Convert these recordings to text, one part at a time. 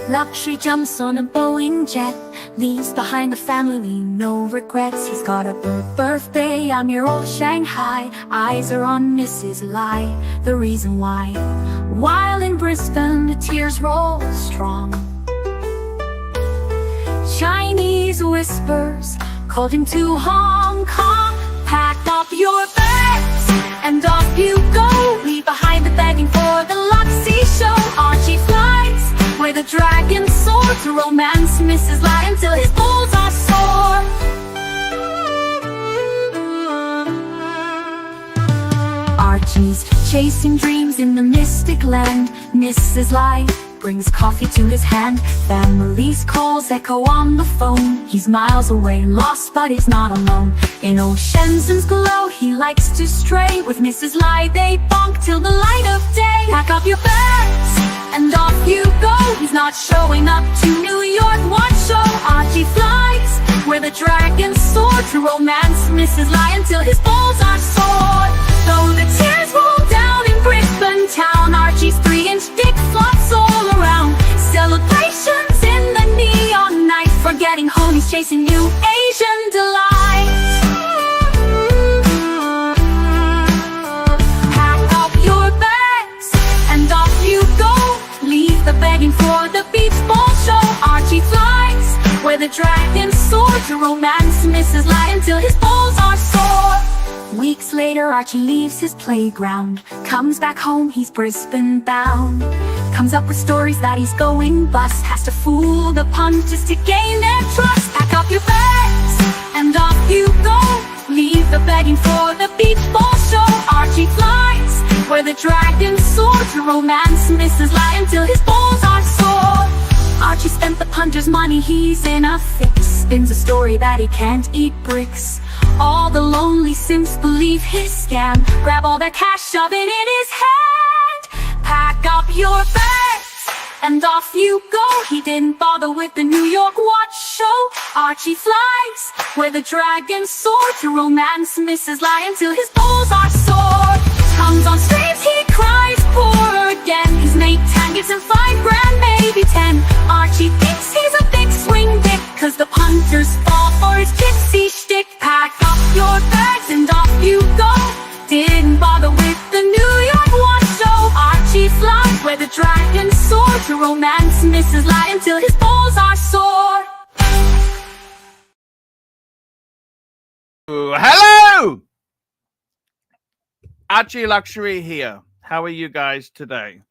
Luxury jumps on a Boeing jet, leaves behind a family, no regrets. He's got a birthday on your old Shanghai. Eyes are on Mrs. Lai, the reason why. While in Brisbane, the tears roll strong. Chinese whispers called him to Hong Kong. Pack up your bags and off you go. Leave behind the begging for the Luxy show. Archie flies where the dragons soar to romance Mrs. Lai until his balls are sore. Archie's chasing dreams in the mystic land. Mrs. Lai brings coffee to his hand. Family's calls echo on the phone. He's miles away, lost but he's not alone. In old Shenzhen's glow, he likes to stray. With Mrs. Lai they bonk till the light of day. Pack up your bags and off you go. He's not showing up to New York, what show? Archie flies where the dragons soar to romance Mrs. Lai until his balls are sore. Though the tears roll down in Brisbane town, Archie's 3-inch dick flops all around. Celebrations in the neon night, forgetting home he's chasing new Asian delight. Pack up your bags and off you go. Leave the begging for the beach ball show. Archie flies where the dragons soar to romance Mrs. Lai until his balls are sore. Weeks later, Archie leaves his playground. Comes back home, he's Brisbane bound. Comes up with stories that he's going bust. Has to fool the punters to gain their trust. Pack up your bags and off you go. Leave the begging for the beach ball show. Archie flies where the dragons soar to romance Mrs. Lai until his balls are sore. Archie spent the punter's money, he's in a fix. Spins a story that he can't eat bricks. All the lonely simps believe his scam. Grab all their cash, shove it in his hand. Pack up your bags and off you go. He didn't bother with the New York watch show. Archie flies where the dragons soar to romance Mrs. Lai until his balls are sore. Comes on streams, he cries poor again. His mate 10 gives him $5 grand, maybe 10. Archie thinks he's a big swing dick, cause the punters fall for his gypsy shtick. Pack up your bags and off you go. Didn't bother with the New York watch show. Archie flies where the dragons soar to romance Mrs. Lai until his balls are sore. Hello! Archie Luxury here. How are you guys today?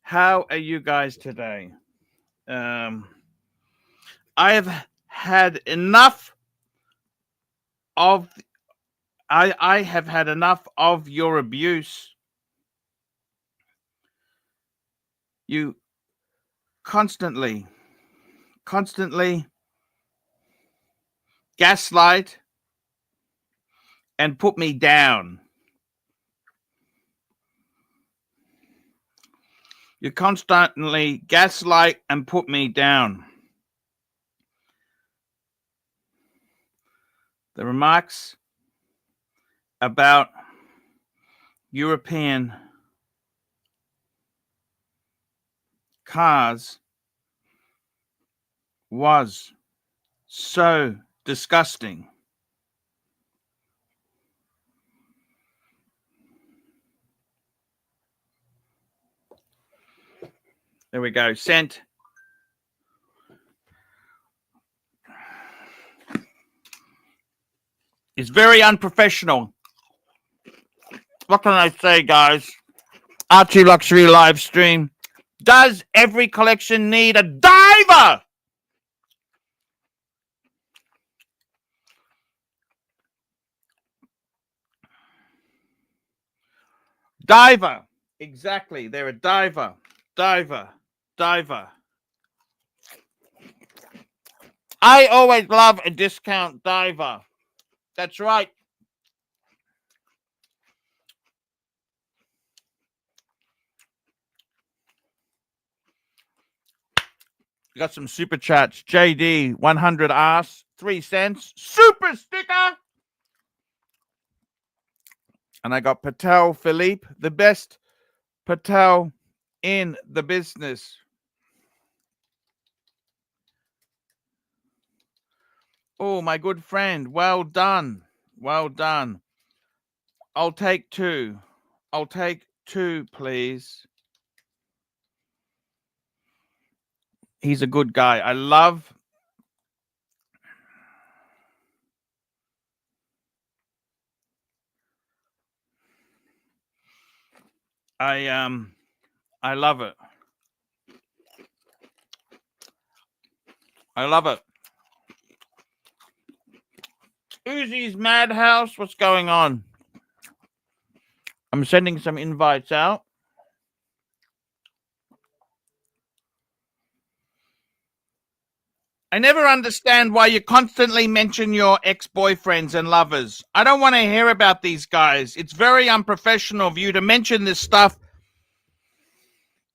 How are you guys today? I have had enough of I have had enough of your abuse. You constantly gaslight and put me down. You constantly gaslight and put me down. The remarks about European cars was so disgusting. There we go. Sent. It's very unprofessional. What can I say, guys? Archie Luxury live stream. Does every collection need a diver? Diver. Exactly. They're a diver. Diver. I always love a discount diver. That's right. We got some super chats. JD 100 ass 3 cents. Super sticker. And I got Patel Philippe, the best Patel in the business. Oh, my good friend. Well done. Well done. I'll take 2. I'll take 2, please. He's a good guy. I love. I love it. I love it. Uzi's Madhouse. What's going on? I'm sending some invites out. I never understand why you constantly mention your ex-boyfriends and lovers. I don't want to hear about these guys. It's very unprofessional of you to mention this stuff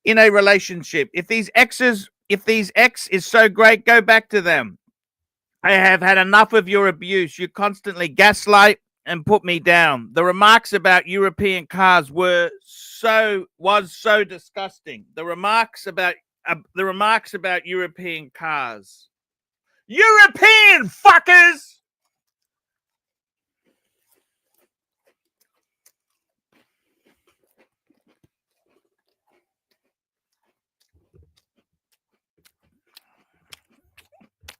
in a relationship. If these ex is so great, go back to them. I have had enough of your abuse. You constantly gaslight and put me down. The remarks about European cars was so disgusting. The remarks about European cars. European fuckers!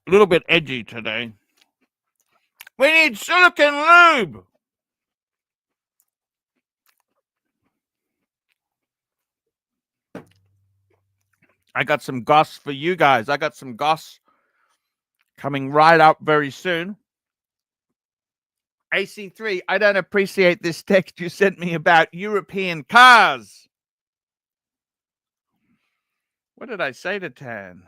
A little bit edgy today. We need silicone lube. I got some goss for you guys. I got some goss coming right up very soon. AC3, I don't appreciate this text you sent me about European cars. What did I say to Tan?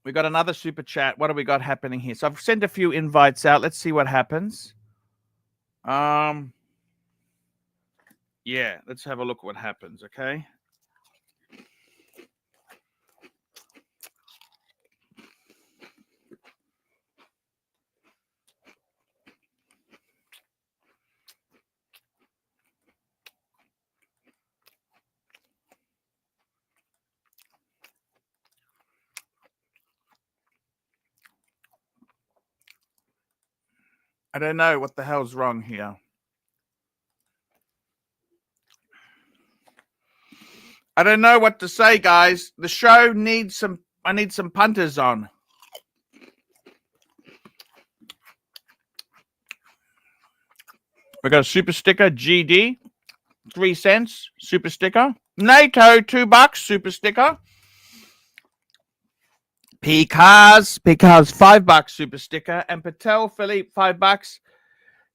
We got another super chat. What have we got happening here? So I've sent a few invites out. Let's see what happens. Yeah, let's have a look what happens, okay? I don't know what the hell's wrong here. I don't know what to say, guys. The show needs some. I need some punters on. We got a super sticker, GD, 3 cents, super sticker. NATO, $2, super sticker. Pcars, $5, super sticker. And Patel Philippe, $5.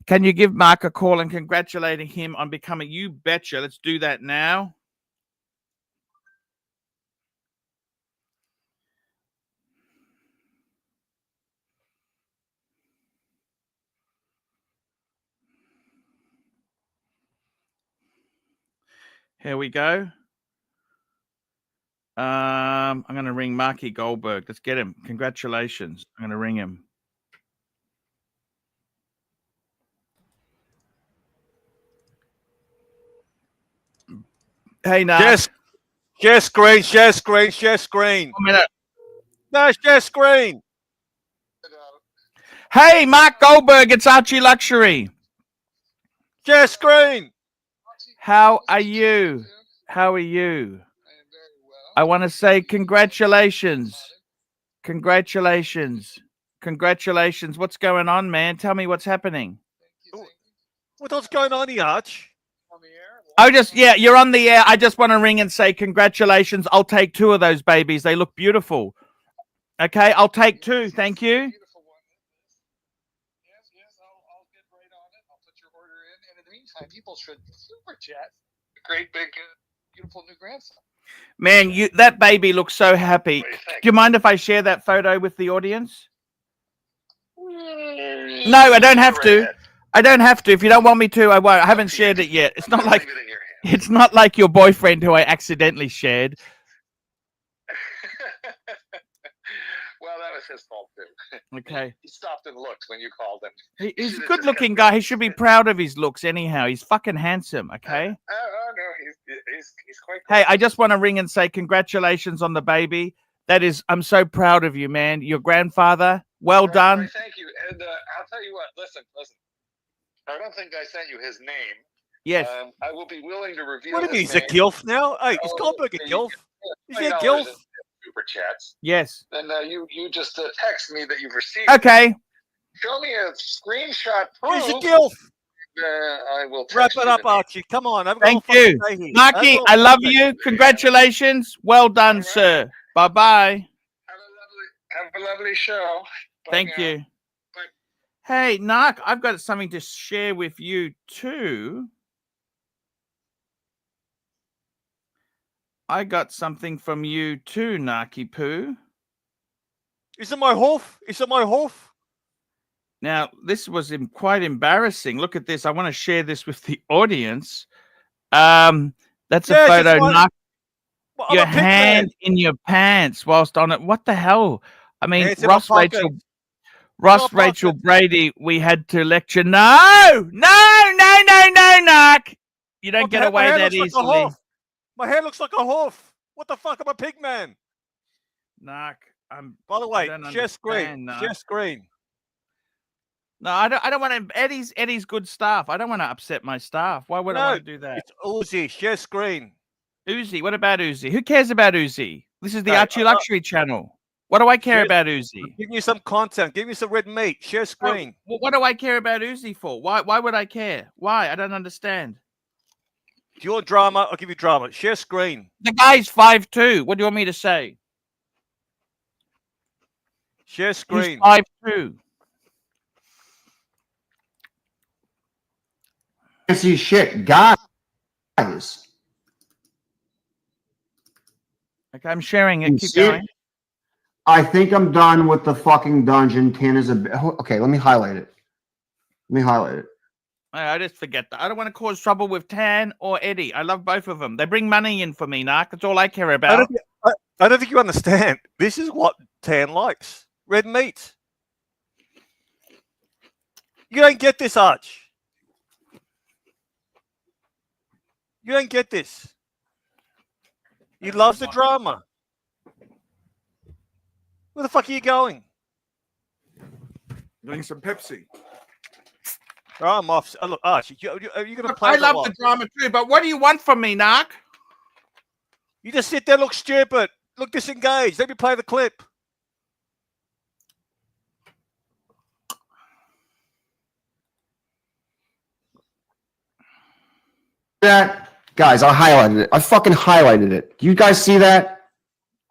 Can you give Mark a call and congratulating him on becoming? You betcha. Let's do that now. Here we go. I'm going to ring Marky Goldberg. Let's get him. Congratulations. I'm going to ring him. Hey, Nat. Share screen. 1 minute. No, share screen. Hey, Mark Goldberg, it's Archie Luxury. Share screen. How are you? How are you? I want to say congratulations. Congratulations. Congratulations. What's going on, man? Tell me what's happening. What's going on here, Arch? You're on the air. I just want to ring and say congratulations. I'll take 2 of those babies. They look beautiful. Okay, I'll take 2. Thank you. Yes, I'll get right on it. I'll put your order in. And in the meantime, people should super chat. Great big, beautiful new grandson. Man, that baby looks so happy. Do you mind if I share that photo with the audience? No, I don't have to. I don't have to. If you don't want me to, I won't. I haven't shared it yet. It's not like your boyfriend who I accidentally shared. Well, that was his fault too. Okay. He stopped and looked when you called him. He's a good-looking guy. He should be proud of his looks anyhow. He's fucking handsome, okay? Oh no, he's quite good. Hey, I just want to ring and say congratulations on the baby. I'm so proud of you, man. Your grandfather, well Right, done. right, thank you. And I'll tell you what, listen. I don't think I sent you his name. Yes. I will be willing to reveal What do you mean? his He's a name. gilf now? Hey, is Oh, Goldberg a yeah, gilf? Is he a $20 gilf? in super chats. Yes. Then you just text me that you've received. Okay. Show me a screenshot proof. He's a gilf. I will text Wrap it you up, the name. Archie. Come on. I've got Thank all fucking you. day here. Marky, I love you. Congratulations. Well done, All right. sir. Bye-bye. Have a lovely show. Bye Thank now. you. Bye. Hey, Narc, I've got something to share with you too. I got something from you too, Narky Poo. Is it my hoof? Is it my hoof? Now, this was quite embarrassing. Look at this. I want to share this with the audience. That's a Yes, photo, it's my- Narc. Well, I'm Your a pig man. hand in your pants whilst on it. What the hell? I mean, Hands in my Ross pocket. Rachel pocket. Brady, we had to lecture. No, Narc. You don't get away that easily. My hair looks like a hoof. What the fuck? I'm a pig man. Narc, By the way, don't share screen. understand, Narc. Share screen. No, I don't want to. Eddie's good staff. I don't want to upset my staff. Why would I want to do that? It's Uzi. Share screen. Uzi, what about Uzi? Who cares about Uzi? This is the Hey, Archie Luxury channel. What do I care Share- about Uzi? Give me some content. Give me some red meat. Share screen. What do I care about Uzi for? Why would I care? Why? I don't understand. Do you want drama? I'll give you drama. Share screen. The guy's 5'2". What do you want me to say? Share He's screen. 5'2". See shit, guys. Okay, I'm sharing it. You Keep see it? going. I think I'm done with the fucking dungeon. 10 is okay. Let me highlight it. I just forget that. I don't want to cause trouble with Tan or Eddie. I love both of them. They bring money in for me, Narc. That's all I care about. I don't think you understand. This is what Tan likes. Red meat. You don't get this, Arch. You don't get this. He loves the drama. Where the fuck are you going? Doing some Pepsi. Oh, I'm off. Oh, look, Arch, are you going to play I love the drama too, but what do you want from me, Narc? You just sit there, look stupid. Look disengaged. Let me play the clip. That guys, I highlighted it. I fucking highlighted it. Do you guys see that?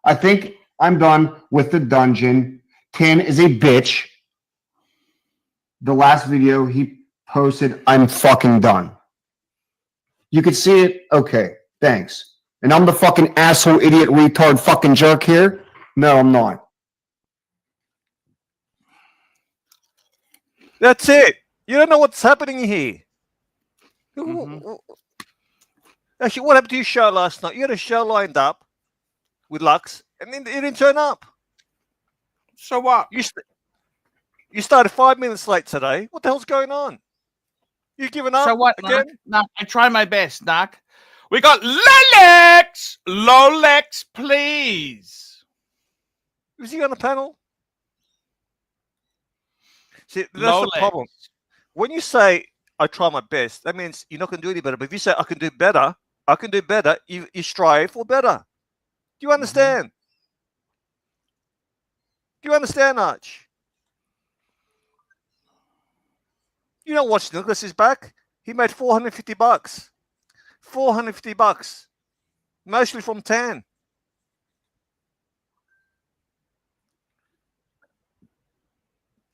I think I'm done with the dungeon. 10 is a bitch. The last video he posted, I'm fucking done. You could see it? Okay, thanks. And I'm the fucking asshole, idiot, retard, fucking jerk here? No, I'm not. That's it. You don't know what's happening here. Actually, what happened to your show last night? You had a show lined up with Lux, and then it didn't turn up. So what? You started 5 minutes late today. What the hell's going on? You giving up? So what, again? Narc? I try my best, Narc. We got Lolex! Lolex, please. Was he on the panel? See, that's Lolex. the problem. When you say, I try my best, that means you're not going to do any better. But if you say, I can do better, you strive for better. Do you understand? Do you understand, Arch? You don't watch Nicholas is back. He made $450. $450. Mostly from Tan.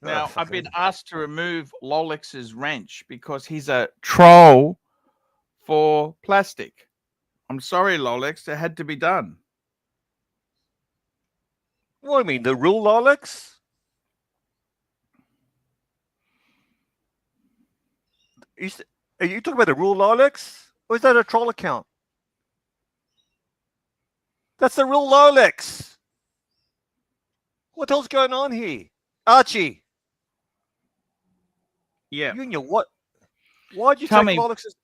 Now, I've been asked to remove Lolex's wrench because he's a troll for plastic. I'm sorry, Lolex. It had to be done. What do you mean? The rule, Alex? Are you talking about the rule, Alex? Or is that a troll account? That's the real Rolex. What the hell's going on here? Archie. Yeah. You and your what? Why'd you Tell take me. Rolexes?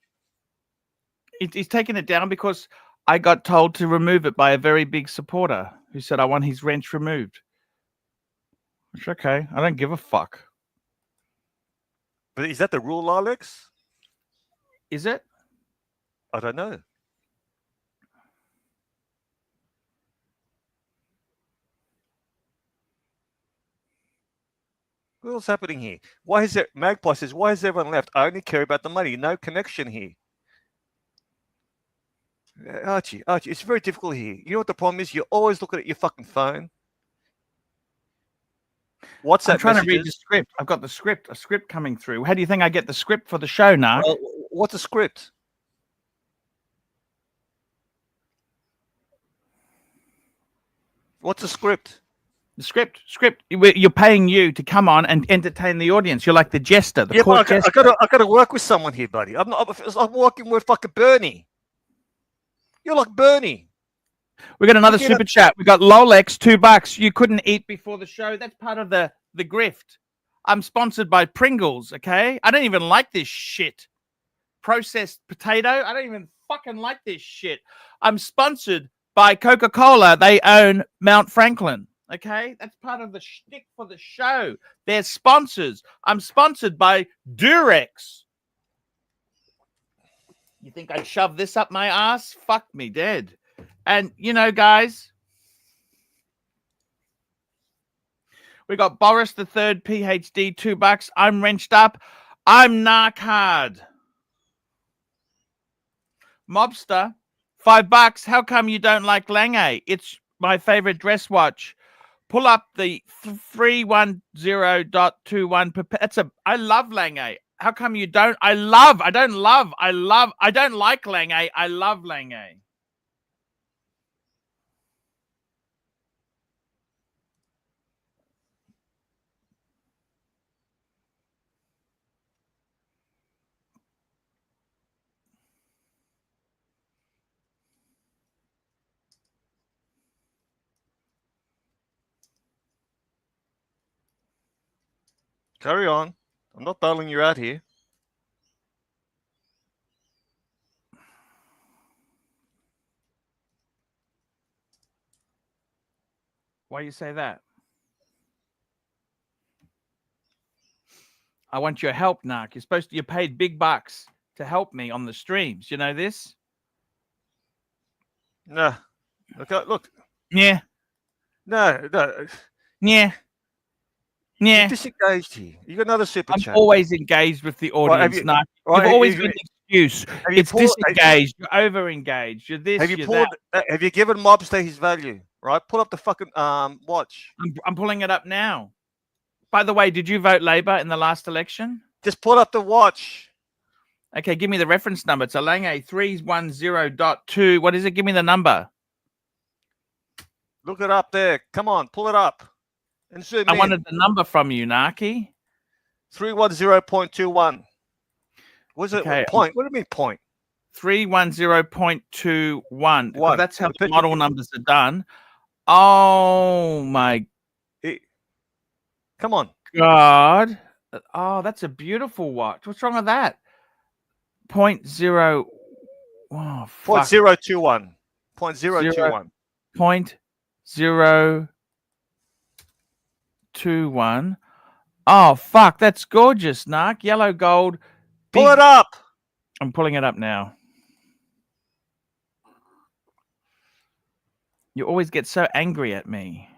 He's taken it down because I got told to remove it by a very big supporter who said I want his wrench removed. Which, okay, I don't give a fuck. But is that the rule, Alex? Is it? I don't know. What's happening here? Why is there Magpie says, why is everyone left? I only care about the money. No connection here. Archie, it's very difficult here. You know what the problem is? You're always looking at your fucking phone. WhatsApp I'm trying to read the messages. script. I've got a script coming through. How do you think I get the script for the show, Narc? Well, what's a script? What's a script? The script. You're paying you to come on and entertain the audience. You're like the jester, the court but jester. I gotta work with someone here, buddy. I'm working with fucking Bernie. You're like Bernie. We got another Okay, super chat. We got Lolex, $2. You couldn't eat before the show. That's part of the grift. I'm sponsored by Pringles. Okay, I don't even like this shit. Processed potato. I don't even fucking like this shit. I'm sponsored by Coca-Cola. They own Mount Franklin. Okay, that's part of the shtick for the show. They're sponsors. I'm sponsored by Durex. You think I'd shove this up my ass? Fuck me dead. And you know, guys, we got Boris the Third, PhD, $2. I'm wrenched up. I'm narc hard. Mobster, $5. How come you don't like Lange? It's my favorite dress watch. Pull up the 310.21. I love Lange. How come you don't? I don't like Lange. I love Lange. Carry on. I'm not bailing you out here. Why you say that? I want your help, Narc. You're paid big bucks to help me on the streams. You know this? Nah. Okay, look. Yeah. No. Yeah. You're Yeah. disengaged here. You got another super I'm chat. always engaged with the audience, Narc. Right, You've always got an excuse. It's disengaged. You're over-engaged. You're this, you're that. Have you given Mobster his value? Right? Pull up the fucking watch. I'm pulling it up now. By the way, did you vote Labour in the last election? Just pull up the watch. Okay, give me the reference number. It's a Lange 310.2. What is it? Give me the number. Look it up there. Come on, pull it up. And zoom I in. wanted the number from you, Narky. 310.21. What's it? Okay. Point. What do you mean point? 310.21. That's how the model numbers are done. Oh my Come on. God. Oh, that's a beautiful watch. What's wrong with that? 0.0. Oh, fuck. 0.021. 0.021. 0.021. Oh, fuck. That's gorgeous, Narc. Yellow gold. Pull it up. I'm pulling it up now. You always get so angry at me.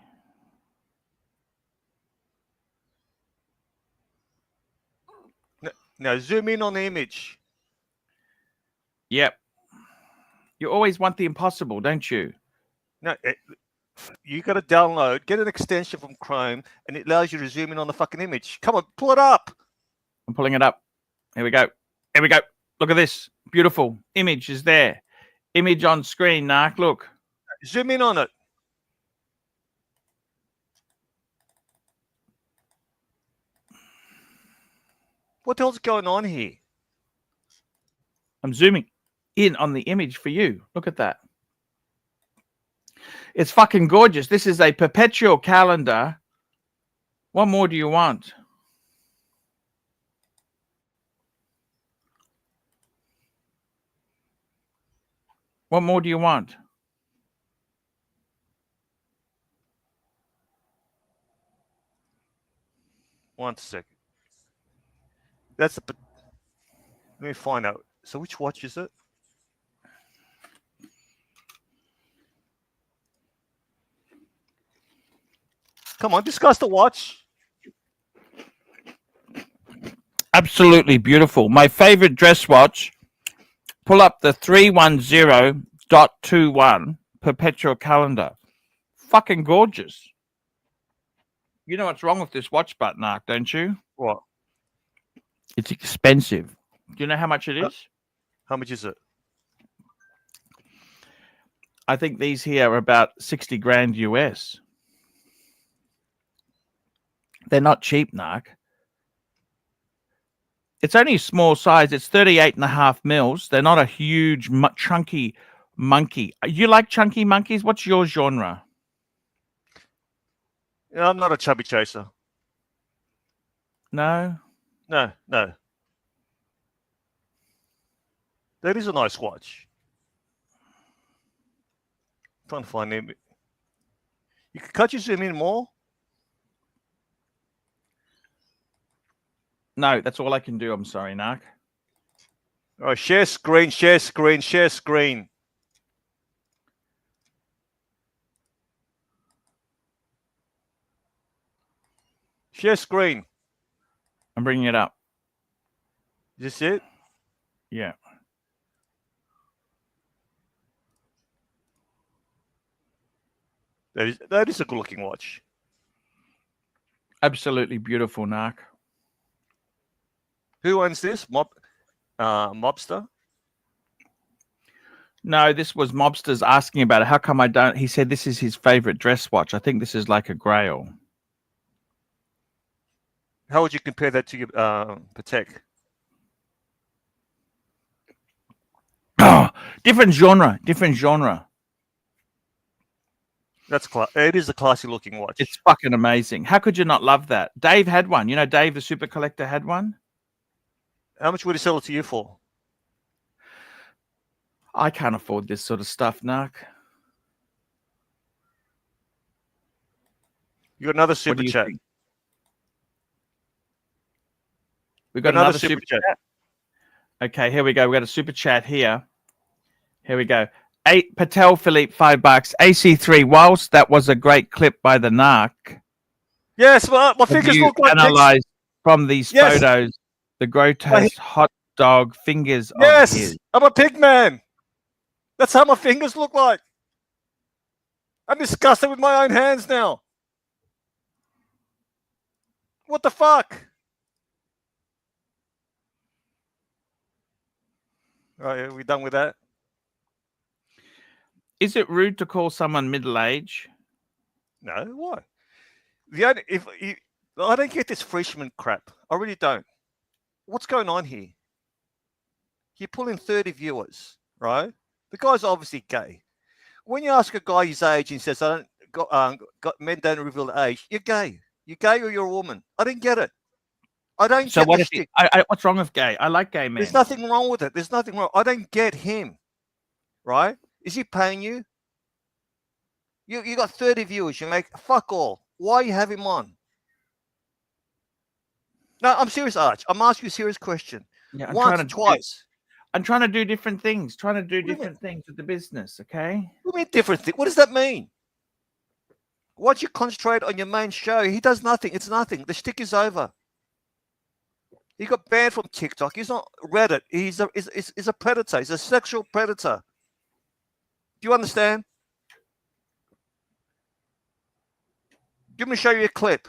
Now zoom in on the image. Yep. You always want the impossible, don't you? No, you got to download, get an extension from Chrome, and it allows you to zoom in on the fucking image. Come on, pull it up. I'm pulling it up. Here we go. Here we go. Look at this. Beautiful. Image is there. Image on screen, Narc. Look. Zoom in on it. What the hell's going on here? I'm zooming in on the image for you. Look at that. It's fucking gorgeous. This is a perpetual calendar. What more do you want? What more do you want? One second. That's a. Let me find out. So which watch is it? Come on, discuss the watch. Absolutely beautiful. My favorite dress watch. Pull up the 310.21 perpetual calendar. Fucking gorgeous. You know what's wrong with this watch, Butnark, don't you? What? It's expensive. Do you know how much it is? How much is it? I think these here are about 60 grand US. They're not cheap, Narc. It's only a small size. It's 38.5 mils. They're not a huge, chunky monkey. You like chunky monkeys? What's your genre? Yeah, I'm not a chubby chaser. No? No. That is a nice watch. Trying to find it. Can't you zoom in more? No, that's all I can do. I'm sorry, Narc. All right, share screen. Share screen. I'm bringing it up. Is this it? Yeah. That is a good looking watch. Absolutely beautiful, Narc. Who owns this? Mobster? No, this was Mobsters asking about it. How come I don't? He said this is his favorite dress watch. I think this is like a grail. How would you compare that to your Patek? Different genre. It is a classy looking watch. It's fucking amazing. How could you not love that? Dave had one. You know, Dave, the super collector, had one. How much would he sell it to you for? I can't afford this sort of stuff, Narc. You got another What super do you chat. think? We got another super chat. Okay, here we go. We got a super chat here. Here we go. Patel Philippe, $5. AC3. Whilst that was a great clip by the Narc, Yes, well, my fingers look like analyzed from these Yes. photos the grotesque hot dog fingers of Yes, his. I'm a pig man. That's how my fingers look like. I'm disgusted with my own hands now. What the fuck? All right, are we done with that? Is it rude to call someone middle-aged? No, why? I don't get this freshman crap. I really don't. What's going on here? You pull in 30 viewers, right? The guy's obviously gay. When you ask a guy his age and he says, "I don't got men don't reveal the age," you're gay. You're gay or you're a woman. I don't get it. I don't So get what the if he, shtick. what's wrong with gay? I like gay men. There's nothing wrong with it. There's nothing wrong. I don't get him, right? Is he paying you? You got 30 viewers. You make fuck all. Why you have him on? No, I'm serious, Arch. I'm asking you a serious question. Yeah, Once, twice. I'm trying to do different things. Trying to do What do you different things with the business. Okay. What do you mean different thing? What does that mean? Once you concentrate on your main show, he does nothing. It's nothing. The shtick is over. He got banned from TikTok. He's not Reddit. He's a predator. He's a sexual predator. Do you understand? Give me show you a clip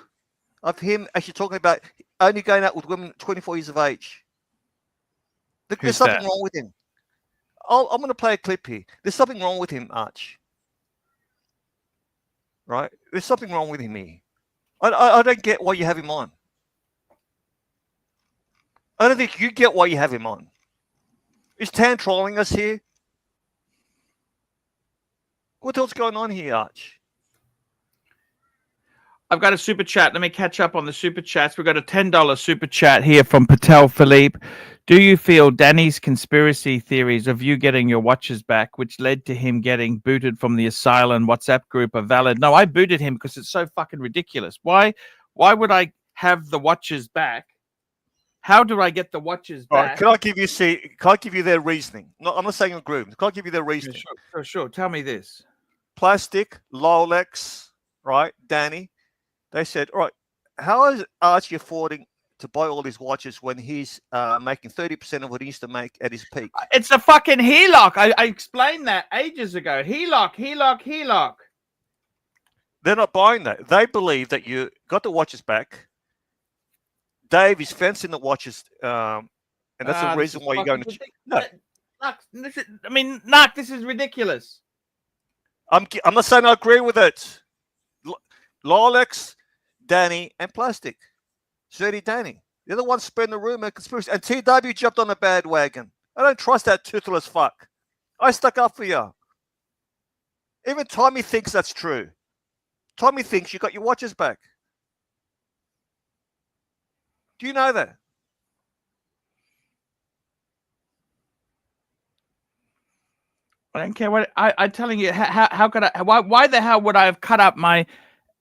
of him actually talking about only going out with women 24 years of age. There's something wrong with him. I'm going to play a clip here. There's something wrong with him, Arch. Right? There's something wrong with him here. I don't get why you have him on. I don't think you get why you have him on. Is Tan trolling us here? What else going on here, Arch? I've got a super chat. Let me catch up on the super chats. We've got a $10 super chat here from Patel Philippe. Do you feel Danny's conspiracy theories of you getting your watches back, which led to him getting booted from the Asylum WhatsApp group, are valid? No, I booted him because it's so fucking ridiculous. Why would I have the watches back? How do I get the watches All right, back? can I give you their reasoning? No, I'm not saying agree. Can I give you their reasoning? Sure. Tell me this. Plastic, Lolex, right? Danny, they said, all right, how is Archie affording to buy all these watches when he's making 30% of what he used to make at his peak? It's a fucking HELOC. I explained that ages ago. HELOC. They're not buying that. They believe that you got the watches back. Dave is fencing the watches, and that's the reason why you're going to. No, Narc, this is ridiculous. I'm not saying I agree with it. Lolex, Danny, and Plastic. Shirty Danny. They're the ones spreading the rumor conspiracy. And TW jumped on the bandwagon. I don't trust that toothless fuck. I stuck up for you. Even Tommy thinks that's true. Tommy thinks you got your watches back. Do you know that? I don't care what I'm telling you. How could I? Why the hell would I have cut up my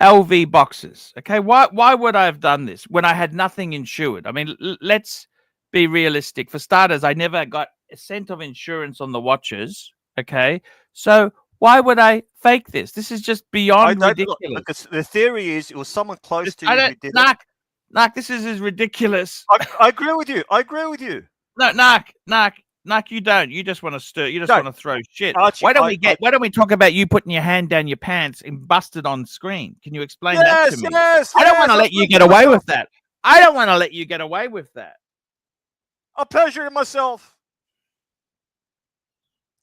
LV boxes? Okay, why would I have done this when I had nothing insured? I mean, let's be realistic. For starters, I never got a cent of insurance on the watches. Okay, so why would I fake this? This is just beyond ridiculous. Because the theory is it was someone close to you who did it. Narc, this is ridiculous. I agree with you. No, Narc, you don't. You just want to stir. You just want to throw shit. Archie, why don't we talk about you putting your hand down your pants and busted on screen? Can you explain that to me? Yes. I don't want to let you get away with that. I'm pleasuring myself.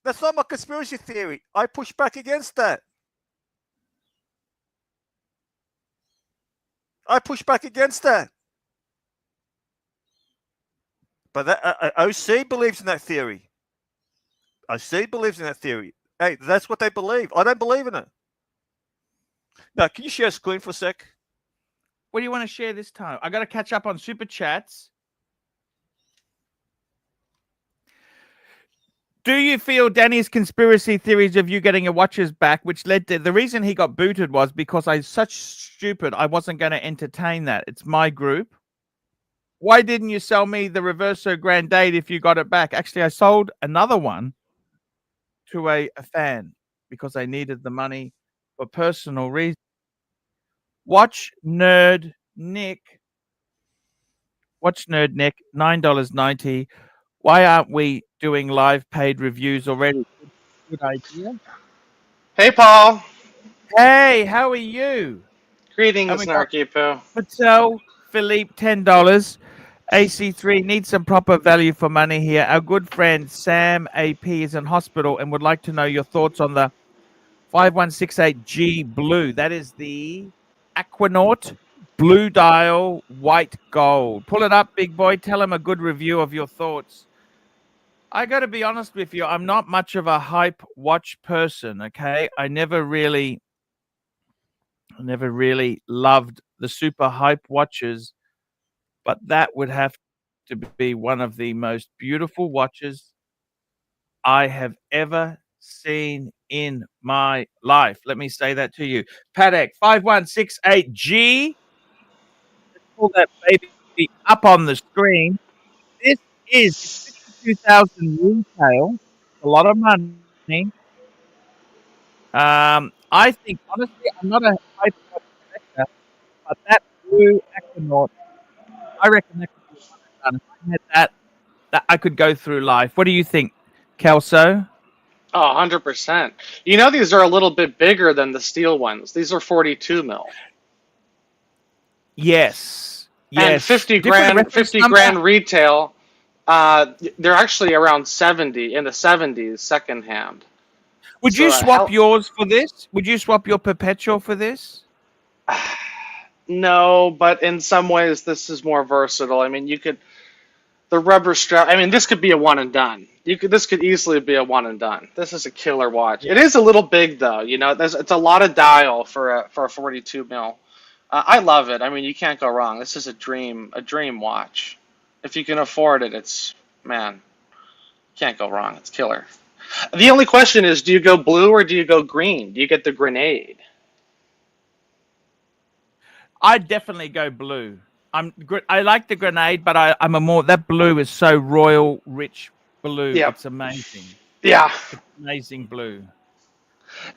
That's not my conspiracy theory. I push back against that. But that OC believes in that theory. Hey, that's what they believe. I don't believe in it. Now, can you share a screen for a sec? What do you want to share this time? I got to catch up on super chats. Do you feel Danny's conspiracy theories of you getting your watches back, which led to the reason he got booted was because I was such stupid, I wasn't going to entertain that. It's my group. Why didn't you sell me the Reverso Grand Date if you got it back? Actually, I sold another one to a fan because I needed the money for personal reasons. Watch Nerd Nick, $9.90. Why aren't we doing live paid reviews already? Good idea. Hey, Paul. Hey, how are you? Greetings, Narkipo. Patel Philippe, $10. AC3 needs some proper value for money here. Our good friend Sam AP is in hospital and would like to know your thoughts on the 5168G Blue. That is the Aquanaut Blue Dial White Gold. Pull it up, big boy. Tell him a good review of your thoughts. I got to be honest with you. I'm not much of a hype watch person, okay? I never really loved the super hype watches, but that would have to be one of the most beautiful watches I have ever seen in my life. Let me say that to you. Paddock 5168G. Let's pull that baby up on the screen. This is 52,000 retail. A lot of money. I think honestly, I'm not a hype collector, but that blue Aquanaut, I reckon that could be one and done. If I had that I could go through life. What do you think, Kelso? Oh, 100%. You know, these are a little bit bigger than the steel ones. These are 42 mil. Yes. And 50 grand retail. They're actually around 70 in the 70s secondhand. Would you swap yours for this? Would you swap your Perpetual for this? No, but in some ways this is more versatile. I mean, the rubber strap. I mean, this could be a one and done. This could easily be a one and done. This is a killer watch. It is a little big though. You know, it's a lot of dial for a 42 mil I love it. I mean, you can't go wrong. This is a dream watch. If you can afford it, it's man, can't go wrong. It's killer. The only question is, do you go blue or do you go green? Do you get the grenade? I'd definitely go blue. I like the grenade, but I'm a more that blue is so royal rich blue. Yeah. It's amazing. Yeah, It's amazing blue.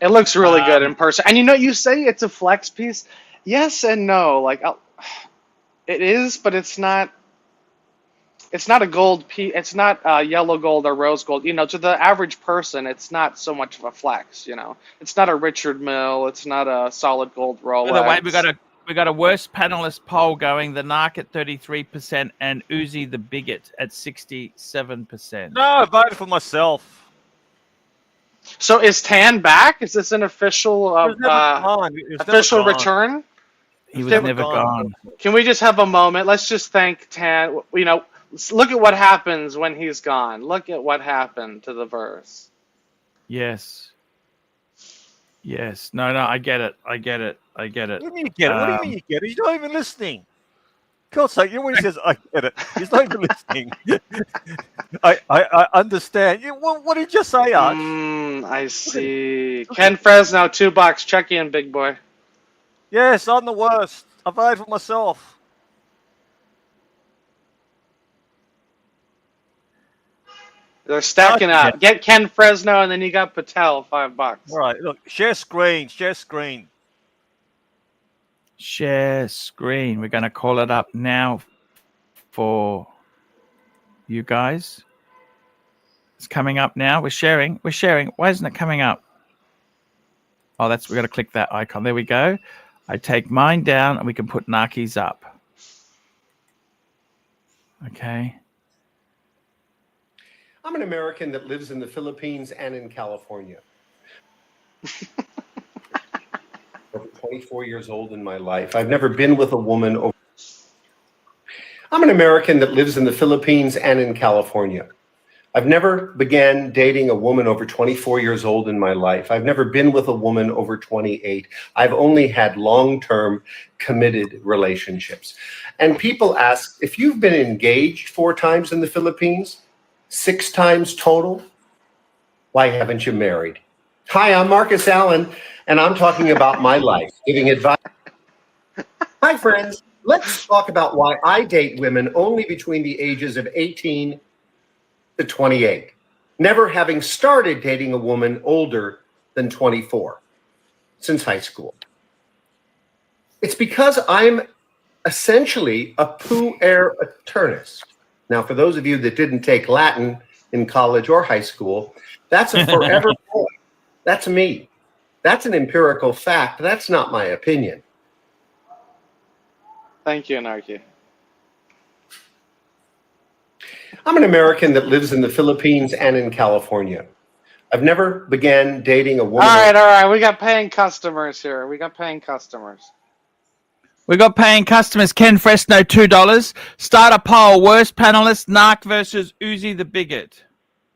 it looks really good in person. And you say it's a flex piece. Yes and no. Like it is, but it's not. It's not a gold piece. It's not yellow gold or rose gold. To the average person, it's not so much of a flex. It's not a Richard Mille. It's not a solid gold Rolex. By the way, we got a worst panelist poll going. The Narc at 33% and Uzi the Bigot at 67%. No, I voted for myself. So is Tan back? Is this an official official return? He was never gone. Can we just have a moment? Let's just thank Tan. Look at what happens when he's gone. Look at what happened to the verse. Yes. No, I get it. What do you mean you get it? What do you mean you get it? You're not even listening. God's sake, when he says I get it, he's not even listening. I understand. What did you just say, Arch? I see. Ken Fresno, $2. Check in, big boy. Yes, I'm the worst. I voted for myself. They're stacking up. Get Ken Fresno, and then you got Patel, $5. All right, look, share screen. Share screen. We're going to call it up now for you guys. It's coming up now. We're sharing. Why isn't it coming up? Oh, we got to click that icon. There we go. I take mine down, and we can put Narki's up. Okay. I'm an American that lives in the Philippines and in California. Over 24 years old in my life. I've never been with a woman over. I'm an American that lives in the Philippines and in California. I've never began dating a woman over 24 years old in my life. I've never been with a woman over 28. I've only had long-term committed relationships. And people ask, if you've been engaged 4 times in the Philippines, 6 times total, why haven't you married? Hi, I'm Marcus Allen, and I'm talking about my life, giving advice. Hi, friends. Let's talk about why I date women only between the ages of 18 to 28, never having started dating a woman older than 24 since high school. It's because I'm essentially a puer aeternus. Now, for those of you that didn't take Latin in college or high school, that's a forever boy. That's me. That's an empirical fact. That's not my opinion. Thank you, Anarchy. I'm an American that lives in the Philippines and in California. I've never began dating a woman. All right. We got paying customers here. We got paying customers. Ken Fresno, $2. Start a poll. Worst panelist, Narc versus Uzi the Bigot.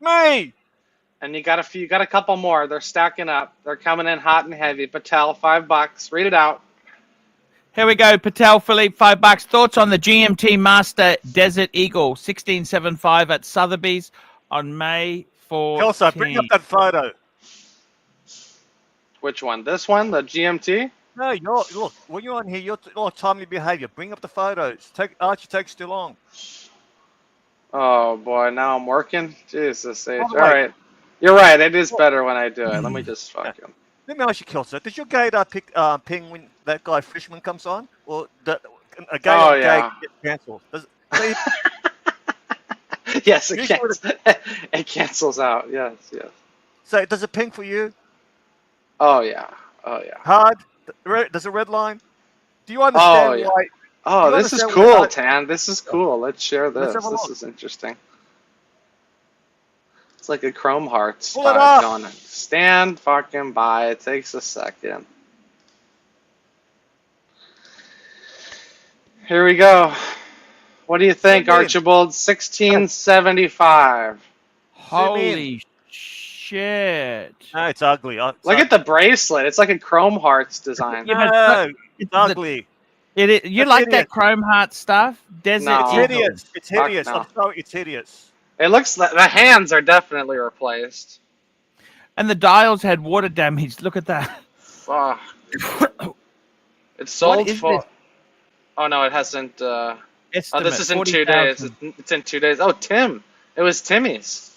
Me. And you got a couple more. They're stacking up. They're coming in hot and heavy. Patel, $5. Read it out. Here we go. Patel, Philippe, $5. Thoughts on the GMT Master Desert Eagle 1675 at Sotheby's on May 14th. Kelso, bring up that photo. Which one? This one? The GMT? No, look, when you're on here, you're timely behavior. Bring up the photos. Archie takes too long. Oh, boy. Now I'm working? Jesus, H. All right. You're right. It is better when I do it. Let me just fuck him. Let me ask you, Kelso. Does your gaydar ping when that guy Fishman comes on? Or a gay on gay gets cancelled? Yes, it cancels out. Yes. So does it ping for you? Oh, yeah. Hard? Does a red line? Do you understand why? Oh, this is cool, Tan. This is cool. Let's share this. This is interesting. It's like a Chrome Hearts. Going stand fucking by. It takes a second. Here we go. What do you think, Archibald? 1675. Holy shit. No, it's ugly. Look at the bracelet. It's like a Chrome Hearts design. No, it's ugly. You It's like hideous. that Chrome Heart stuff? Desert No. It's Eagle. hideous. It's Fuck hideous. no. I'm sorry, it's hideous. It looks like the hands are definitely replaced. And the dials had water damage. Look at that. Fuck. It's sold is for. this? Oh no, it hasn't. Oh, Estimate, this is in 2 days. 40,000. It's in 2 days. Oh, Tim. It was Timmy's.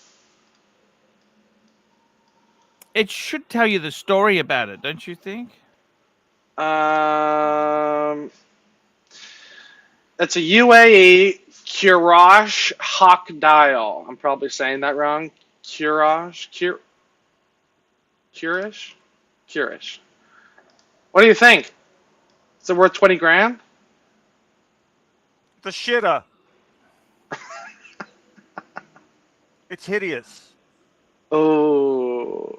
It should tell you the story about it, don't you think? It's a UAE Courage Hawk dial. I'm probably saying that wrong. Courage. Curish? Curish. What do you think? Is it worth 20 grand? The shitter. It's hideous. Oh.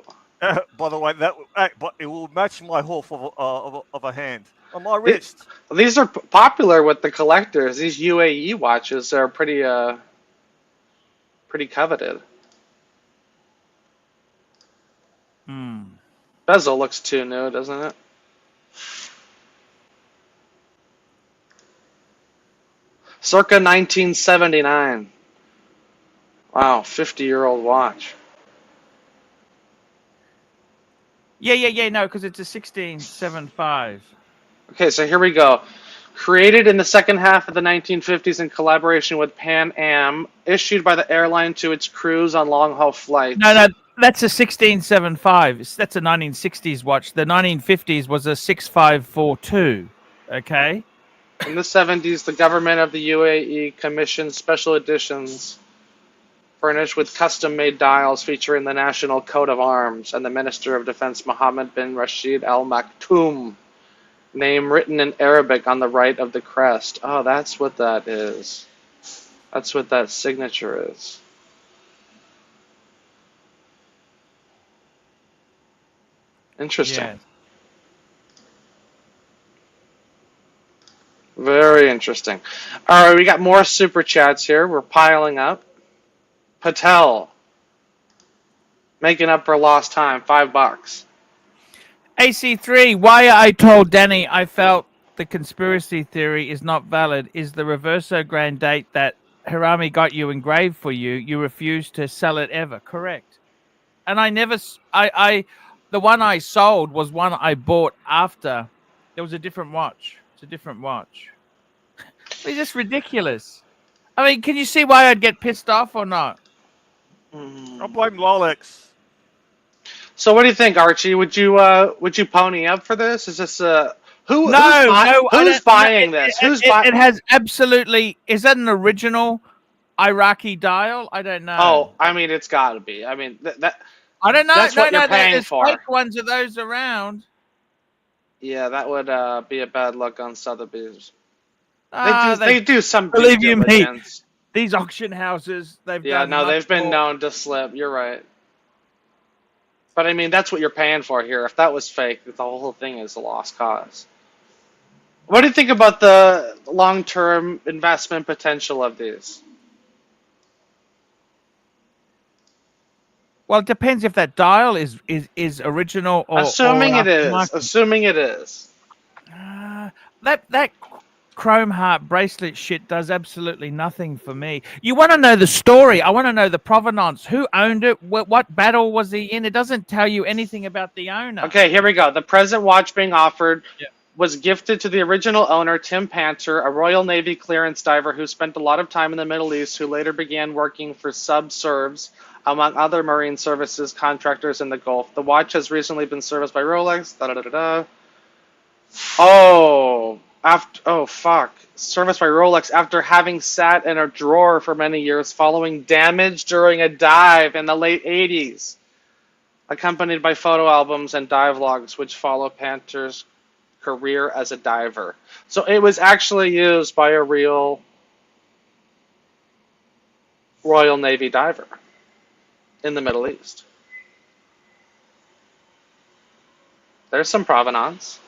By the way, but it will match my hoof of a hand on my wrist. These are popular with the collectors. These UAE watches are pretty coveted. Bezel looks too new, doesn't it? Circa 1979. Wow, 50-year-old watch. Yeah, no, because it's a 1675. Okay, so here we go. Created in the second half of the 1950s in collaboration with Pan Am, issued by the airline to its crews on long-haul flights. No, that's a 1675. That's a 1960s watch. The 1950s was a 6542. Okay. In the 70s, the government of the UAE commissioned special editions furnished with custom-made dials featuring the national coat of arms and the Minister of Defense Mohammed bin Rashid Al Maktoum name written in Arabic on the right of the crest. Oh, that's what that is. That's what that signature is. Interesting. Yeah. Very interesting. All right, we got more super chats here. We're piling up. Patel, making up for lost time, $5. AC3, why I told Danny I felt the conspiracy theory is not valid is the reverso grand date that Hirami got you engraved for you. You refused to sell it ever, correct? And I never, the one I sold was one I bought after. There was a different watch. It's a different watch. It's just ridiculous. I mean, can you see why I'd get pissed off or not? I blame Lolex. So what do you think, Archie? Would you pony up for this? Is this who's buying this? It has absolutely. Is that an original Iraqi dial? I don't know. Oh, I mean, it's got to be. I mean, that. I don't know. That's what you're paying there's for. fake ones of those around. Yeah, that would be a bad look on Sotheby's. Ah, They do some. Believe you me, diligence. these auction houses, they've Yeah, done no, they've been more. known to slip. You're right. But I mean, that's what you're paying for here. If that was fake, the whole thing is a lost cause. What do you think about the long-term investment potential of these? Well, it depends if that dial is original or Assuming it is. aftermarket. Assuming it is. That Chrome Heart bracelet shit does absolutely nothing for me. You want to know the story. I want to know the provenance. Who owned it? What battle was he in? It doesn't tell you anything about the owner. Okay, here we go. The present watch being offered was gifted to the original owner, Tim Panter, a Royal Navy clearance diver who spent a lot of time in the Middle East, who later began working for Subserves, among other marine services contractors in the Gulf. The watch has recently been serviced by Rolex. Serviced by Rolex after having sat in a drawer for many years following damage during a dive in the late 80s, accompanied by photo albums and dive logs which follow Panter's career as a diver. So it was actually used by a real Royal Navy diver in the Middle East. There's some provenance.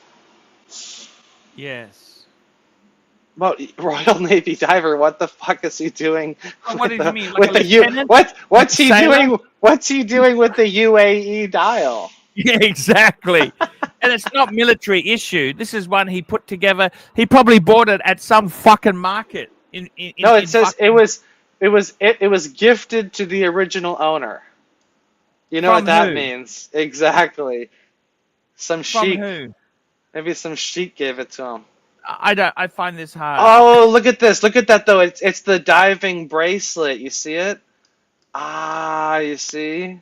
Yes. Well, Royal Navy diver, what the fuck is he doing? What did you mean? Like With a the lieutenant? what's he Sailor? doing? What's he doing with the UAE dial? Yeah, exactly. And it's not military issued. This is one he put together. He probably bought it at some fucking market. No, it says it was gifted to the original owner. You know From what that who? means? Exactly. Some From sheik. who? Maybe some sheik gave it to him. I don't. I find this hard. Oh, look at this. Look at that though. It's the diving bracelet. You see it? Ah, you see?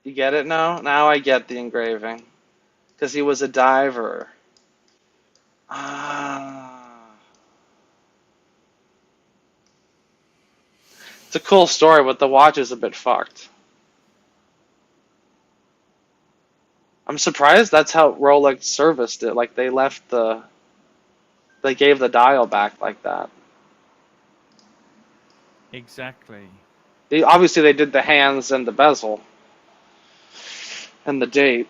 You get it now? Now I get the engraving. Because he was a diver. Ah. It's a cool story, but the watch is a bit fucked. I'm surprised that's how Rolex serviced it. Like they gave the dial back like that. Exactly. Obviously they did the hands and the bezel. And the date.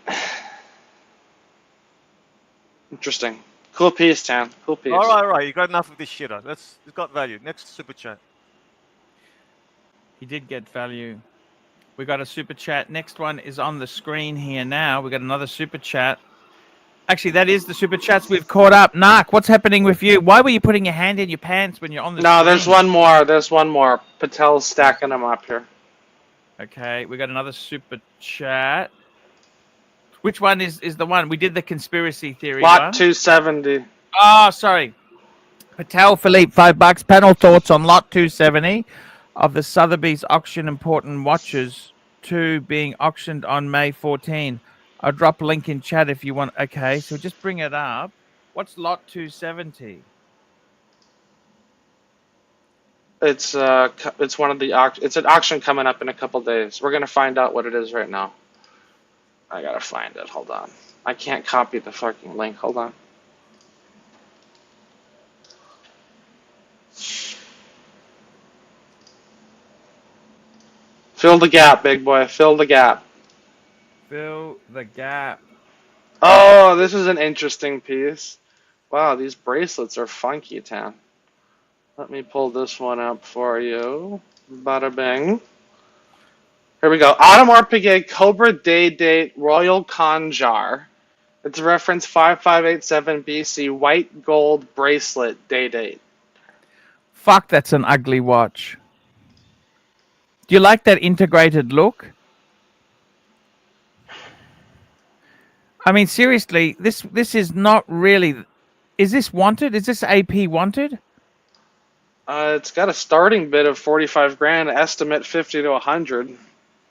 Interesting. Cool piece, Tan. Cool piece. All right. You got enough of this shit. It's got value. Next super chat. He did get value. We got a super chat. Next one is on the screen here now. We got another super chat. Actually, that is the super chats we've caught up. Narc, what's happening with you? Why were you putting your hand in your pants when you're on the No, screen? there's one more. There's one more. Patel's stacking them up here. Okay, we got another super chat. Which one is the one? We did the conspiracy theory Lot one. 270. Oh, sorry. Patel Philippe, $5. Panel thoughts on lot 270 of the Sotheby's auction important watches, 2 being auctioned on May 14. I'll drop a link in chat if you want. Okay, so just bring it up. What's lot 270? It's one of the it's an auction coming up in a couple days. We're gonna find out what it is right now. I gotta find it. Hold on. I can't copy the fucking link. Hold on. Fill the gap, big boy. Fill the gap. Fill the gap. Oh, this is an interesting piece. Wow, these bracelets are funky, Tan. Let me pull this one up for you. Bada bing. Here we go. Audemars Piguet Cobra Day Date Royal Conjar. It's reference 5587 BC white gold bracelet day date. Fuck, that's an ugly watch. Do you like that integrated look? I mean, seriously, this is not really... Is this wanted? Is this AP wanted? It's got a starting bid of 45 grand, estimate 50 to 100.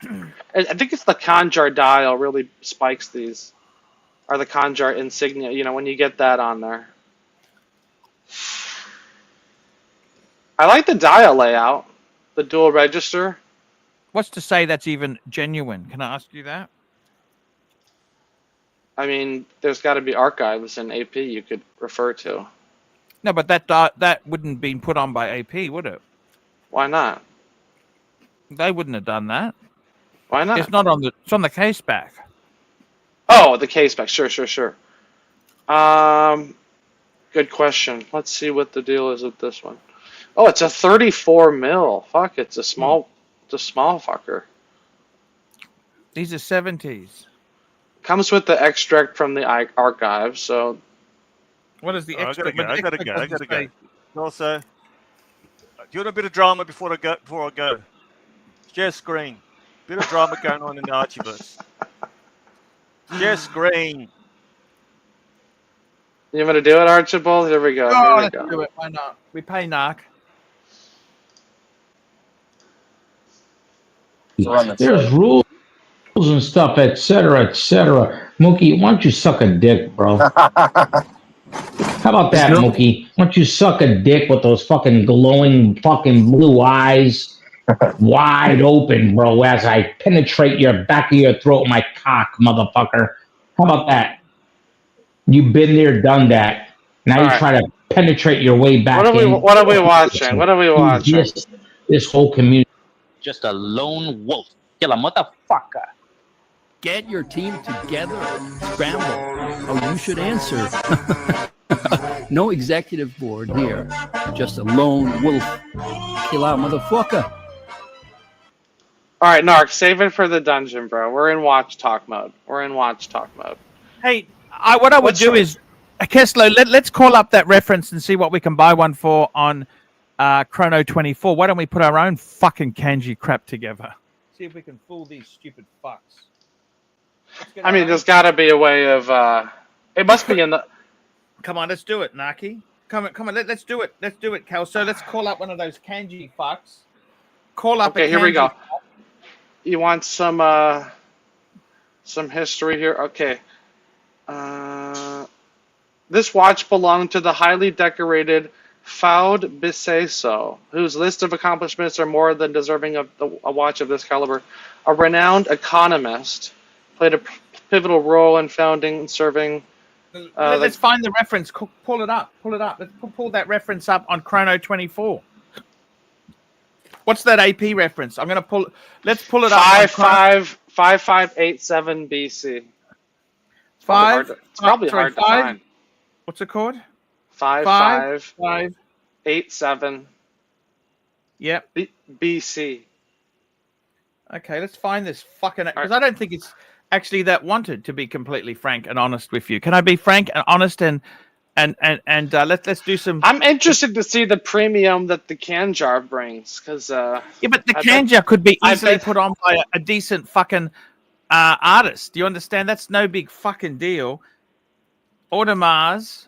I think it's the Conjar dial really spikes these. Or the Conjar insignia, you know, when you get that on there. I like the dial layout. The dual register. What's to say that's even genuine? Can I ask you that? I mean, there's got to be archives in AP you could refer to. No, but that wouldn't been put on by AP, would it? Why not? They wouldn't have done that. Why not? It's not on the. It's on the case back. Oh, the case back. Sure. Good question. Let's see what the deal is with this one. Oh, it's a 34 mil. Fuck, it's a small fucker. These are 70s. Comes with the extract from the archive, so. What is the I extra? gotta go. Also, do you want a bit of drama before I go? Share screen. Bit of drama going on in the Archieverse. Share screen. You want to do it, Archibald? Here we go. Oh, Here we let's go. do it. Why not? We pay Narc. There's rules and stuff, etc., etc. Mookie, why don't you suck a dick, bro? How about that, Mookie? Why don't you suck a dick with those fucking glowing fucking blue eyes wide open, bro, as I penetrate your back of your throat with my cock, motherfucker. How about that? You've been there, done that. Now you try to penetrate your way back in. What are we watching? What are we watching? This whole community. Just a lone wolf. Kill a motherfucker. Get your team together. Scramble. Oh, you should answer. No executive board here. Just a lone wolf. Kill out, motherfucker. All right, Narc, save it for the dungeon, bro. We're in watch talk mode. Hey, what I would What's do your- is, Kessler, let's call up that reference and see what we can buy one for on Chrono 24. Why don't we put our own fucking kanji crap together? See if we can fool these stupid fucks. Let's get I our mean, own- there's got to be a way of. It must be in the. Come on, let's do it, Naki. Come on, let's do it. Let's do it, Cal. So let's call up one of those kanji fucks. Call up. Okay, a here we kanji go. You want some history here? Okay. This watch belonged to the highly decorated Faud Biseso, whose list of accomplishments are more than deserving of a watch of this caliber. A renowned economist, played a pivotal role in founding and serving. Let's find the reference. Pull it up. Let's pull that reference up on Chrono 24. What's that AP reference? I'm gonna pull. Let's pull it up. 5587 BC. It's probably hard to find. What's it called? 5587. Yep. BC. Okay, let's find this fucking. Because I don't think it's actually that wanted, to be completely frank and honest with you. Can I be frank and honest and let's do some. I'm interested to see the premium that the Kanjar brings, because yeah, but the Kanjar could be easily put on by a decent fucking artist. Do you understand? That's no big fucking deal. Audemars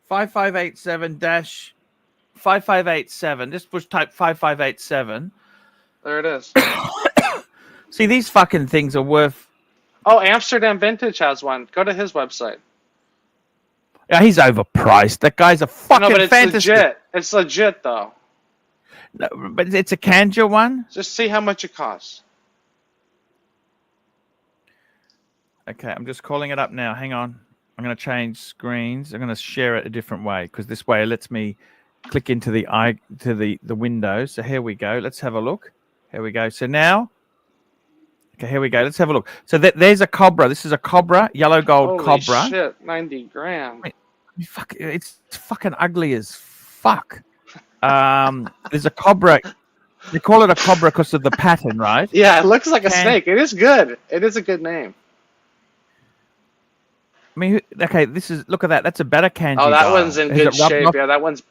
5587-5587. Just push type 5587. There it is. See, these fucking things are worth. Oh, Amsterdam Vintage has one. Go to his website. Yeah, he's overpriced. That guy's a fucking No, but it's fantasy. legit. It's legit, though. No, but it's a Kanjar one. Just see how much it costs. Okay, I'm just calling it up now. Hang on. I'm going to change screens. I'm going to share it a different way because this way it lets me click into the window. So here we go. Let's have a look. Here we go. So now, okay, here we go. Let's have a look. So there's a Cobra. This is a Cobra, yellow gold Holy Cobra. shit, 90 grand. Fuck, it's fucking ugly as fuck. There's a Cobra. They call it a Cobra because of the pattern, right? Yeah, it looks like a snake. It is good. It is a good name. I mean, okay, look at that. That's a better kanji. Oh, that guy. one's in good shape. Yeah, that one's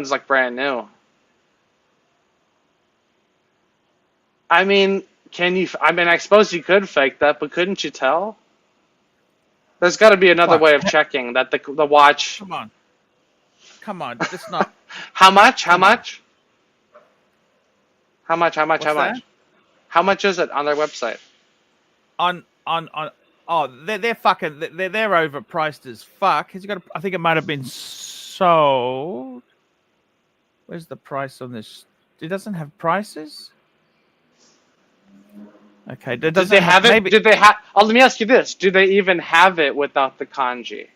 like brand new. I mean, I suppose you could fake that, but couldn't you tell? There's got to be another way of checking that the watch. Come on, it's not. How much? How much is it on their website? Oh, they're fucking. They're overpriced as fuck. He's got. I think it might have been sold. Where's the price on this? It doesn't have prices. Okay. Did they have it? Did they have? Oh, let me ask you this: do they even have it without the kanji?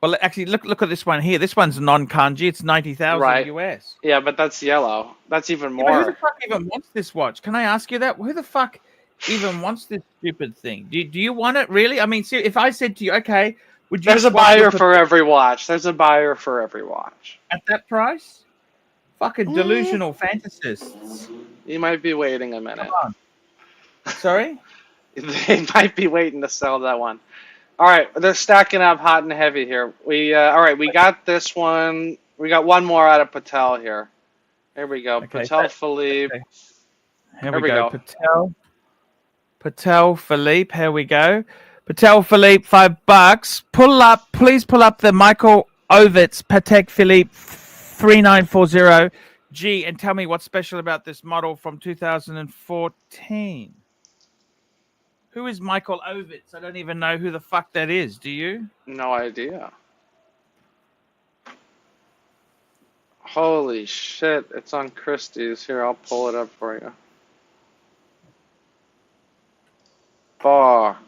Well, actually, look at this one here. This one's non-kanji. It's 90,000 US. Yeah, but that's yellow. That's even more. Yeah, who the fuck even wants this watch? Can I ask you that? Who the fuck even wants this stupid thing? Do you want it really? I mean, see, if I said to you, okay, would you? There's a buyer for every watch. There's a buyer for every watch. At that price? Fucking delusional fantasists. You might be waiting a minute. Come on. Sorry? They might be waiting to sell that one. All right, they're stacking up hot and heavy here. All right, we got this one. We got one more out of Patel here. Here we go. Okay, Patel Philippe. Okay. Here we go. Patel Philippe. Here we go. Patel Philippe, $5. Please pull up the Michael Ovitz Patek Philippe 3940G and tell me what's special about this model from 2014. Who is Michael Ovitz? I don't even know who the fuck that is. Do you? No idea. Holy shit. It's on Christie's. Here, I'll pull it up for you. Fuck.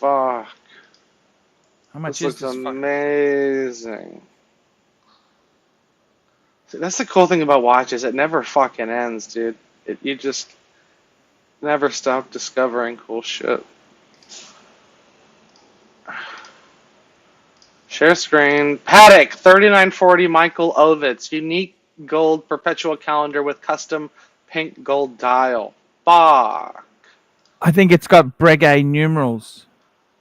How much this is looks this? amazing. See, that's the cool thing about watches. It never fucking ends, dude. You just never stop discovering cool shit. Share screen. Paddock 3940 Michael Ovitz. Unique gold perpetual calendar with custom pink gold dial. Fuck. I think it's got Breguet numerals.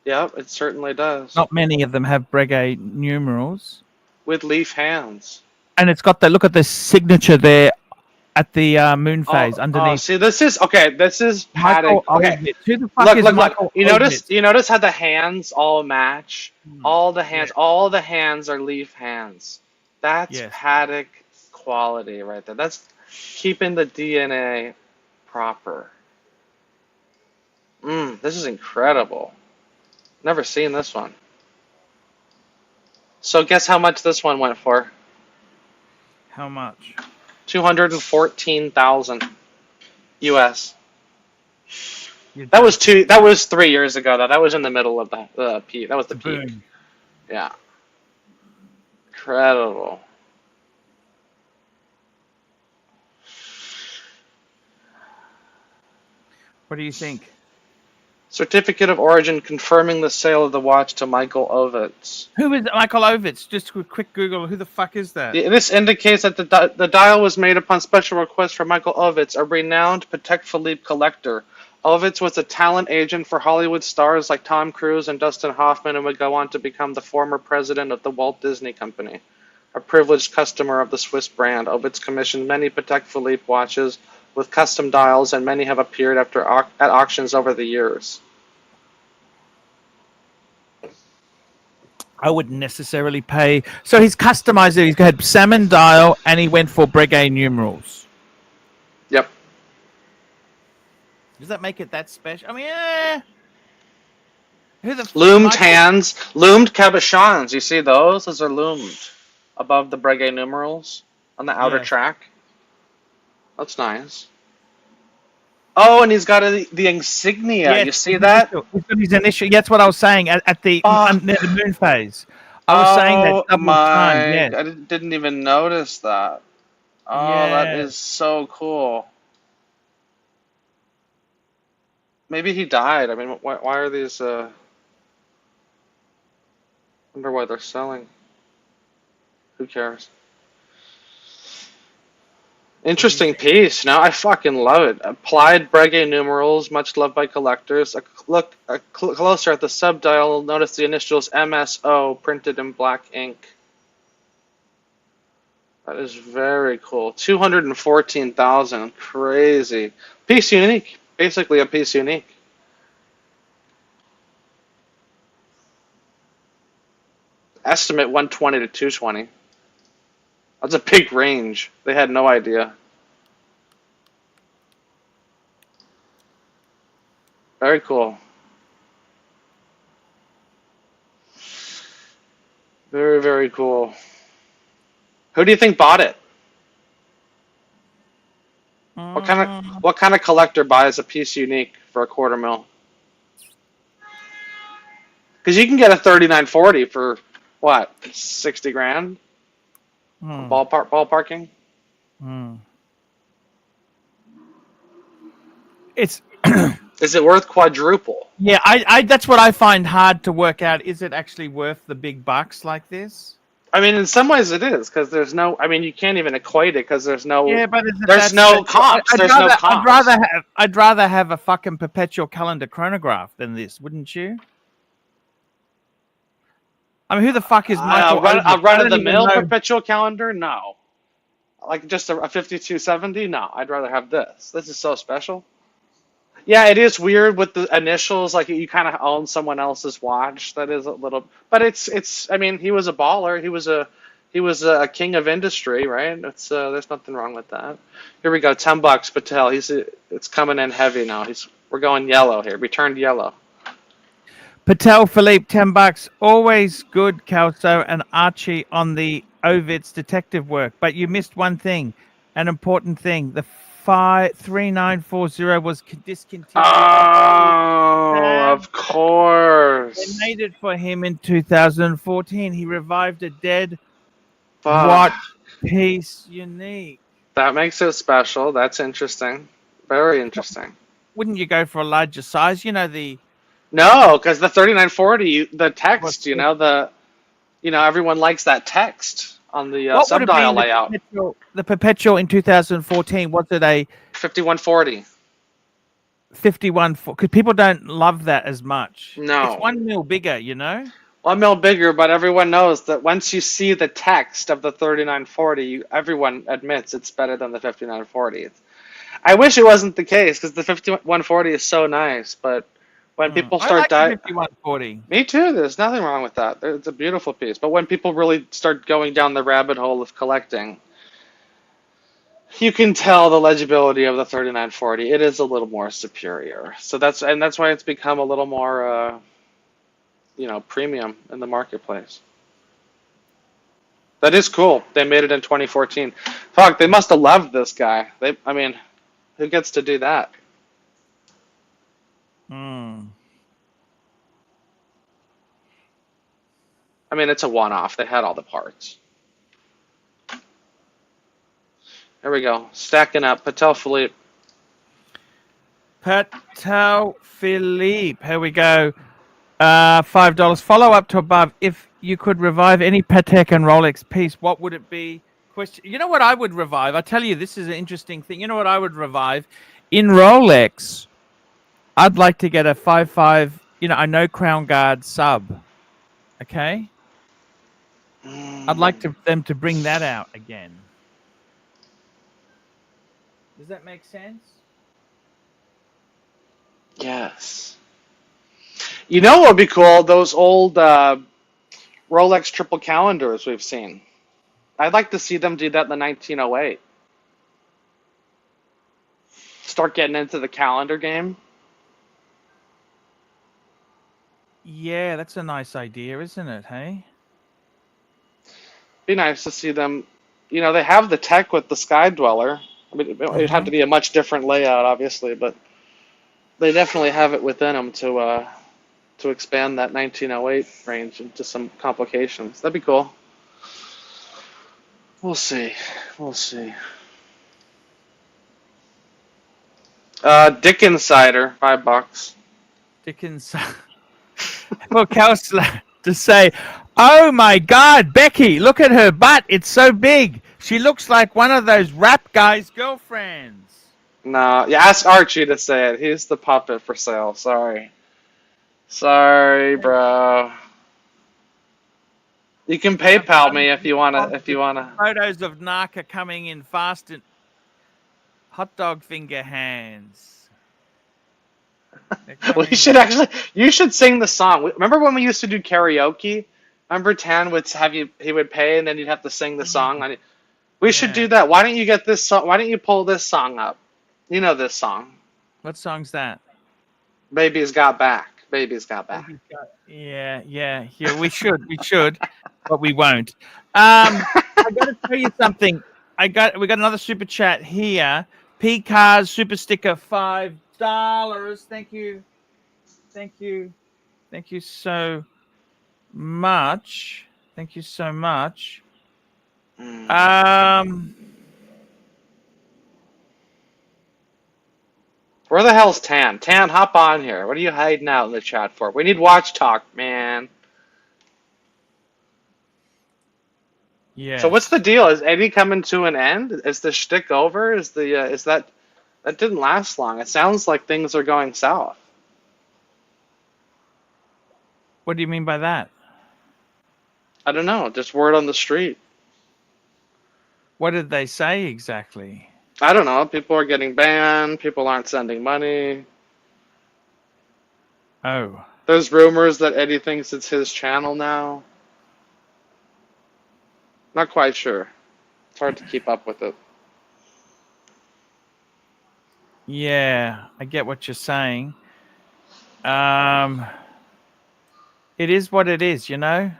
Yep, it certainly does. Not many of them have Breguet numerals. With leaf hands. And it's got the look at the signature there at the moon phase underneath. Oh, see, this is okay. This is Michael Paddock. Okay, Ovitz. Who the fuck is Michael Ovitz? You notice how the hands all match. All the hands are leaf hands. That's Paddock quality right there. That's keeping the DNA proper. This is incredible. Never seen this one. So guess how much this one went for? How much? 214,000 US. That was 3 years ago though. That was in the middle of the peak. That was the peak. Boom. Yeah. Incredible. What do you think? Certificate of origin confirming the sale of the watch to Michael Ovitz. Who is Michael Ovitz? Just a quick Google. Who the fuck is that? This indicates that the dial was made upon special request from Michael Ovitz, a renowned Patek Philippe collector. Ovitz was a talent agent for Hollywood stars like Tom Cruise and Dustin Hoffman and would go on to become the former president of the Walt Disney Company. A privileged customer of the Swiss brand, Ovitz commissioned many Patek Philippe watches with custom dials, and many have appeared at auctions over the years. I wouldn't necessarily pay. So he's customized it. He's had salmon dial, and he went for Breguet numerals. Yep. Does that make it that special? I mean, who the loomed hands, loomed cabochons. You see those? Those are loomed above the Breguet numerals on the outer track. That's nice. Oh, and he's got the insignia. Yes, you see that? He's got his initial. That's what I was saying at the near the moon phase. I was saying that double time. Yeah. I didn't even notice that. Oh, that is so cool. Maybe he died. I mean, why are these? I wonder why they're selling. Who cares? Interesting piece. Now I fucking love it. Applied Breguet numerals, much loved by collectors. Look closer at the subdial. Notice the initials MSO printed in black ink. That is very cool. 214,000. Crazy. Piece unique. Basically a piece unique. Estimate 120 to 220. That's a big range. They had no idea. Very cool. Very, very cool. Who do you think bought it? What kind of collector buys a piece unique for $250,000? Because you can get a 3940 for what, 60 grand? Ballparking. It's is it worth quadruple? Yeah, I that's what I find hard to work out. Is it actually worth the big bucks like this? I mean, in some ways it is, because there's no. I mean, you can't even equate it because there's no. Yeah, but there's no comps. There's no comps. I'd rather have a fucking perpetual calendar chronograph than this, wouldn't you? I mean, who the fuck is Michael? A run-of-the-mill perpetual calendar? No. Like just a 5270? No, I'd rather have this. This is so special. Yeah, it is weird with the initials. Like you kind of own someone else's watch. That is a little, but it's. I mean, he was a baller. He was a king of industry, right? It's there's nothing wrong with that. Here we go, $10, Patel. It's coming in heavy now. We're going yellow here. We turned yellow. Patel Philippe, $10. Always good, Calso and Archie on the Ovitz detective work, but you missed one thing, an important thing. The 3940 was discontinued. Oh, of course. They made it for him in 2014. He revived a dead watch piece unique. That makes it special. That's interesting. Very interesting. Wouldn't you go for a larger size? You know the. No, because the 3940, the text, everyone likes that text on the What would have subdial been layout. the perpetual in 2014? Was it a 5140. 51? Because people don't love that as much. It's No. 1 mil bigger, you know. 1 mil bigger, but everyone knows that once you see the text of the 3940, everyone admits it's better than the 5940. I wish it wasn't the case because the 5140 is so nice, but when people I start like the dying, 5140. me too. There's nothing wrong with that. It's a beautiful piece. But when people really start going down the rabbit hole of collecting, you can tell the legibility of the 3940. It is a little more superior. So that's why it's become a little more, premium in the marketplace. That is cool. They made it in 2014. Fuck, they must have loved this guy. Who gets to do that? It's a one-off. They had all the parts. There we go. Stacking up. Patel Philippe. Patel Philippe. Here we go. $5. Follow up to above. If you could revive any Patek and Rolex piece, what would it be? Question. You know what I would revive? I tell you, this is an interesting thing. You know what I would revive? In Rolex, I'd like to get a 5.5, I know Crown Guard sub. Okay? I'd like them to bring that out again. Does that make sense? Yes. You know what would be cool? Those old Rolex triple calendars we've seen. I'd like to see them do that in the 1908. Start getting into the calendar game. Yeah, that's a nice idea, isn't it? Hey. Be nice to see them. They have the tech with the Sky Dweller. It'd have to be a much different layout, obviously, but they definitely have it within them to expand that 1908 range into some complications. That'd be cool. We'll see. Dick Insider, $5. Dickens. Well, Kelsler to say, oh my God, Becky, look at her butt. It's so big. She looks like one of those rap guys' girlfriends. No, ask Archie to say it. He's the puppet for sale. Sorry, bro. You can PayPal me if you wanna. Photos of Naka coming in fast and hot dog finger hands. Well, you should sing the song. Remember when we used to do karaoke? Remember Tan would he would pay and then you'd have to sing the song. We should do that. Why don't you get this song? Why don't you pull this song up? You know this song. What song's that? Baby's Got Back. Yeah. We should, but we won't. I got to tell you something. We got another super chat here. P Cars super sticker $5. Thank you so much. Where the hell's Tan? Tan, hop on here. What are you hiding out in the chat for? We need watch talk, man. Yeah. So what's the deal? Is Eddie coming to an end? Is the shtick over? Is that didn't last long? It sounds like things are going south. What do you mean by that? I don't know. Just word on the street. What did they say exactly? I don't know. People are getting banned. People aren't sending money. Oh. There's rumors that Eddie thinks it's his channel now. Not quite sure. It's hard to keep up with it. Yeah, I get what you're saying. It is what it is, you know?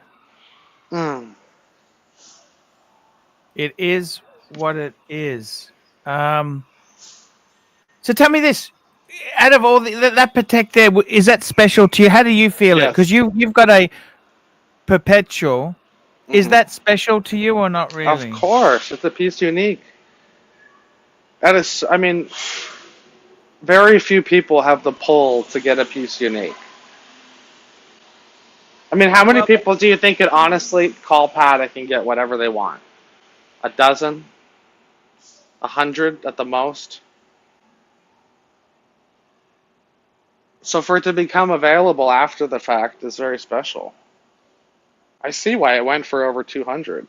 It is what it is. So tell me this. Out of all that Patek there, is that special to you? How do you feel it? Because you've got a perpetual. Is that special to you or not really? Of course. It's a piece unique. That is, very few people have the pull to get a piece unique. I mean, how many Well, people do you think could honestly call Paddock and get whatever they want? A dozen? 100 at the most? So for it to become available after the fact is very special. I see why it went for over 200.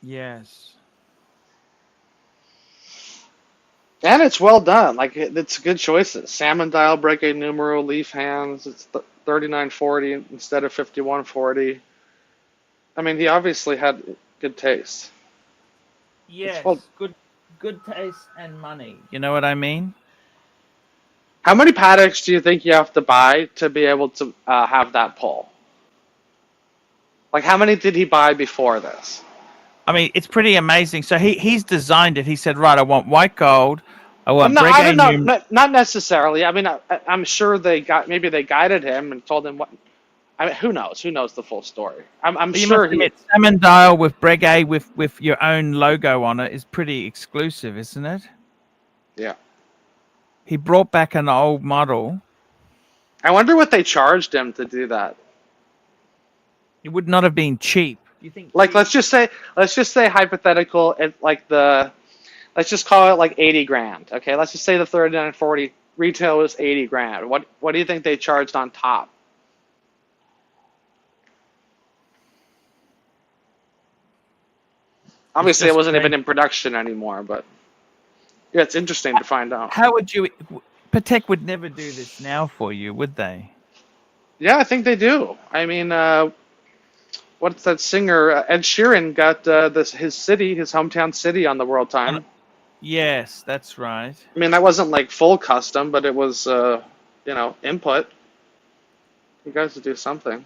yes. And it's well done. Like it's good choices. Salmon dial, break a numero, leaf hands. It's 3940 instead of 5140. I mean, he obviously had good taste. It's well. Yes. Good taste and money. You know what I mean? How many paddocks do you think you have to buy to be able to have that pull? Like, how many did he buy before this? I mean, it's pretty amazing. So he's designed it. He said, right, I want white gold. I Well, want no, I Breguet don't know, not necessarily. I mean, I'm sure maybe they guided him and told him what. I mean, who knows? Who knows the full story? I'm You sure must admit, salmon dial with Breguet with your own logo on it is pretty exclusive, isn't it? Yeah. He brought back an old model. I wonder what they charged him to do that. It would not have been cheap. You think? Like, let's just say hypothetical. Let's just call it like 80 grand. Okay, let's just say the 3940 retail was 80 grand. What do you think they charged on top? Obviously, it wasn't even in production anymore, but yeah, it's interesting to find out. How would you? Patek would never do this now for you, would they? Yeah, I think they do. I mean, what's that singer? Ed Sheeran got his hometown city on the World Time. Yes, that's right. I mean, that wasn't like full custom, but it was, input. You guys would do something.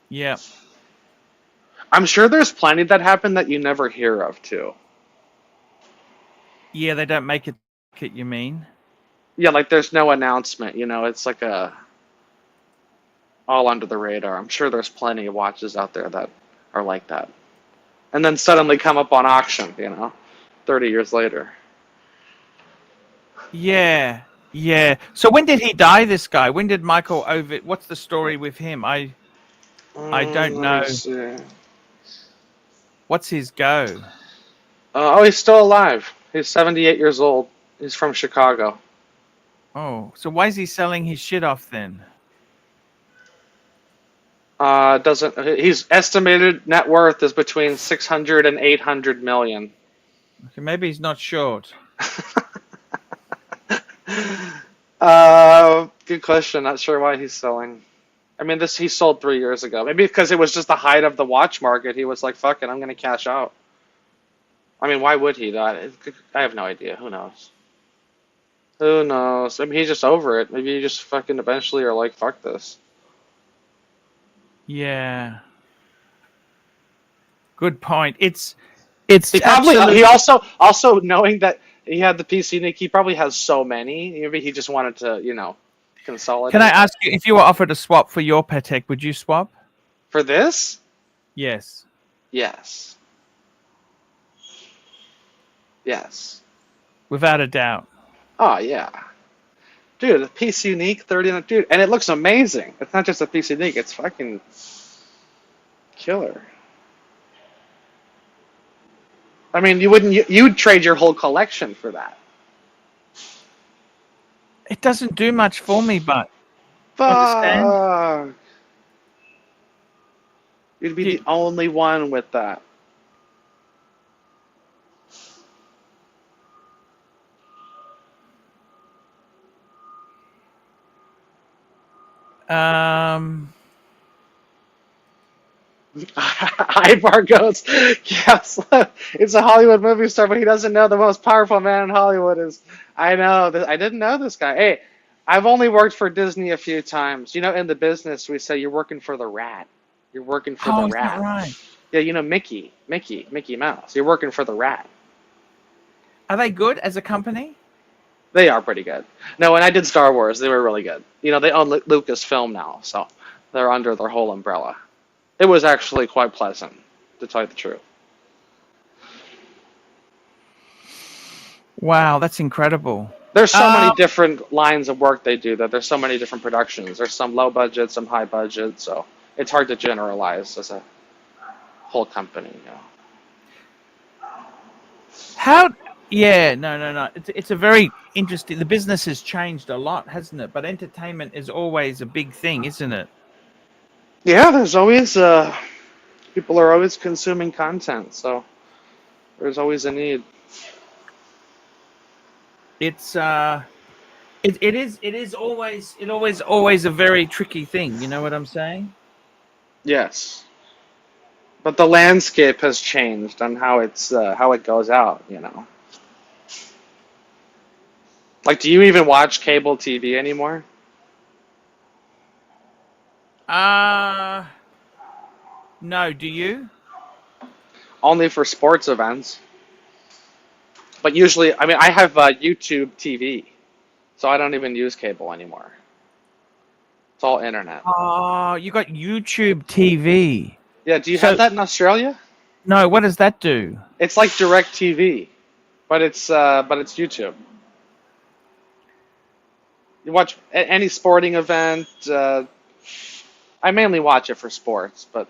Yeah. I'm sure there's plenty that happen that you never hear of, too. Yeah, they don't make it, you mean? Yeah, like there's no announcement, it's like all under the radar. I'm sure there's plenty of watches out there that are like that. And then suddenly come up on auction, 30 years later. Yeah, yeah. So when did he die, this guy? When did Michael Ovid? What's the story with him? I don't know. Let me see. What's his go? He's still alive. He's 78 years old. He's from Chicago. Oh, so why is he selling his shit off then? His estimated net worth is between 600 and 800 million. Okay, maybe he's not short. Good question. Not sure why he's selling. I mean, he sold 3 years ago. Maybe because it was just the height of the watch market. He was like, "Fuck it, I'm gonna cash out." I mean, why would he? I have no idea. Who knows? Who knows? I mean, he's just over it. Maybe he just fucking eventually are like, "Fuck this." Yeah. Good point. It's He also knowing that he had the PC Nick, he probably has so many. Maybe he just wanted to, consolidate. Can I ask you, if you were offered a swap for your Patek, would you swap? For this? Yes. Yes. Yes. Without a doubt. Oh yeah. Dude, a piece unique, 39, dude, and it looks amazing. It's not just a piece unique, it's fucking killer. I mean, you'd trade your whole collection for that. It doesn't do much for me, but Fuck. You'd be the only one with that. Ivar goes, yes, it's a Hollywood movie star, but he doesn't know the most powerful man in Hollywood is. I know. I didn't know this guy. Hey, I've only worked for Disney a few times. In the business, we say you're working for the rat. You're working for the is rat. that right? Yeah, Mickey Mouse. You're working for the rat. Are they good as a company? They are pretty good. No, when I did Star Wars, they were really good. They own Lucasfilm now, so they're under their whole umbrella. It was actually quite pleasant, to tell you the truth. Wow, that's incredible. There's so many different lines of work they do that there's so many different productions. There's some low budget, some high budget, so it's hard to generalize as a whole company. You know. How? Yeah, no. It's a very interesting. The business has changed a lot, hasn't it? But entertainment is always a big thing, isn't it? Yeah, there's always people are always consuming content, so there's always a need. It's it is always a very tricky thing. You know what I'm saying? Yes, but the landscape has changed on how how it goes out. You know, like, do you even watch cable TV anymore? No. Do you? Only for sports events. But usually, I mean, I have YouTube TV, so I don't even use cable anymore. It's all internet. Oh, you got YouTube TV. Yeah, do you have that in Australia? No, what does that do? It's like Direct TV, but it's YouTube. You watch any sporting event. I mainly watch it for sports, but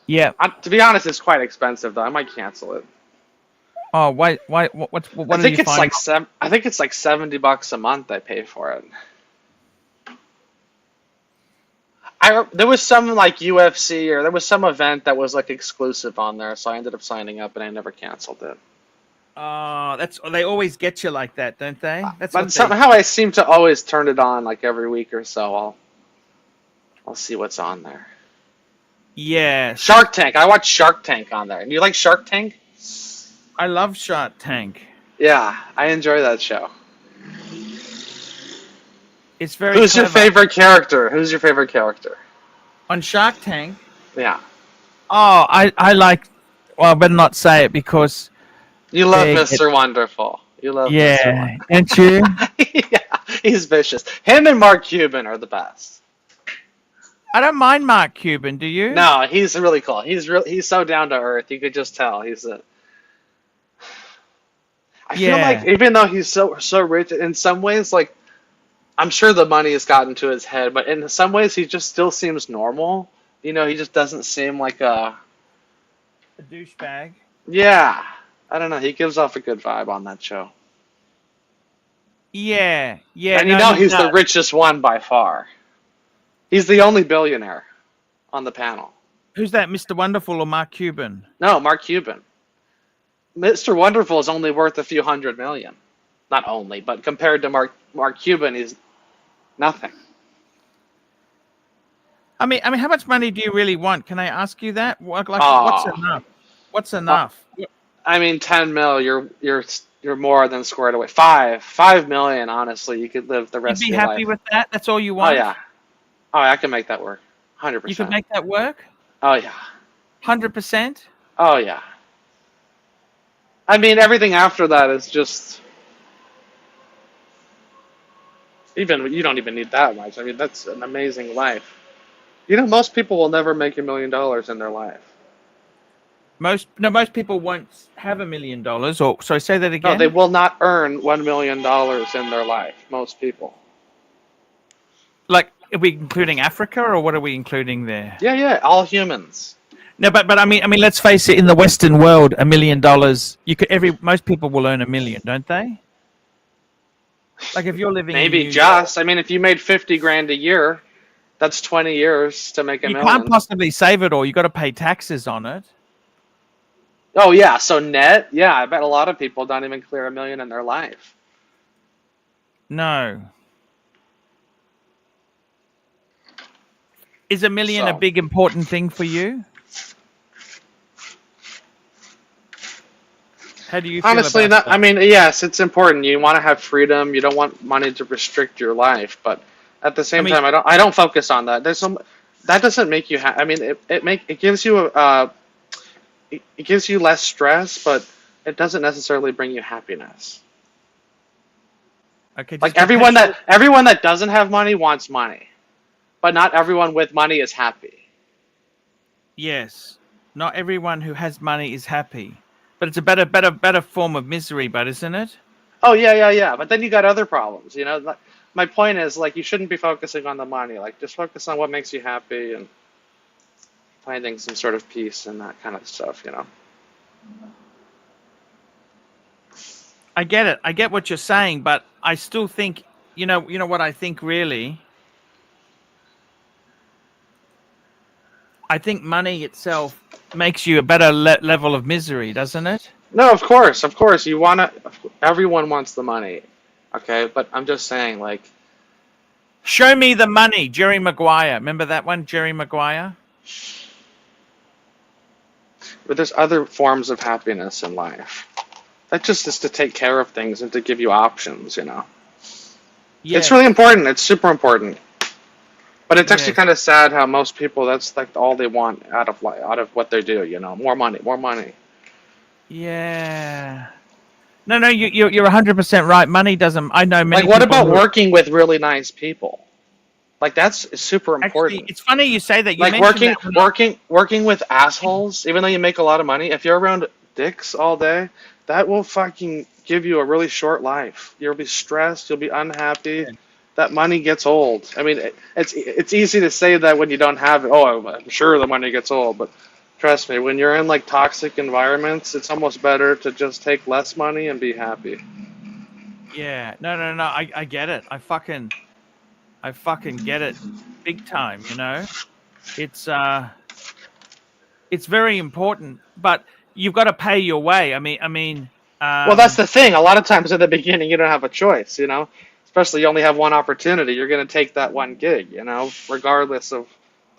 Yeah. to be honest, it's quite expensive though. I might cancel it. Oh, why? What I are think you it's finding? I think it's like $70 a month I pay for it. There was some like UFC or there was some event that was like exclusive on there, so I ended up signing up and I never canceled it. They always get you like that, don't they? That's But what somehow I seem to always turn it on like every week or so. I'll see what's on there. Yeah. Shark Tank. I watch Shark Tank on there. And you like Shark Tank? I love Shark Tank. Yeah, I enjoy that show. It's very. Who's your clever. favorite character? Who's your favorite character? On Shark Tank? Yeah. Oh, I like. Well, I better not say it because. You love Mr. Wonderful. You love Mr. Wonderful. Don't you? Yeah, he's vicious. Him and Mark Cuban are the best. I don't mind Mark Cuban. Do you? No, he's really cool. He's so down to earth. You could just tell I feel like even though he's so rich, in some ways, like I'm sure the money has gotten to his head, but in some ways he just still seems normal. You know, he just doesn't seem like a douchebag. Yeah, I don't know. He gives off a good vibe on that show. Yeah. And he's the richest one by far. He's the only billionaire on the panel. Who's that, Mr. Wonderful or Mark Cuban? No, Mark Cuban. Mr. Wonderful is only worth a few $100 million. Not only, but compared to Mark Cuban, he's nothing. I mean, how much money do you really want? Can I ask you that? What's enough? What's enough? I mean, 10 mil. You're more than squared away. $5 million. Honestly, you could live the rest of your life. You'd be happy with that? That's all you want? Oh yeah. Oh, I can make that work. 100%. You could make that work? Oh yeah. 100%? Oh yeah. I mean, everything after that is just. You don't even need that much. I mean, that's an amazing life. You know, most people will never make $1 million in their life. Most people won't have $1 million. Or sorry, say that again. No, they will not earn $1 million in their life. Most people. Like, are we including Africa, or what are we including there? Yeah, all humans. No, but I mean, let's face it. In the Western world, $1 million, most people will earn $1 million, don't they? Like if you're living maybe in just. I mean, if you made $50,000 a year, that's 20 years to make $1 million. You can't possibly save it all. You got to pay taxes on it. Oh yeah, so net, yeah, I bet a lot of people don't even clear $1 million in their life. No. Is $1 million a big important thing for you? How do you feel honestly, about that? I mean, yes, it's important. You want to have freedom. You don't want money to restrict your life, but at the same time, I don't focus on that. That doesn't make you happy. I mean, it gives you it gives you less stress, but it doesn't necessarily bring you happiness. Okay, like everyone that doesn't have money wants money, but not everyone with money is happy. Yes, not everyone who has money is happy, but it's a better form of misery, but isn't it? Oh yeah. But then you got other problems, you know. My point is, like, you shouldn't be focusing on the money. Like, just focus on what makes you happy and finding some sort of peace and that kind of stuff, you know. I get it. I get what you're saying, but I still think, you know what I think really? I think money itself makes you a better level of misery, doesn't it? No, of course. You want to. Everyone wants the money, okay? But I'm just saying, like, Show me the money, Jerry Maguire. Remember that one, Jerry Maguire? but there's other forms of happiness in life. That just is to take care of things and to give you options, you know. Yeah. It's really important. It's super important. But it's actually Yes. kind of sad how most people, that's like all they want out of what they do, you know. More money, more money. Yeah. No, you're 100% right. Money doesn't. I know many. Like, what people about who- working with really nice people? Like, that's super important. Actually, it's funny you say that. You Like mentioned working with assholes, even though you make a lot of money, if you're around dicks all day, that will fucking give you a really short life. You'll be stressed, you'll be unhappy. That money gets old. I mean, it's easy to say that when you don't have it. Oh, I'm sure the money gets old, but trust me, when you're in like toxic environments, it's almost better to just take less money and be happy. Yeah. No. I get it. I fucking get it, big time. You know, it's very important, but you've got to pay your way. I mean. Well, that's the thing. A lot of times in the beginning, you don't have a choice, you know? Especially you only have one opportunity. You're going to take that one gig, you know, regardless of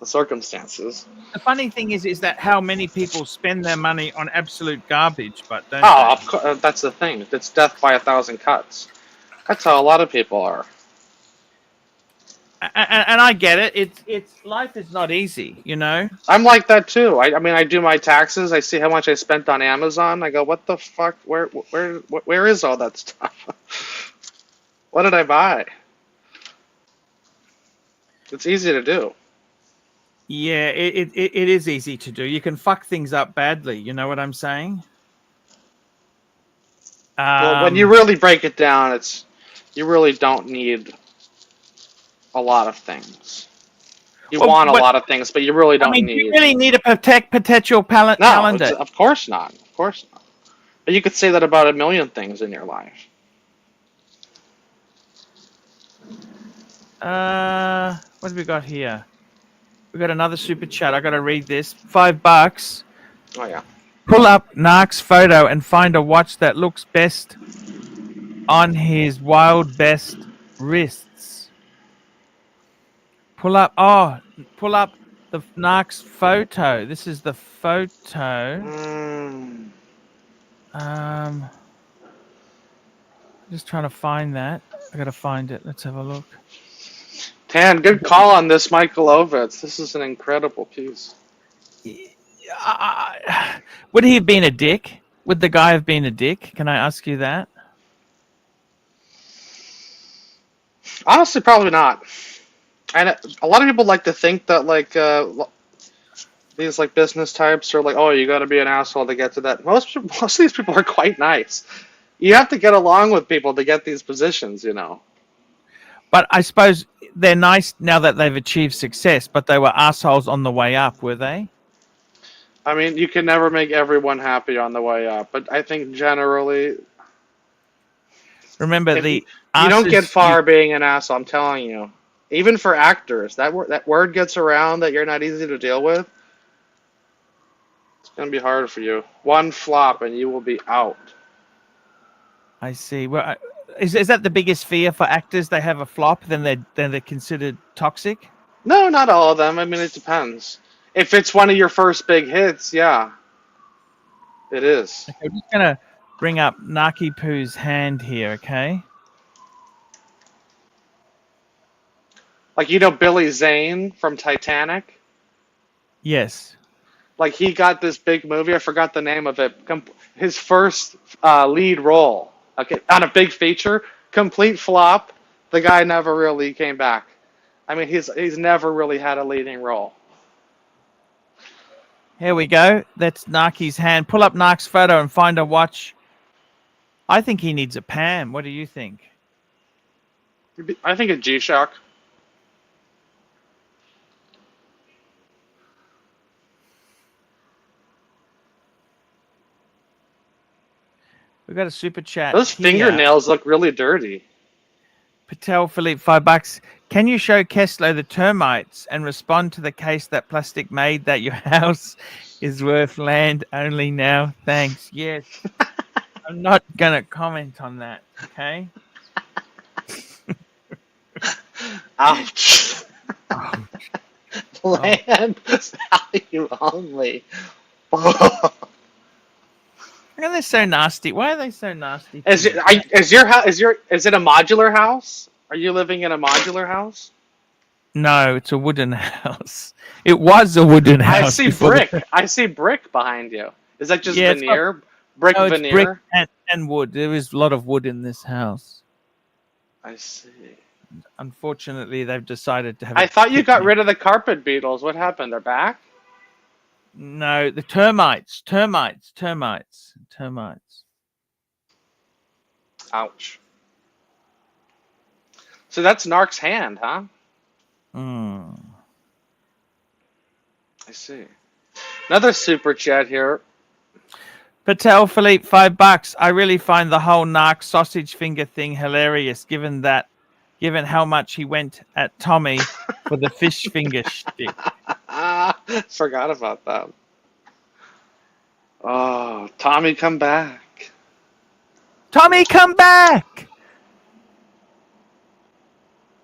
the circumstances. The funny thing is that how many people spend their money on absolute garbage, but don't Oh, they? of course, that's the thing. It's death by 1,000 cuts. That's how a lot of people are. And I get it. It's life is not easy, you know. I'm like that too. I mean, I do my taxes. I see how much I spent on Amazon. I go, what the fuck? Where is all that stuff? What did I buy? It's easy to do. Yeah, it is easy to do. You can fuck things up badly. You know what I'm saying? Well, when you really break it down, you really don't need a lot of things. You want a lot of things, but you really don't need. You really need to protect potential No, calendar. of course not. Of course not. But you could say that about a million things in your life. What have we got here? We got another super chat. I got to read this. $5. Oh yeah. Pull up Narc's photo and find a watch that looks best on his wild best wrists. Pull up the Narc's photo. This is the photo. Just trying to find that. I gotta find it. Let's have a look. Tan, good call on this, Michael Ovitz. This is an incredible piece. Would he have been a dick? Would the guy have been a dick? Can I ask you that? Honestly, probably not. And a lot of people like to think that like these like business types are like, oh, you got to be an asshole to get to that. Most of these people are quite nice. You have to get along with people to get these positions, you know. But I suppose they're nice now that they've achieved success, but they were assholes on the way up, were they? I mean, you can never make everyone happy on the way up, but I think generally, Remember you don't get far being an asshole. I'm telling you. Even for actors, that word gets around that you're not easy to deal with. It's gonna be hard for you. One flop and you will be out. I see. Well, is that the biggest fear for actors? They have a flop, then they're considered toxic. No, not all of them. I mean, it depends. If it's one of your first big hits, yeah, it is. Okay, I'm just gonna bring up Naki Poo's hand here. Okay. Like, you know Billy Zane from Titanic? Yes. Like, he got this big movie, I forgot the name of it, his first lead role, okay, on a big feature, complete flop. The guy never really came back. I mean, he's never really had a leading role. Here we go. That's Naki's hand. Pull up Narc's photo and find a watch I think he needs a Pam. What do you think? I think a G-Shock. We got a super chat. Those here. fingernails look really dirty. Patel Philippe, $5. Can you show Kessler the termites and respond to the case that plastic made that your house is worth land only now? Thanks. Yes. I'm not gonna comment on that. Okay. Ouch. Land value only. They're so nasty. Why are they so nasty? Is your house? Is it a modular house? Are you living in a modular house? No, it's a wooden house. It was a wooden house. I see before brick. the- I see brick behind you. Is that just Yeah, it's veneer? Brick No, it's veneer? brick and wood. There is a lot of wood in this house. I see. Unfortunately, they've decided to have. I thought you got rid of the carpet beetles. What happened? They're back? No, the termites. Ouch. So that's Narc's hand, huh? Mm. I see. Another super chat here. Patel Philippe, $5. I really find the whole narc sausage finger thing hilarious, given how much he went at Tommy for the fish finger shtick. Forgot about that. Oh, Tommy, come back. Tommy, come back!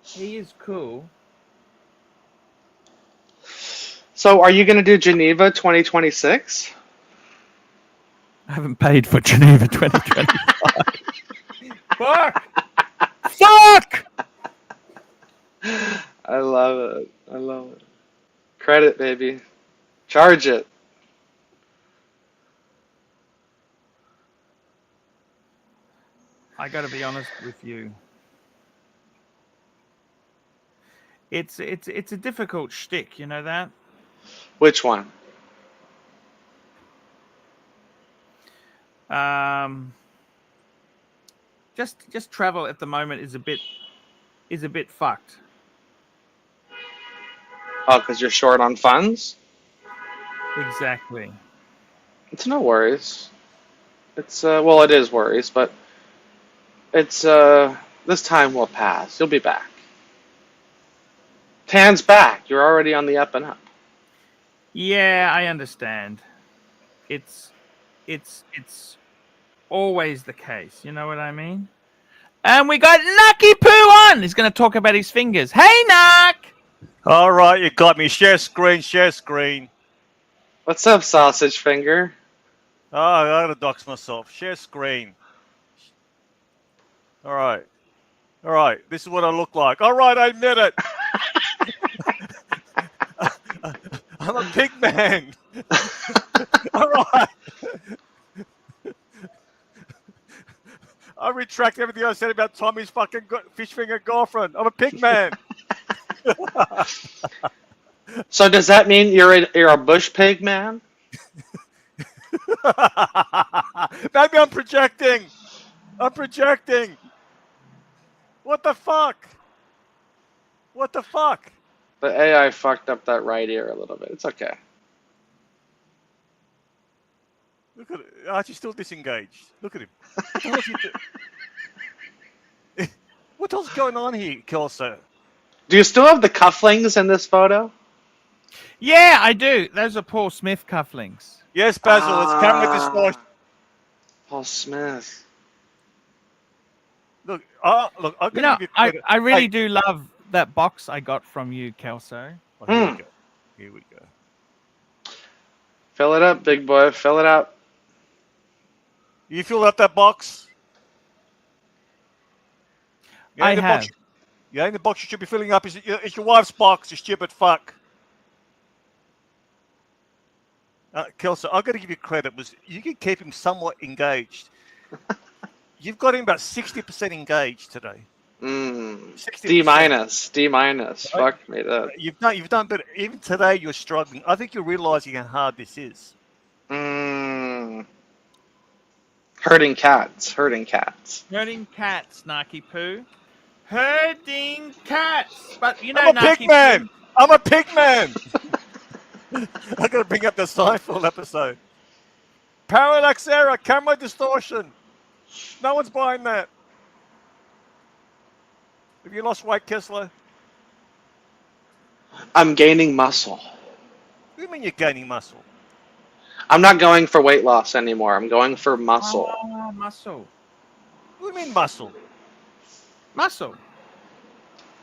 He is cool. So, are you going to do Geneva 2026? I haven't paid for Geneva 2025. Fuck! Fuck! I love it. I love it. Credit, baby. Charge it. I got to be honest with you. It's a difficult shtick, you know that? Which one? Just travel at the moment is a bit fucked. Oh, because you're short on funds? Exactly. It's no worries. It's, well, it is worries, but it's, this time will pass. You'll be back. Tan's back. You're already on the up and up. Yeah, I understand. It's always the case. You know what I mean? And we got Nucky Poo on. He's going to talk about his fingers. Hey, Nuck! All right, you got me. Share screen, share screen. What's up, sausage finger? Oh, I gotta dox myself. Share screen. All right. All right, this is what I look like. All right, I admit it. I'm a pig man. All right. I retract everything I said about Tommy's fucking fish finger girlfriend. I'm a pig man. So does that mean you're a bush pig man? Maybe I'm projecting. I'm projecting. What the fuck? What the fuck? The AI fucked up that right ear a little bit. It's okay. Look at it. Archie's still disengaged. Look at him. What the hell's he doing? What the hell's going on here, Kelso? Do you still have the cufflinks in this photo? Yeah, I do. Those are Paul Smith cufflinks. Yes, Basil. It's camera distortion. Paul Smith. Look, look. I'm You gonna know, give you I credit. really do love that box I got from you, Kelso. Oh, here we go. Here we go. Fill it up, big boy. Fill it up. You filled up that box? Yeah, I have. Yeah, in the box you should be filling up. It's your wife's box, you stupid fuck. Kelso, I've got to give you credit. You can keep him somewhat engaged. You've got him about 60% engaged today. 60%. D minus. D minus. Fuck me that. You've done better. Even today you're struggling. I think you're realizing how hard this is. Herding cats. Herding cats. Herding cats, Narky Poo. Herding cats. But you know, I'm a pig Narky man. Poo. I'm a pig man. I gotta bring up the Seinfeld episode. Parallax error, camera distortion. No one's buying that. Have you lost weight, Kessler? I'm gaining muscle. What do you mean you're gaining muscle? I'm not going for weight loss anymore. I'm going for muscle. Oh, muscle. What do you mean muscle? Muscle.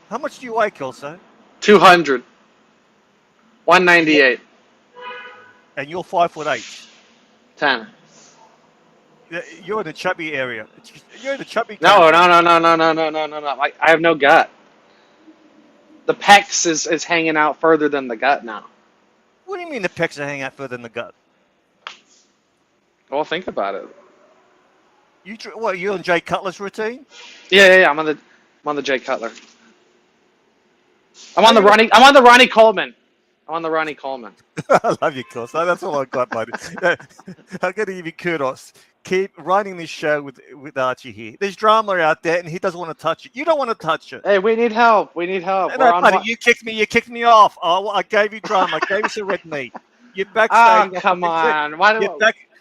How much do you weigh, Kelso? 200. 198. And you're 5'8". 10. You're in the chubby area. You're in the chubby. No. category. I have no gut. The pecs is hanging out further than the gut now. What do you mean the pecs are hanging out further than the gut? Well, think about it. What? You on Jay Cutler's routine? Yeah. I'm on the Jay Cutler. I'm on the Ronnie Coleman. I'm on the Ronnie Coleman. I love you, Kelso. That's all I got, buddy. I'm gonna give you kudos. Keep running this show with Archie here. There's drama out there, and he doesn't want to touch it. You don't want to touch it. Hey, we need help. We need help. No, buddy, you kicked me. You kicked me off. Oh, I gave you drama. I gave you some red meat. You're backstage. Oh, come on. Why do You're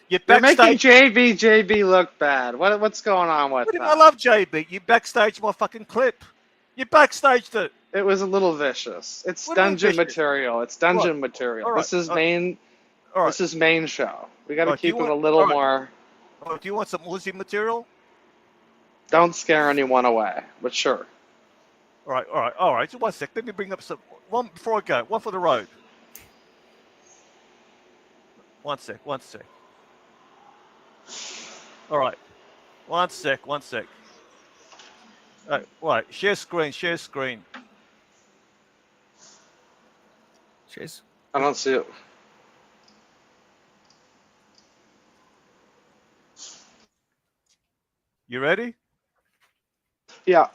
You're making backstage. JB look bad. What's going on with I that? love JB. You backstage my fucking clip. You backstaged it. It was a little vicious. It's What do you mean dungeon vicious? material. It's dungeon material. All right. This is All right. main. All right. This is main show. We got to All right, do keep you it a want- little all right. more. Oh, do you want some Uzi material? Don't scare anyone away. But sure. All right. So 1 sec. Let me bring up one before I go. One for the road. 1 sec. All right. 1 sec. Right. Share screen. Cheers. I don't see it. You ready? Yeah.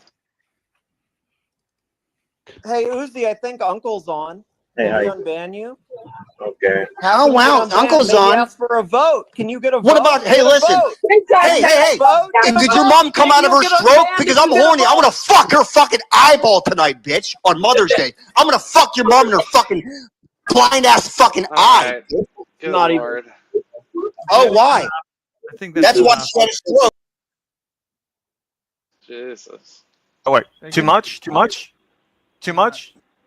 Hey, Uzi, I think Uncle's on. Hey, Can we hi. unban you? Okay. Oh, wow. Uncle's Maybe on. ask for a vote. Can you get a vote? What about, hey, Get a listen. vote. Hey. Vote. Get a Did your vote. mom come Maybe out of you'll her get stroke? unbanned Because if I'm you get a horny. I vote. want to fuck her fucking eyeball tonight, bitch, on Mother's Day. I'm going to fuck your mom in her fucking blind-ass fucking All eye. right. Good Not even- lord. Oh, why? I think That's why she had a stroke. Jesus. Oh wait. Too much?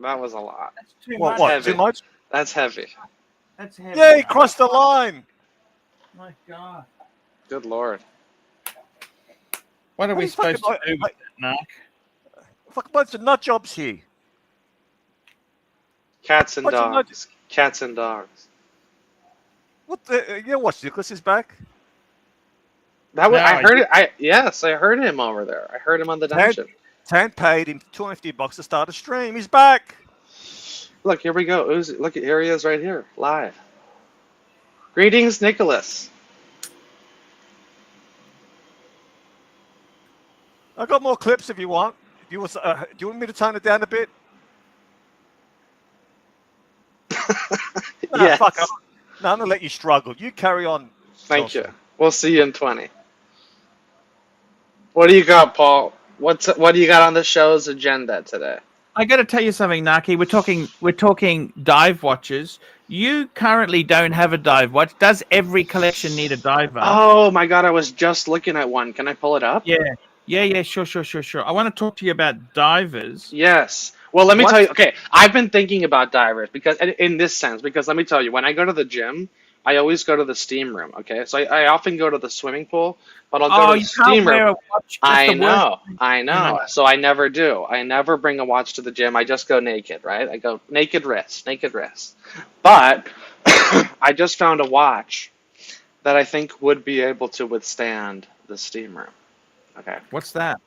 That was a lot. That's too What? much. Too much? That's heavy. That's heavy. Yeah, he crossed the line. My God. Good lord. What are What we are you talking supposed to about? do with it, Nark? Fuck a bunch of nut jobs here. Cats and What's your dogs. Cats and dogs. What the? You know what? Nicholas is back. That was, No, I heard it. Yes, I heard him over there. I heard him on the dungeon. Tan paid him $250 to start a stream. He's back. Look, here we go. Uzi, look, here he is right here, live. Greetings, Nicholas. I got more clips if you want. Do you want me to tone it down a bit? Nah, Yes. fuck up. No, I'm gonna let you struggle. You carry on. Thank Johnson. you. We'll see you in 20. What do you got, Paul? What do you got on the show's agenda today? I got to tell you something, Naki. We're talking dive watches. You currently don't have a dive watch. Does every collection need a diver? Oh my god, I was just looking at one. Can I pull it up? Yeah. Sure. I want to talk to you about divers. Yes. Well, let me What? tell you. Okay, I've been thinking about divers because, in this sense, because let me tell you, when I go to the gym, I always go to the steam room. Okay, so I often go to the swimming pool, but I'll go to the you steam can't wear room. a watch. That's the worst. I know. So I never do. I never bring a watch to the gym. I just go naked, right? I go naked wrist. But I just found a watch that I think would be able to withstand the steam room. Okay, What's that?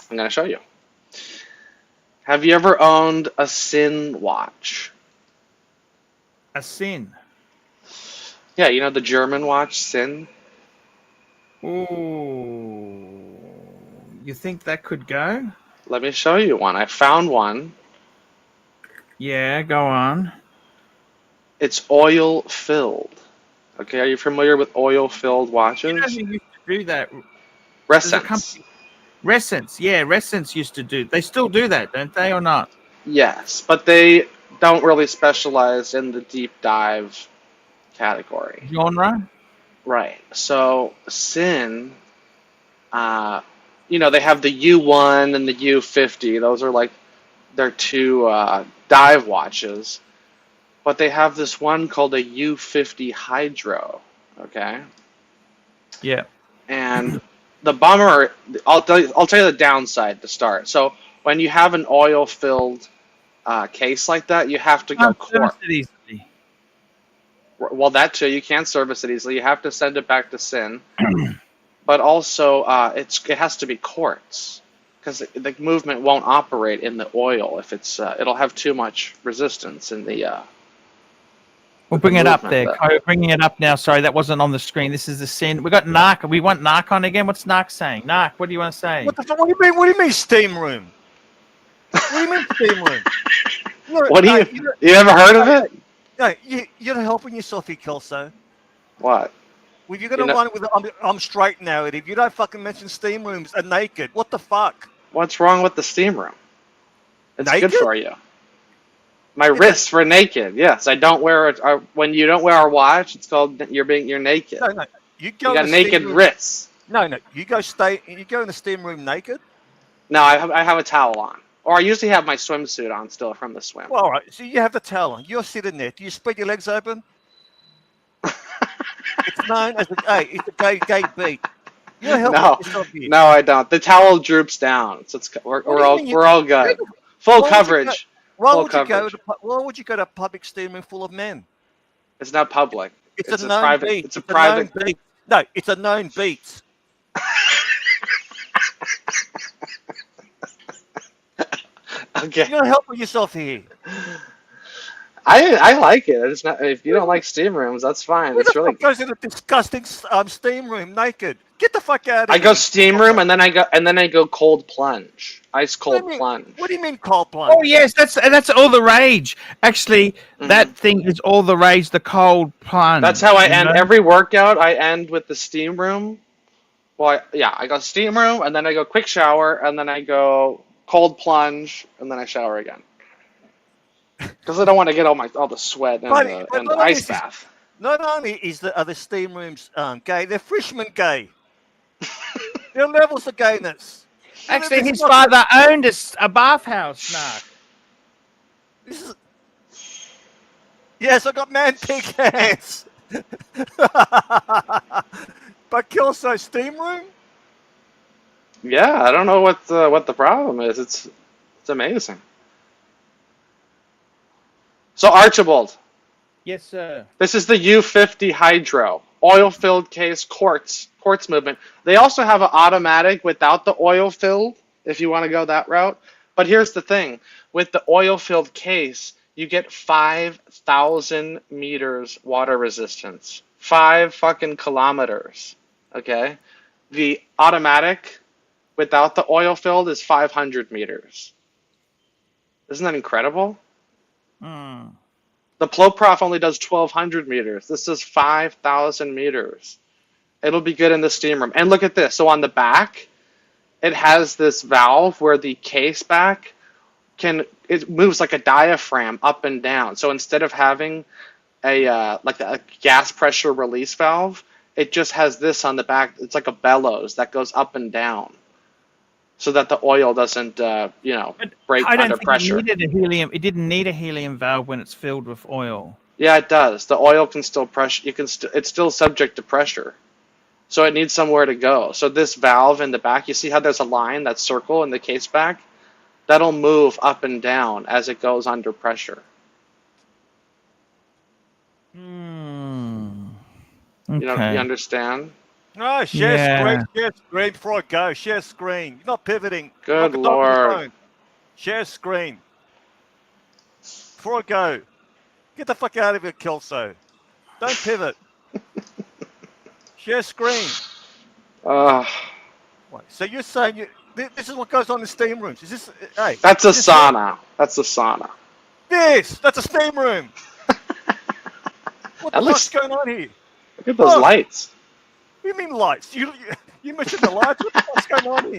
I'm gonna show you. Have you ever owned a Sin watch? A sin. Yeah, you know the German watch Sin? Ooh. You think that could go? Let me show you one. I found one. Yeah, go on. It's oil filled. Okay, are you familiar with oil filled You watches? know who used to do that. There's a Resence. company, Resence. Yeah, Resence used to do. They still do that, don't they, or not? Yes, but they don't really specialize in the deep dive category. Genre. Right. So Sin, they have the U1 and the U50. Those are like their two dive watches. But they have this one called a U50 Hydro. Okay. Yeah. And the bummer, I'll tell you the downside to start. So when you have an oil-filled case like that, you have to go Can't service quartz. it easily. Well, that too, you can't service it easily. You have to send it back to Sin. But also, it has to be quartz because the movement won't operate in the oil if it's. It'll have too much resistance in the. We'll bring it up movement there. there. Bringing it up now. Sorry, that wasn't on the screen. This is the Sin. We got Narc. We want Narc on again. What's Narc saying? Narc, what do you want to say? What the fuck? What do you mean? What do you mean steam room? What do you mean steam room? What do you ever heard of it? No, you're not helping yourself here, Kelso. What? Well, you're gonna run with I'm straight narrative. You don't fucking mention steam rooms are naked. What the fuck? What's wrong with the steam room? It's Naked? good for you. My wrists were naked. Yes, I don't wear it. When you don't wear a watch, it's called you're naked. No. You You got naked wrists. No. You go in the steam room naked. No, I have a towel on, or I usually have my swimsuit on still from the swim. Well, all right. So you have the towel on. You're sitting there. Do you spread your legs open? It's known as it's a gay beat. You're helping yourself here. No, I don't. The towel droops down, so we're all good. Full coverage. Why Full would you coverage. why would you go to a public steam room full of men? It's not public. It's a a private. beat. It's a private. Known beat. No, it's a known beat. Okay. You're not helping yourself here. I like it. It's not. If you don't like steam rooms, that's fine. Who It's the really. fuck goes in a disgusting steam room naked? Get the fuck out of here. I go steam room and then I go cold plunge, ice cold plunge. What do you mean cold plunge? Oh yes, that's all the rage. Actually, that thing is all the rage. The cold plunge. That's how I you end know? every workout. I end with the steam room. Well, I go steam room and then I go quick shower and then I go cold plunge and then I shower again. Because I don't want to get all the sweat and the ice bath. Not only are the steam rooms gay, they're freshman gay. There are levels of gayness. Actually, his father owned a bathhouse. Nah. Yes, I got man pig hands. But Kelso steam room? Yeah, I don't know what the problem is. It's amazing. So Archibald, Yes, sir. this is the U50 Hydro oil-filled case quartz movement. They also have an automatic without the oil filled if you want to go that route. But here's the thing: with the oil-filled case, you get 5,000 meters water resistance, 5 fucking kilometers. Okay, the automatic without the oil filled is 500 meters. Isn't that incredible? The Ploprof only does 1,200 meters. This is 5,000 meters. It'll be good in the steam room. And look at this. So on the back, it has this valve where the case back it moves like a diaphragm up and down. So instead of having a gas pressure release valve, it just has this on the back. It's like a bellows that goes up and down, so that the oil doesn't, break I don't under think pressure. it didn't need a helium valve when it's filled with oil. Yeah, it does. The oil can still pressure. It's still subject to pressure, so it needs somewhere to go. So this valve in the back, you see how there's a line, that circle in the case back, that'll move up and down as it goes under pressure. Okay. You understand? No, share screen before I go. Share screen. You're not pivoting. Good Knock it off your Lord. phone. Share screen. Before I go. Get the fuck out of here, Kelso. Don't pivot. Share screen. Wait, so you're saying this is what goes on in steam rooms? Is this? Hey, That's a sauna. That's a sauna. That's a steam room. What the That looks- fuck's going on here? Look at those Look. lights. do you mean lights? You mentioned the lights. What the fuck's going on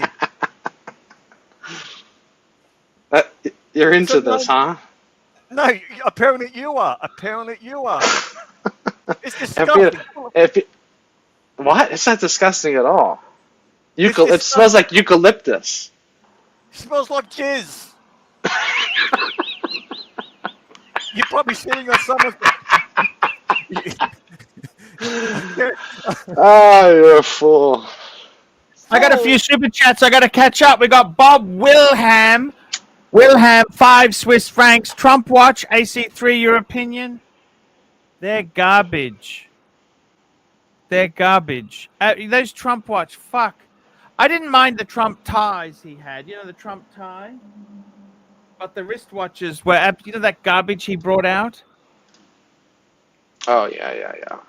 here? You're into So, this, huh? No, apparently you are. Apparently you are. It's If disgusting. you, what? It's not disgusting at all. It's It smells like eucalyptus. It smells like jizz. You're probably sitting on someone's. Oh, you're a fool. I got a few super chats. I got to catch up. We got Bob Wilhelm. 5 Swiss francs. Trump watch. AC3, your opinion? They're garbage. They're garbage. Those Trump watch, fuck. I didn't mind the Trump ties he had. You know, the Trump tie? But the wristwatches were, you know, that garbage he brought out? Oh yeah.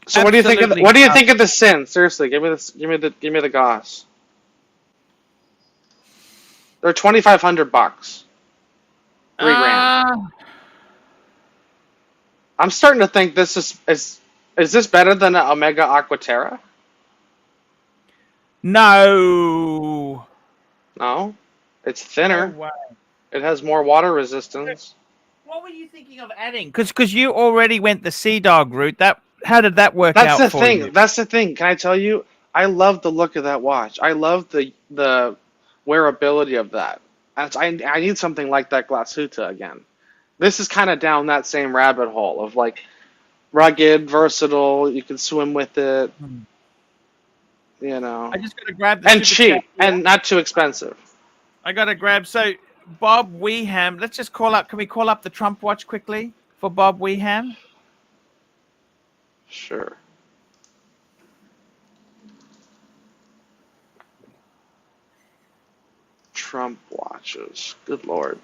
So what do you think? What do you think of the sin? Seriously, give me the goss. They're $2,500. $3 grand. I'm starting to think this is this better than an Omega Aquaterra? No. No, it's thinner. No way. It has more water resistance. What were you thinking of adding? Because you already went the Sea Dog route. How did that work out That's the for thing. you? That's the thing. Can I tell you? I love the look of that watch. I love the wearability of that. I need something like that Glasuta again. This is kind of down that same rabbit hole of like rugged, versatile. You can swim with it. You know. I just got to grab the and super cheap chat. and not too expensive. I got to grab. So Bob Weeham. Let's just call up. Can we call up the Trump watch quickly for Bob Weeham? Sure. Trump watches. Good lord.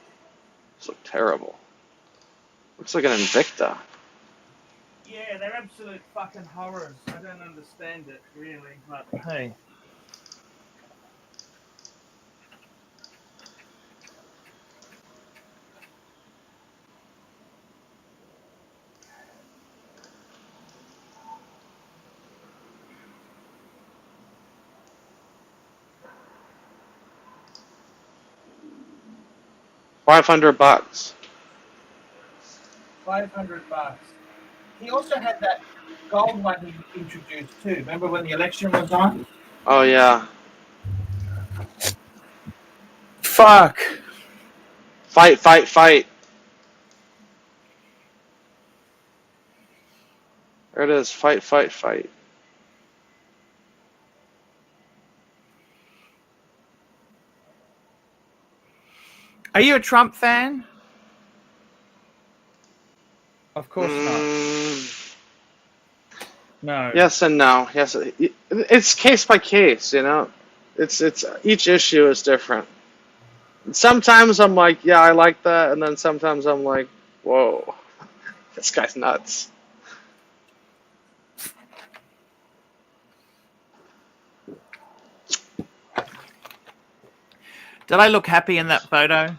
These look terrible. Looks like an Invicta. Yeah, they're absolute fucking horrors. I don't understand it, really. But hey. $500. $500. He also had that gold one he introduced too. Remember when the election was on? Oh yeah. Fuck. Fight. There it is. Fight. Are you a Trump fan? Of course not. No. Yes and no. Yes, it's case by case. You know, it's each issue is different. Sometimes I'm like, yeah, I like that, and then sometimes I'm like, whoa, this guy's nuts. Did I look happy in that photo?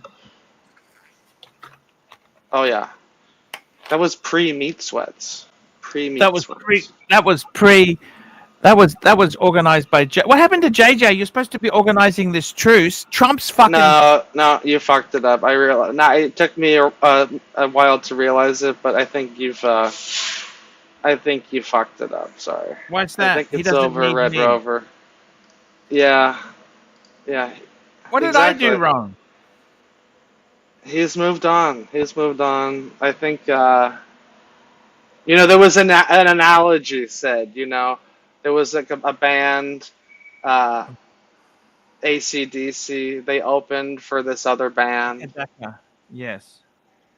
Oh yeah, that was pre-meat sweats. Pre-meat. That was sweats. That was organized by What happened to JJ? You're supposed to be organizing this truce. Trump's fucking. No, you fucked it up. I realized. Nah, it took me a while to realize it, but I think you fucked it up. Sorry. Why's that? I think He it's doesn't over, need Red me. Rover. Yeah. What did exactly. I do wrong? He's moved on. I think, there was an analogy said, there was like a band, AC/DC, they opened for this other band, Yes.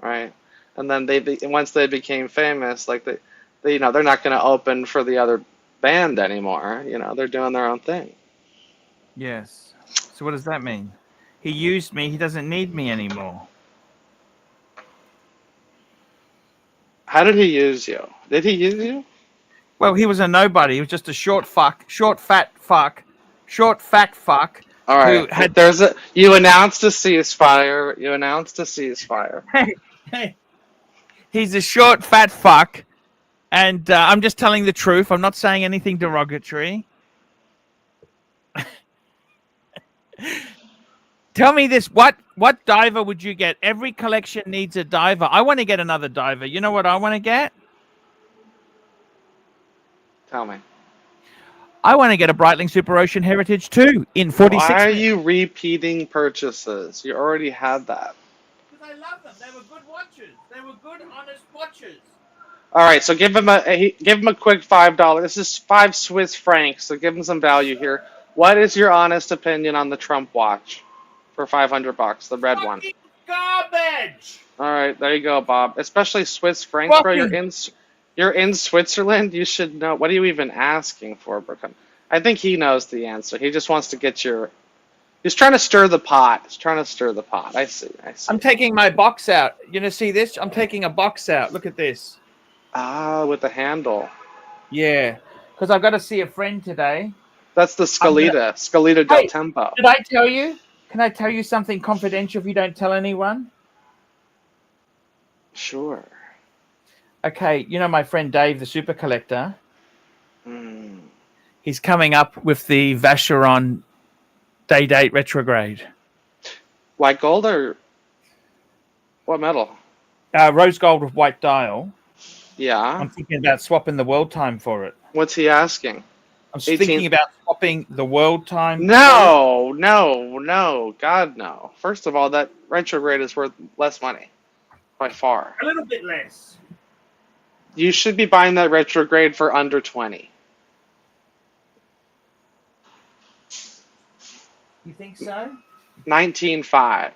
right? And then once they became famous, like they're not going to open for the other band anymore. They're doing their own thing. Yes. So what does that mean? He used me. He doesn't need me anymore. How did he use you? Did he use you? Well, he was a nobody. He was just a short fat fuck. All right. You announced a ceasefire. Hey. He's a short fat fuck And I'm just telling the truth. I'm not saying anything derogatory. Tell me this. What diver would you get? Every collection needs a diver. I want to get another diver. You know what I want to get? Tell me. I want to get a Breitling Super Ocean Heritage 2 in 46 Why are minutes. you repeating purchases? You already had that. Because I love them. They were good watches. They were good, honest watches. All right, so give him a quick $5. This is 5 Swiss francs. So give him some value here. What is your honest opinion on the Trump watch for $500? The red one. Fucking garbage. All right, there you go, Bob. Especially Swiss francs, bro. Fucking- You're in Switzerland. You should know. What are you even asking for, Brooklyn? I think he knows the answer. He just wants to get your. He's trying to stir the pot. He's trying to stir the pot. I see. I'm taking my box out. You know, see this? I'm taking a box out. Look at this. Ah, with the handle. Yeah, because I've got to see a friend today. That's the Scalita. Scalita del Hey, Tempo. Did I tell you? Can I tell you something confidential if you don't tell anyone? Sure. Okay, you know my friend Dave, the super collector? Mm. He's coming up with the Vacheron Day Date Retrograde. White gold or what metal? Rose gold with white dial. Yeah. I'm thinking about swapping the world time for it. What's he asking? I'm thinking about swapping the world time. No, God no. First of all, that retrograde is worth less money. By far. A little bit less. You should be buying that retrograde for under 20. You think so? 19.5.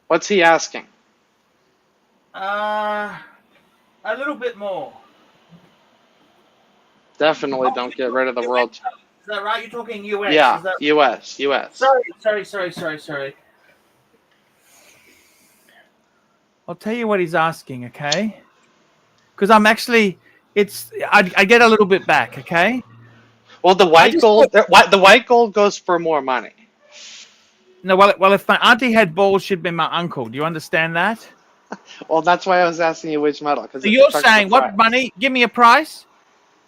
What's he asking? A little bit more. Definitely don't get rid of the world. Is that right? You're talking US? Yeah, Is that... US. Sorry. I'll tell you what he's asking, okay? Because I'm actually, I get a little bit back, okay? Well, the white gold goes for more money. No, well, if my auntie had balls, she'd be my uncle. Do you understand that? Well, that's why I was asking you which metal. So you're saying what money? Give me a price.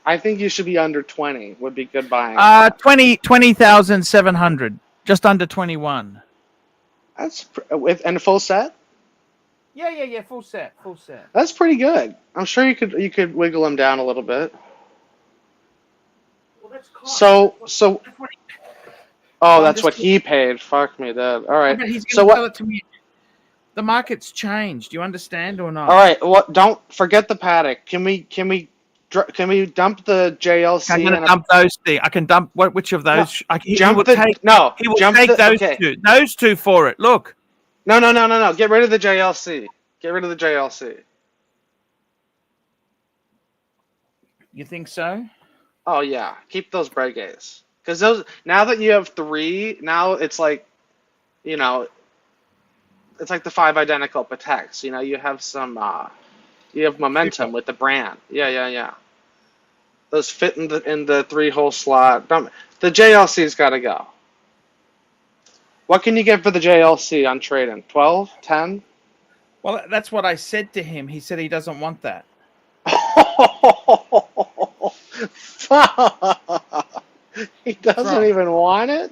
I think you should be under 20. Would be good buying. 20,700. Just under 21. That's with and a full set. Yeah. Full set. That's pretty good. I'm sure you could wiggle them down a little bit. Well, that's cost. So. Oh, that's what he paid. Fuck me, Dad. All right. But he's So going to what? tell it to me. The market's changed. Do you understand or not? All right. Well, don't forget the paddock. Can we dump the JLC? I'm going to dump those things. I can dump which of those? No, He will take those two. Those two for it. Look. No. Get rid of the JLC. Get rid of the JLC. You think so? Oh yeah, keep those Breguets. Because those, now that you have 3, now it's like, it's like the 5 identical Pateks. You have some, you have momentum with the brand. Yeah. Those fit in the 3-hole slot. The JLC's got to go. What can you get for the JLC on trade-in? 12? 10? Well, that's what I said to him. He said he doesn't want that. He doesn't even want it?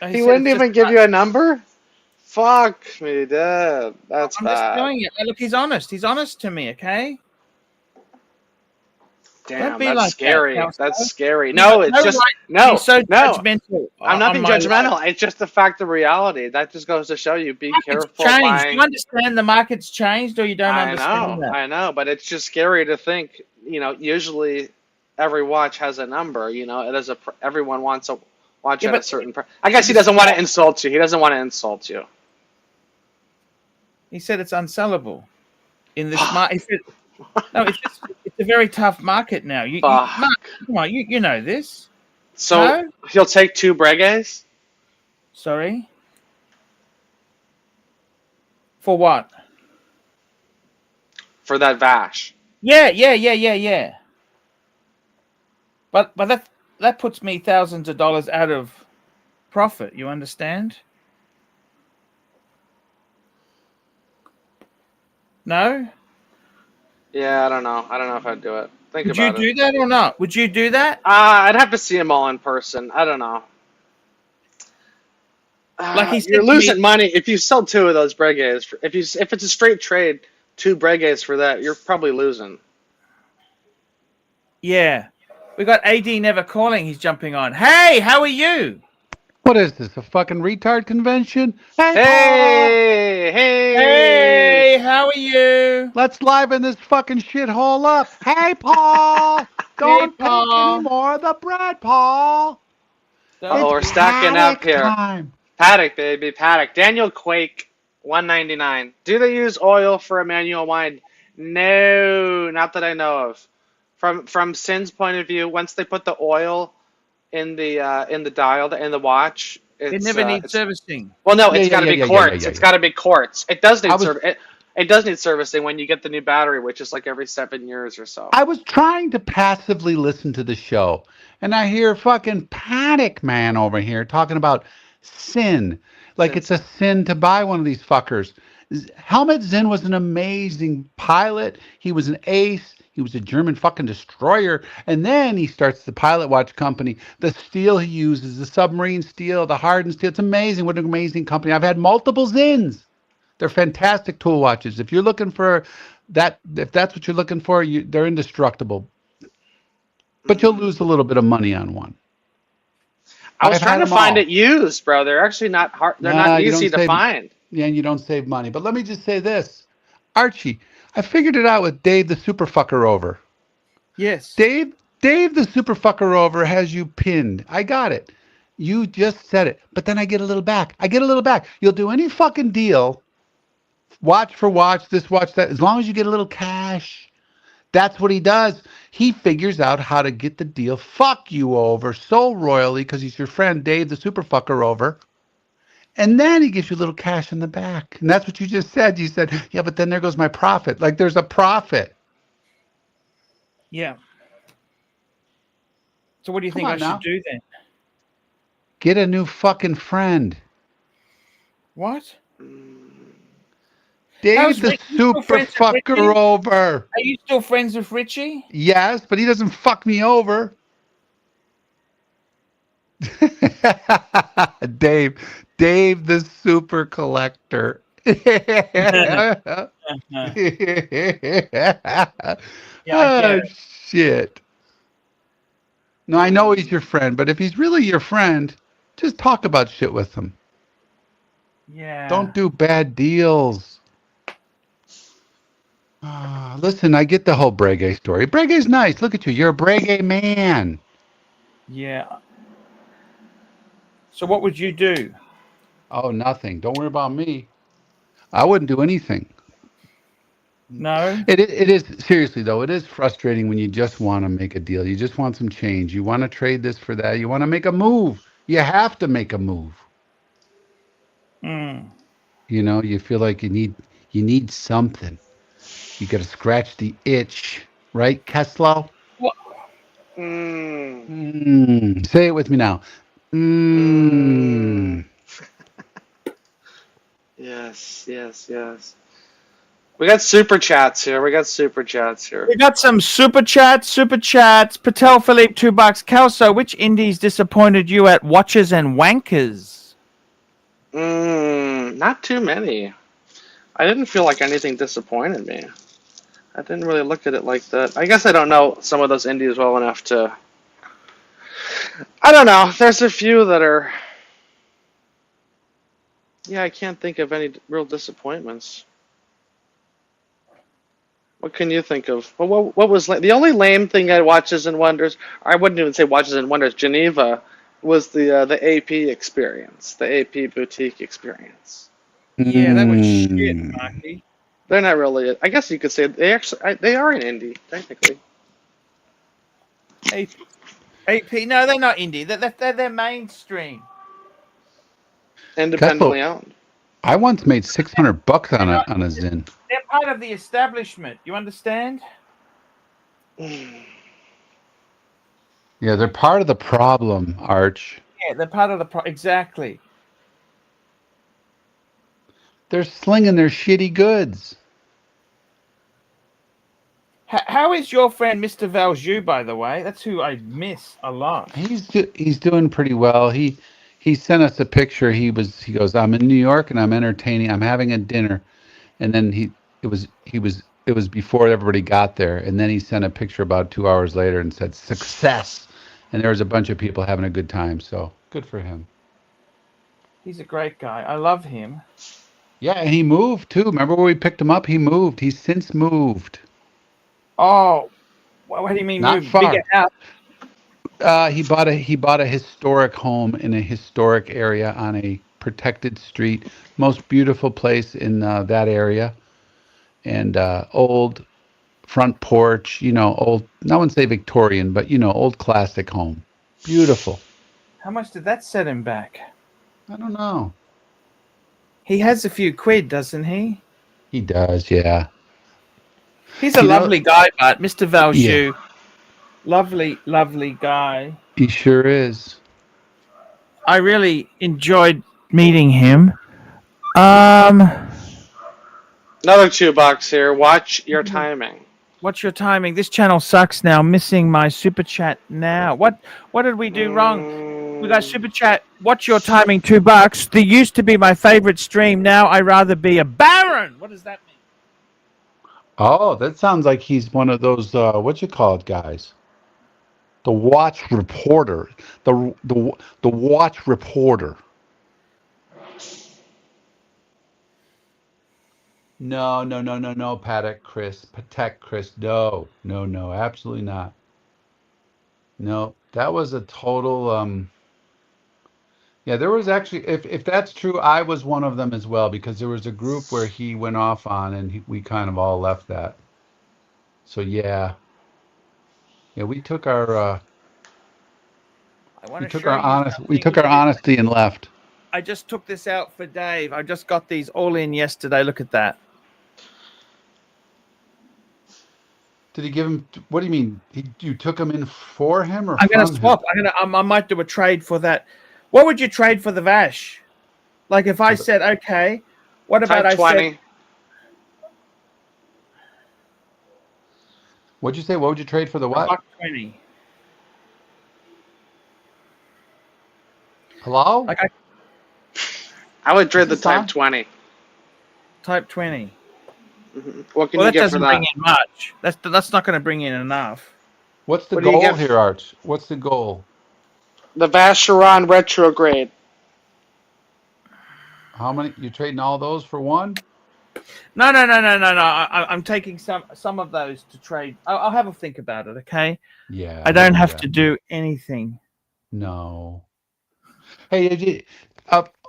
He wouldn't even give you a number? Fuck me, Dad. That's I'm bad. just doing it. Look, he's honest. He's honest to me, okay? Damn, be that's like scary. that, That's scary. No, it's just no. He's so no. judgmental. I'm not being judgmental. It's just the fact of reality. That just goes to show you, be careful. Changed. Buying. Do you understand the market's changed, or you don't understand that? I know, but it's just scary to think. Usually every watch has a number. It is everyone wants a watch at a certain price. I guess he doesn't want to insult you. He doesn't want to insult you. He said it's unsellable in this market. No, it's a very tough market now. Mark, come on, you know this. So no? He'll take 2 Breguets? Sorry? For what? For that Vash. Yeah. But that puts me thousands of dollars out of profit. You understand? No? Yeah, I don't know. I don't know if I'd do it. Think Would you about it. do that or not? Would you do that? I'd have to see them all in person. I don't know. Like he said You're to me, losing money if you sell 2 of those Breguets. If it's a straight trade, 2 Breguets for that, you're probably losing. yeah. We got AD never calling. He's jumping on. Hey, how are you? What is this, a fucking retard convention? Hey, Hey, Hey, how are you? Paul! Let's liven this fucking shithole up. Hey, Paul! Hey, Don't take any Paul. more of the bread, Paul! Uh-oh, we're It's stacking up paddock here. time. Paddock, baby, Paddock. Daniel Quake, 199. Do they use oil for a manual wind? No, not that I know of. From Sin's point of view, once they put the oil in the dial in the watch, It never needs servicing. well, no, Yeah, it's yeah, got to yeah, be yeah, yeah, quartz. yeah, It's yeah. got to be quartz. It does need I was- It does need servicing when you get the new battery, which is like every 7 years or so. I was trying to passively listen to the show, and I hear fucking Paddock Man over here talking about sin. Like it's a sin to buy one of these fuckers. Helmut Zinn was an amazing pilot. He was an ace. He was a German fucking destroyer. And then he starts the pilot watch company. The steel he uses, the submarine steel, the hardened steel. It's amazing. What an amazing company. I've had multiple Zinns. They're fantastic tool watches. If you're looking for that, if that's what you're looking for, they're indestructible. But you'll lose a little bit of money on one. I was I've trying had to 'em find all. it used, bro. They're actually not hard. They're Nah, not you easy don't to save. find. Yeah, and you don't save money. But let me just say this, Archie. I figured it out with Dave the Super Fucker Over. Yes. Dave the Super Fucker Over has you pinned. I got it. You just said it. But then I get a little back. You'll do any fucking deal, watch for watch, this watch that, as long as you get a little cash. That's what he does. He figures out how to get the deal, fuck you over so royally because he's your friend Dave the Super Fucker Over. And then he gives you a little cash in the back. And that's what you just said. You said, yeah, but then there goes my profit. Like there's a profit. Yeah. So what do you Come think on I now. should do then? Get a new fucking friend. What? Dave How's the Rick- you still Super friends with Richie? Fucker Over. Are you still friends with Richie? Yes, but he doesn't fuck me over. Dave the Super Collector. Yeah, I get Oh, it. shit. No, I know he's your friend, but if he's really your friend, just talk about shit with him. Yeah. Don't do bad deals. Listen, I get the whole Breguet story. Breguet's nice. Look at you. You're a Breguet man. Yeah. So what would you do? Oh, nothing. Don't worry about me. I wouldn't do anything. No. It is seriously though. It is frustrating when you just want to make a deal. You just want some change. You want to trade this for that. You want to make a move. You have to make a move. Mm. You know, you feel like you need something. You got to scratch the itch, right, Keslow? What? Say it with me now. Yes. We got super chats here. We got some super chats. Patel Philippe, $2. Kelso, which indies disappointed you at Watches and Wankers? Not too many. I didn't feel like anything disappointed me. I didn't really look at it like that. I guess I don't know some of those indies well enough to. I don't know. There's a few that are. Yeah, I can't think of any real disappointments. What can you think of? Well, what was the only lame thing I Watches and Wonders? I wouldn't even say Watches and Wonders. Geneva was the AP experience, the AP boutique experience. Yeah, that was shit, Marky. They're not really. I guess you could say they are an indie technically. AP? No, they're not indie. They're mainstream. Independently owned. I once made $600 on a Zinn. They're part of the establishment. You understand? Yeah, they're part of the problem, Arch. Yeah, they're part of the exactly. They're slinging their shitty goods. How is your friend Mr. Valjoux, by the way? That's who I miss a lot. He's doing pretty well. He sent us a picture. He goes, I'm in New York and I'm entertaining. I'm having a dinner, and then it was before everybody got there, and then he sent a picture about 2 hours later and said success, and there was a bunch of people having a good time. So good for him. He's a great guy. I love him. Yeah, and he moved too. Remember where we picked him up? He moved. He's since moved. Oh, what do you mean Not move? far. Bigger house? He bought a historic home in a historic area on a protected street, most beautiful place in that area, and old front porch. Old. I wouldn't say Victorian, but old classic home. Beautiful. How much did that set him back? I don't know. He has a few quid, doesn't he? He does, yeah. He's a lovely guy, but Mr. Valjoux, Yeah. lovely, lovely guy. He sure is. I really enjoyed meeting him. Another $2 here. Watch your timing. What's your timing? This channel sucks now. Missing my super chat now. What did we do wrong? We got super chat. What's your timing? $2. They used to be my favorite stream. Now I rather be a baron. What does that mean? Oh, that sounds like he's one of those what you call it guys. The watch reporter. The watch reporter. No, Patek Chris. No, absolutely not. No, that was a total yeah, there was actually, if that's true, I was one of them as well, because there was a group where he went off on, and we kind of all left that. So yeah, we took our honesty and left. I just took this out for Dave. I just got these all in yesterday. Look at that. Did he give him? What do you mean? You took him in for him, or I'm gonna from swap. him? I might do a trade for that. What would you trade for the Vash? Like if I said, okay, what about Type 20. said? What'd you say? What would you trade for the what? $1.20. Hello? Like I would trade the Type 20. Type 20. Mm-hmm. What can Well, you that get doesn't for bring that? in much. That's not going to bring in enough. What's the What do you goal get here, Arch? What's the goal? The Vacheron retrograde. How many? You trading all those for one? No. I'm taking some of those to trade. I'll have a think about it. Okay. Yeah. I don't have to do anything. No. Hey,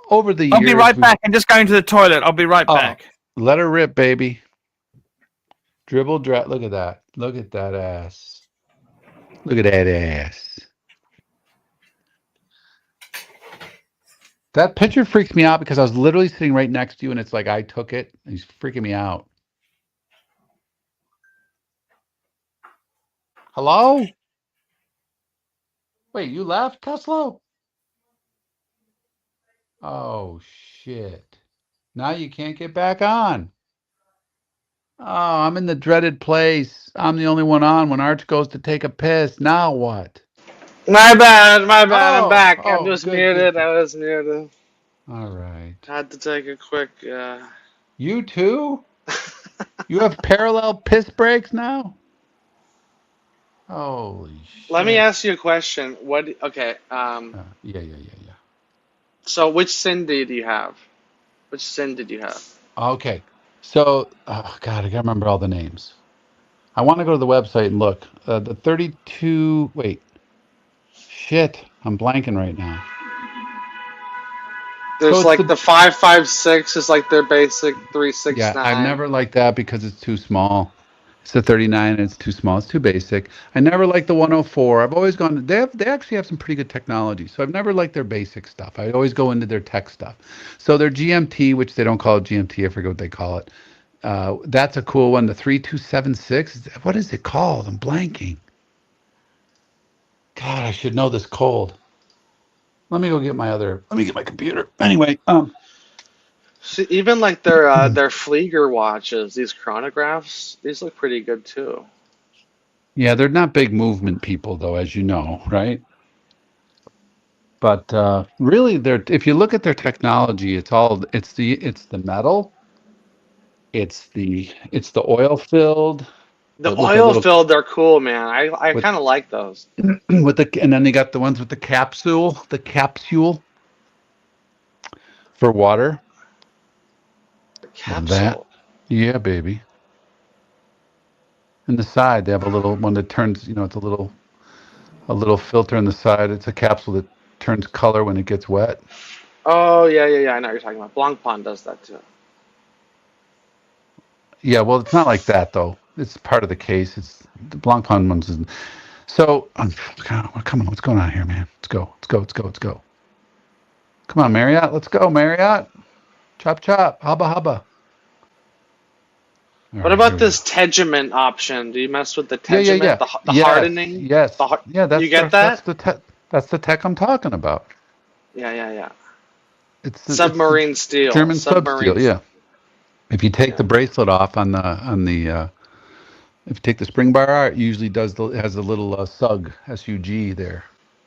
over the years. I'll be right back. I'm just going to the toilet. I'll be right back. Let her rip, baby. Dribble, look at that. Look at that ass. Look at that ass. That picture freaks me out because I was literally sitting right next to you, and it's like I took it. And he's freaking me out. Hello? Wait, you left, Tesla? Oh, shit. Now you can't get back on. Oh, I'm in the dreaded place. I'm the only one on when Arch goes to take a piss. Now what? My bad. I'm back. I Oh, was good, muted. good. I was muted. All right. Had to take a quick. You too? You have parallel piss breaks now? Holy shit. Let me ask you a question. What? Okay. Yeah. So, which sin did you have? Which sin did you have? Okay. So, oh God, I gotta remember all the names. I want to go to the website and look. The 32. Wait. Shit, I'm blanking right now. There's So it's like the 556 is like their basic 369. Yeah, I've never liked that because it's too small. It's the 39 and it's too small. It's too basic. I never liked the 104. I've always gone. They actually have some pretty good technology. So I've never liked their basic stuff. I always go into their tech stuff. So their GMT, which they don't call it GMT, I forget what they call it. That's a cool one. The 3276. What is it called? I'm blanking. God, I should know this cold. Let me go get my computer. Anyway, See, even like their Flieger watches, these chronographs, these look pretty good too. Yeah, they're not big movement people, though, as you know, right? But really, they're if you look at their technology, it's the metal, it's the oil filled The with a oil little filled, they're cool, man. I with kind of like those. with the and then they got the ones with the capsule for water. The Well, that, capsule. yeah, baby. In the side, they have a little one that turns. It's a little filter in the side. It's a capsule that turns color when it gets wet. Oh yeah, yeah, yeah. I know what you're talking about. Blanc Pond does that too. Yeah, well, it's not like that though. It's part of the case. It's the Blancpain ones. So, come on, what's going on here, man? Let's go, let's go, let's go, let's go. Come on, Marriott, let's go, Marriott. Chop, chop, hubba, hubba. All What right, here about we go. this tegiment option? Do you mess with the Yeah, yeah, tegiment, yeah. the Yes, hardening? yes. Yeah, You get that? that's the tech I'm talking about. Yeah, yeah, yeah. It's the Submarine steel. German sub Submarine. steel. Yeah. If you take Yeah. the bracelet off if you take the spring bar out, it usually it has a little SUG SUG there.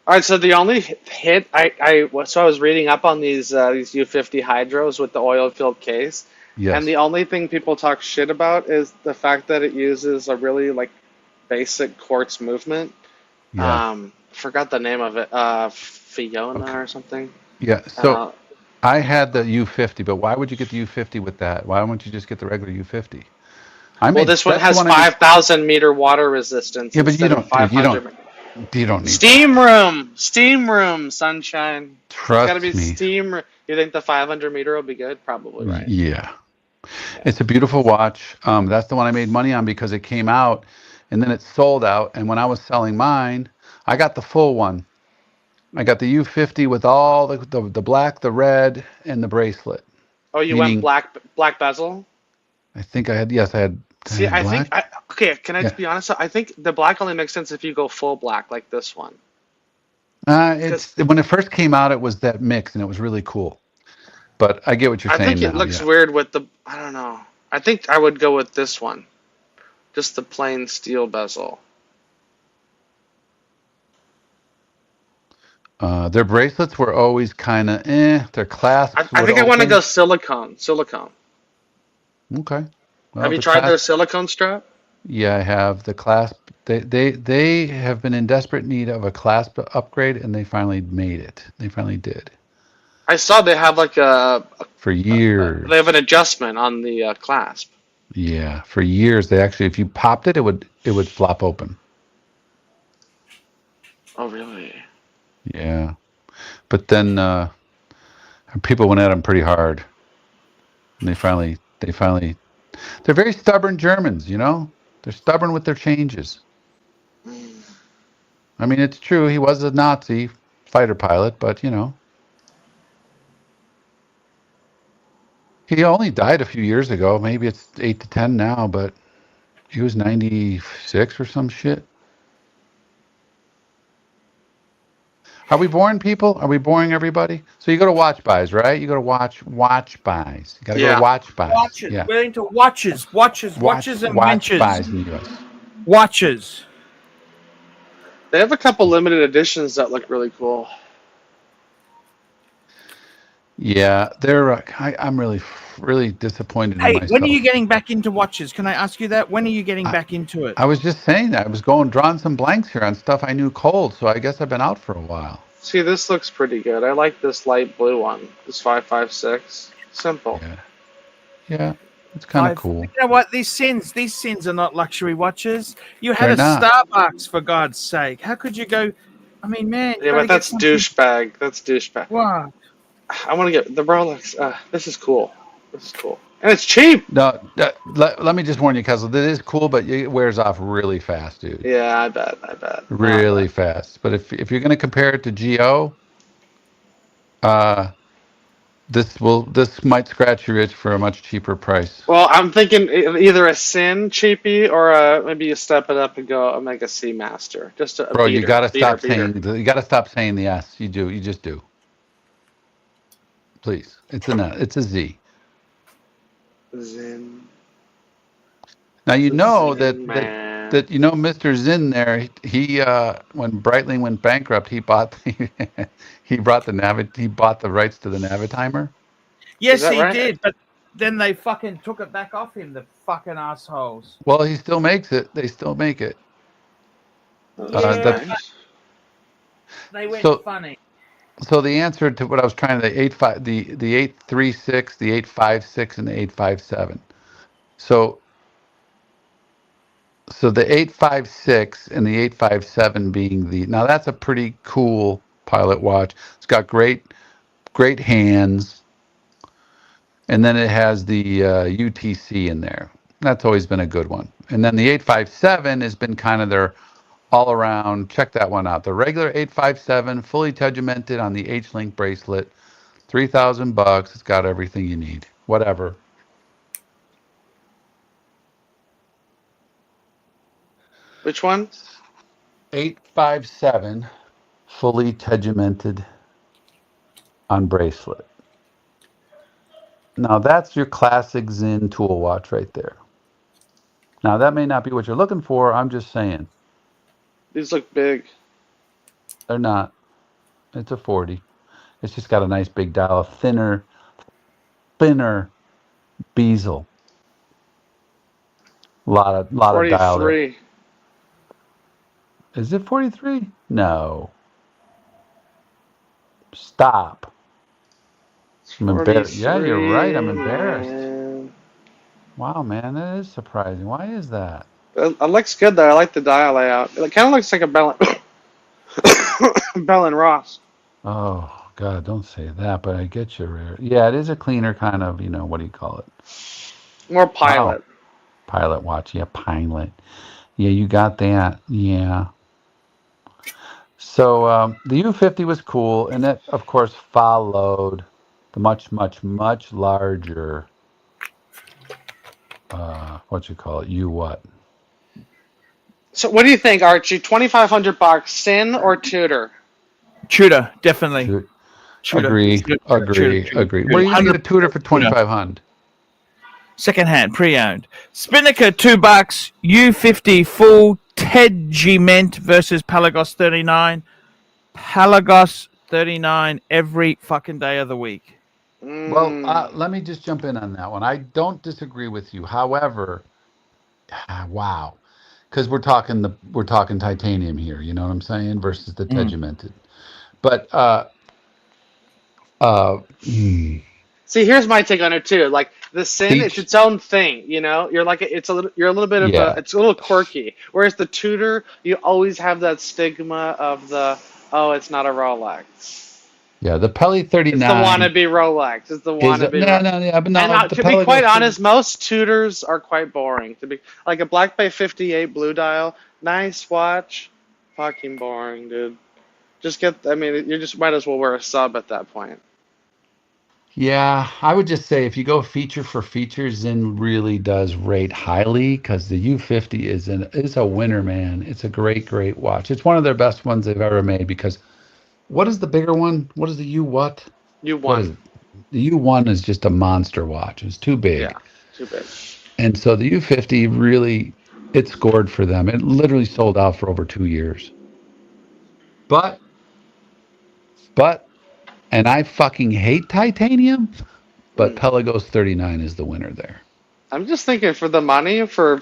All right. So the only hit I was reading up on these U50 hydros with the oil filled case, and Yes. the only thing people talk shit about is the fact that it uses a really like basic quartz movement. Yeah. Forgot the name of it. Fiona Okay. or something. Yeah. So Uh, I had the U50, but why would you get the U50 with that? Why wouldn't you just get the regular U50? well, this one That's the has one I made. 5,000 meter water resistance Yeah, but you instead of don't, dude. 500. You don't need that. Steam room, sunshine. It's got to be Trust me. steam. You think the 500 meter will be good? Probably right. Yeah. Yeah. It's a beautiful watch. That's the one I made money on because it came out and then it sold out. And when I was selling mine, I got the full one. I got the U50 with all the black, the red, and the bracelet. Oh, you went Meaning, black bezel? I think I had, yes, I See, had I think black. okay. Can I Yeah. just be honest? I think the black only makes sense if you go full black like this one. It's when it first came out, it was that mix and it was really cool. But I get what you're I saying think it now. looks Yeah. weird with the. I don't know. I think I would go with this one, just the plain steel bezel. Their bracelets were always kind of Their clasps I would think I want to open. go silicone. Silicone. Okay. Well, Have you the tried their clasp. silicone strap? Yeah, I have the clasp. They have been in desperate need of a clasp upgrade, and they finally made it. They finally did. I saw they have like For they have years. an adjustment on the clasp. Yeah, for years they actually, if you popped it, it would flop open. Oh really? Yeah, but then people went at them pretty hard, and they're very stubborn Germans. They're stubborn with their changes. I mean, it's true. He was a Nazi fighter pilot, but he only died a few years ago. Maybe it's 8 to 10 now, but he was 96 or some shit. Are we boring people? Are we boring everybody? So you go to Watch Buys, right? You go to Watch Buys. You got to go to Watch Buys. Watches. Yeah. We're into watches and Watch wenches. Buys in the U.S. Watches. They have a couple limited editions that look really cool. Yeah, they're. I'm really, really disappointed in Hey, myself. when are you getting back into watches? Can I ask you that? When are you getting back into it? I was just saying that. I was drawing some blanks here on stuff I knew cold, so I guess I've been out for a while. See, this looks pretty good. I like this light blue one. This 556. Simple. Yeah, it's kind of cool. You know what? These sins are not luxury watches. You had They're a not. Starbucks, for God's sake. How could you go? I mean, man. Yeah, but that's douchebag. That's douchebag. Wow. I want to get the Rolex. This is cool. This is cool. And it's cheap. No, let me just warn you, Kessel. That is cool, but it wears off really fast, dude. Yeah, I bet. Really fast. But if you're going to compare it to Geo, this might scratch your itch for a much cheaper price. Well, I'm thinking either a Sin cheapie or maybe you step it up and go Omega Seamaster. Just a Bro, beater, you got to stop beater. you got to stop saying the S. You do. You just do. Please. It's a Z. Zin. Now you know that Man. that Mr. Zinn there, he when Breitling went bankrupt, he bought he bought the rights to the Navitimer. Yes, that he right? did, but then they fucking took it back off him, the fucking assholes. Well, he still makes it. They still make it. Yeah, The but they went so funny. so the answer to what I was trying to the 836, the 856, and the 857. So the 856 and the 857 being now that's a pretty cool pilot watch. It's got great hands, and then it has the UTC in there. That's always been a good one. And then the 857 has been kind of their all around. Check that one out. The regular 857, fully tegimented on the H-Link bracelet, $3,000. It's got everything you need. Whatever. Which one? 857, fully tegimented on bracelet. Now that's your classic Zinn tool watch right there. Now that may not be what you're looking for. I'm just saying. These look big. They're not. It's a 40. It's just got a nice big dial, thinner bezel. Lot of dial there. 43. Is it 43? No. Stop. I'm embarrassed. Yeah, you're right. I'm embarrassed. Man. Wow, man, that is surprising. Why is that? It looks good though. I like the dial layout. It kind of looks like a Bell and Ross. Oh God, don't say that. But I get you. Yeah, it is a cleaner kind of. What do you call it? More pilot. Wow. Pilot watch. Yeah, pilot. Yeah, you got that. Yeah. So the U50 was cool, and it, of course, followed the much, much, much larger. What you call it? What? So what do you think, Archie? $2,500, Sin or Tudor? Tudor, definitely. Tudor. Agree. Where are you going to get a Tudor for 2,500? Secondhand, pre-owned. Spinnaker, $2. U50 full Tegiment versus Pelagos 39. Pelagos 39 every fucking day of the week. Well, let me just jump in on that one. I don't disagree with you. However, wow, because we're talking titanium here. You know what I'm saying? Versus the tegimented. But see, here's my take on it too. Like the Sin, it's its own thing. You're like you're a little bit of it's a little quirky. Whereas the Tudor, you always have that stigma of it's not a Rolex. Yeah, the Peli 39. It's the wannabe Rolex. It's the wannabe. But to be quite honest, most Tudors are quite boring. To be like a Black Bay 58 blue dial, nice watch, fucking boring, dude. You just might as well wear a sub at that point. Yeah, I would just say if you go feature for feature, Zinn really does rate highly because the U50 is a winner, man. It's a great watch. It's one of their best ones they've ever made because what is the bigger one? What is the U what? U1. The U1 is just a monster watch. It's too big. Yeah, too big. And so the U50 really, it scored for them. It literally sold out for over 2 years. But, and I fucking hate titanium, but Pelagos 39 is the winner there. I'm just thinking for the money, for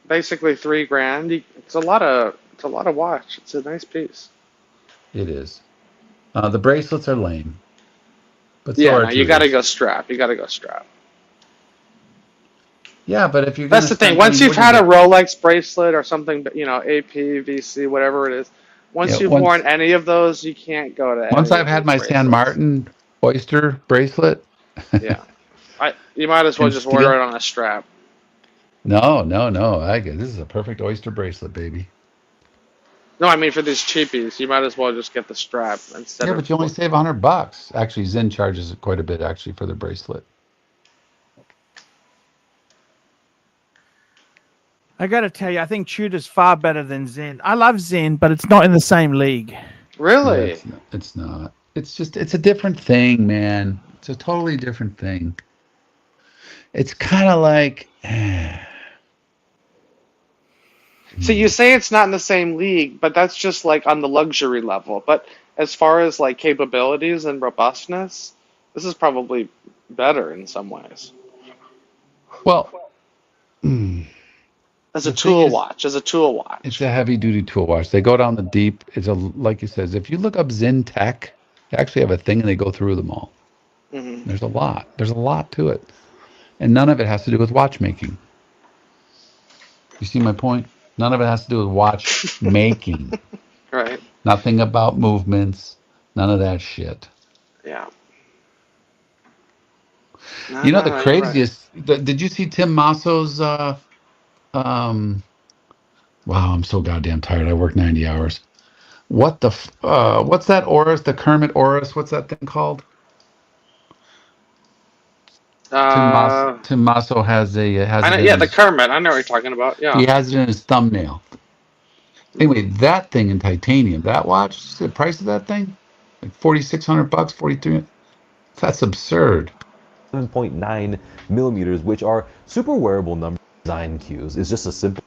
basically $3,000, it's a lot of watch. It's a nice piece. It is. The bracelets are lame. But you got to go strap. Yeah, but if you're that's the thing. Once you've had a Rolex bracelet or something, AP, VC, whatever it is, once you've worn any of those, you can't go to. Once I've had my San Martin Oyster bracelet. Yeah, you might as well just order it on a strap. No. This is a perfect Oyster bracelet, baby. No, I mean for these cheapies, you might as well just get the strap instead. Yeah, but you only save $100. Actually, Zinn charges quite a bit actually for the bracelet. I got to tell you, I think Tudor's far better than Zinn. I love Zinn, but it's not in the same league. Really? Yeah, it's not. It's a different thing, man. It's a totally different thing. It's kind of like So you say it's not in the same league, but that's just like on the luxury level. But as far as like capabilities and robustness, this is probably better in some ways. Well, As the a thing tool is, watch, as a tool watch. it's a heavy duty tool watch. They go down the deep. It's a, like you says, if you look up Zen Tech, they actually have a thing and they go through them all. Hmm. There's a lot. There's a lot to it. And none of it has to do with watchmaking. You see my point? None of it has to do with watchmaking. Right. Nothing about movements. None of that shit. Yeah. You know the No, you're right. craziest. Did you see Tim Masso's? Wow, I'm so goddamn tired. I work 90 hours. What the? What's that Oris? The Kermit Oris? What's that thing called? Tim Masso has a has I know, it in yeah, the his, Kermit. I know what you're talking about. Yeah. he has it in his thumbnail. Anyway, that thing in titanium, that watch, the price of that thing, like $4,600, 43. That's absurd. 7.9 millimeters, which are super wearable number design cues. It's just a simple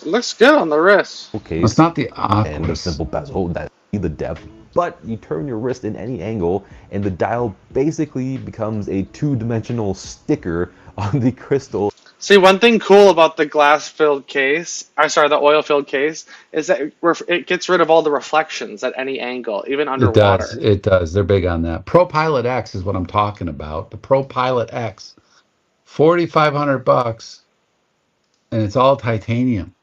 It looks good on the wrist. case It's not the and a Aquas. simple bezel that see the depth. But you turn your wrist in any angle, and the dial basically becomes a two-dimensional sticker on the crystal. See, one thing cool about the glass-filled case, the oil-filled case, is that it gets rid of all the reflections at any angle, even underwater. It does. It does. They're big on that. Pro Pilot X is what I'm talking about. The Pro Pilot X, $4,500, and it's all titanium.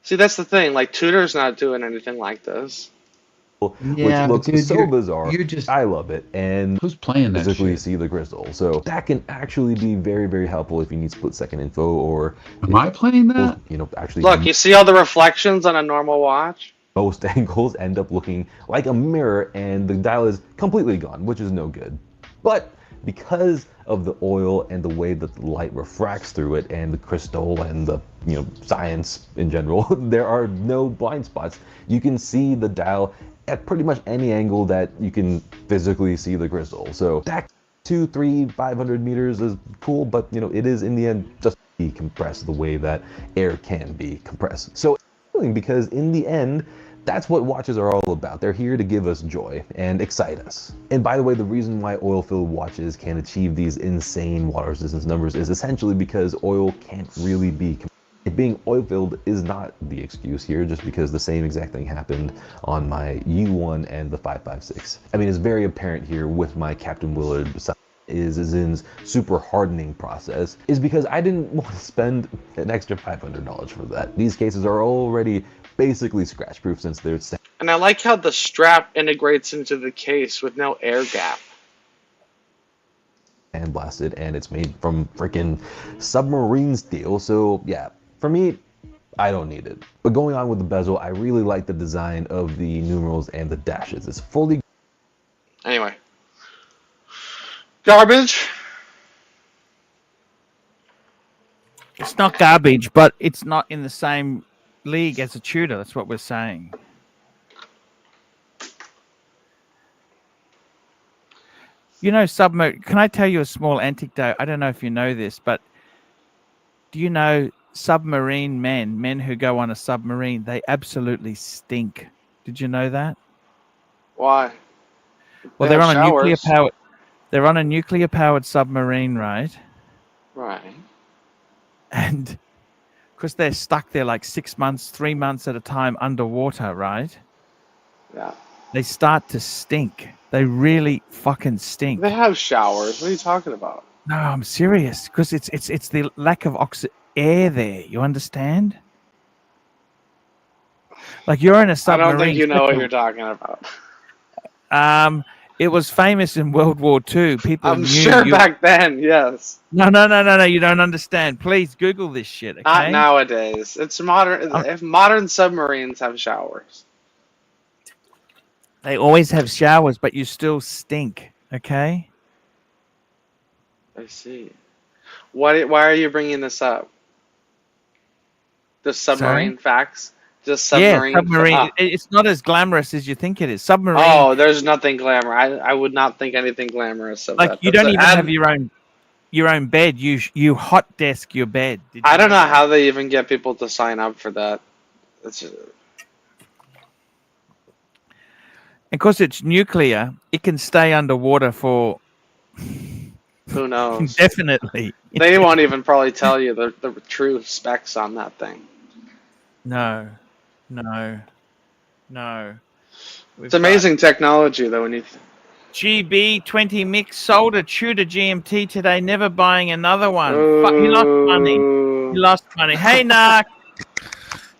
See, that's the thing. Like, Tudor's not doing anything like this. Yeah, which looks dude, so bizarre. You're just, I love it, and who's playing that physically shit? see the crystal. So that can actually be very, very helpful if you need split-second info or Am I playing that? actually Look, you see all the reflections on a normal watch? most angles end up looking like a mirror and the dial is completely gone, which is no good. But because of the oil and the way that the light refracts through it and the crystal and the science in general, there are no blind spots. You can see the dial at pretty much any angle that you can physically see the crystal. So that 200, 300, 500 meters is cool, but it is in the end just be compressed the way that air can be compressed. So because in the end, that's what watches are all about. They're here to give us joy and excite us. And by the way, the reason why oil-filled watches can achieve these insane water resistance numbers is essentially because oil can't really be it being oil-filled is not the excuse here, just because the same exact thing happened on my U1 and the 556. I mean, it's very apparent here with my Captain Willard is Zin's super hardening process, is because I didn't want to spend an extra $500 for that. These cases are already basically scratch-proof since they're And I like how the strap integrates into the case with no air gap. sandblasted, and it's made from freaking submarine steel. So yeah, for me, I don't need it. But going on with the bezel, I really like the design of the numerals and the dashes. It's fully... Anyway. Garbage. It's not garbage, but it's not in the same league as a Tudor. That's what we're saying. Can I tell you a small anecdote? I don't know if you know this, but do you know submarine men who go on a submarine, they absolutely stink. Did you know that? Why? Well, they're on a nuclear powered. They're on a nuclear powered submarine, right? Right. And because they're stuck there like 6 months, 3 months at a time underwater, right? Yeah. They start to stink. They really fucking stink. They have showers. What are you talking about? No, I'm serious. Because it's the lack of air there. You understand? Like you're in a submarine. I don't think you know what you're talking about. It was famous in World War II. People I'm knew sure back then, yes. No. You don't understand. Please Google this shit. Okay? Not nowadays. It's modern. If modern submarines have showers. They always have showers, but you still stink. Okay. I see. Why are you bringing this up? The submarine facts. Just submarine. Yeah, submarine. It's not as glamorous as you think it is. Submarine. Oh, there's nothing glamorous. I would not think anything glamorous of like that. you don't even have your own. your own bed. You hot desk your bed. Did I you don't know that? how they even get people to sign up for that. It's Because it's nuclear, it can stay underwater for who knows. indefinitely. They won't even probably tell you the true specs on that thing. No, no, no. It's amazing technology, though. When you GB 20 mix sold a Tudor GMT today, never buying another one. Fuck, he lost money. He lost money. Hey, Nark.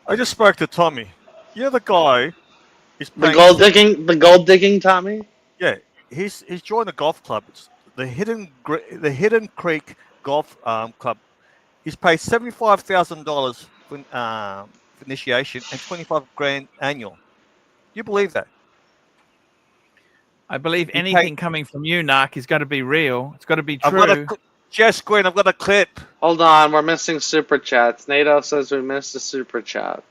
I just spoke to Tommy. You're the guy. He's the paying gold digging Tommy. Yeah, he's joined a golf club. It's the Hidden Creek Golf Club. He's paid $75,000 for initiation and 25 grand annual. You believe that? I believe He anything paid. coming from you, Nark, has got to be real. It's got to be I've got true. Jess Green. I've got a clip. Hold on, we're missing super chats. NATO says we missed a super chat.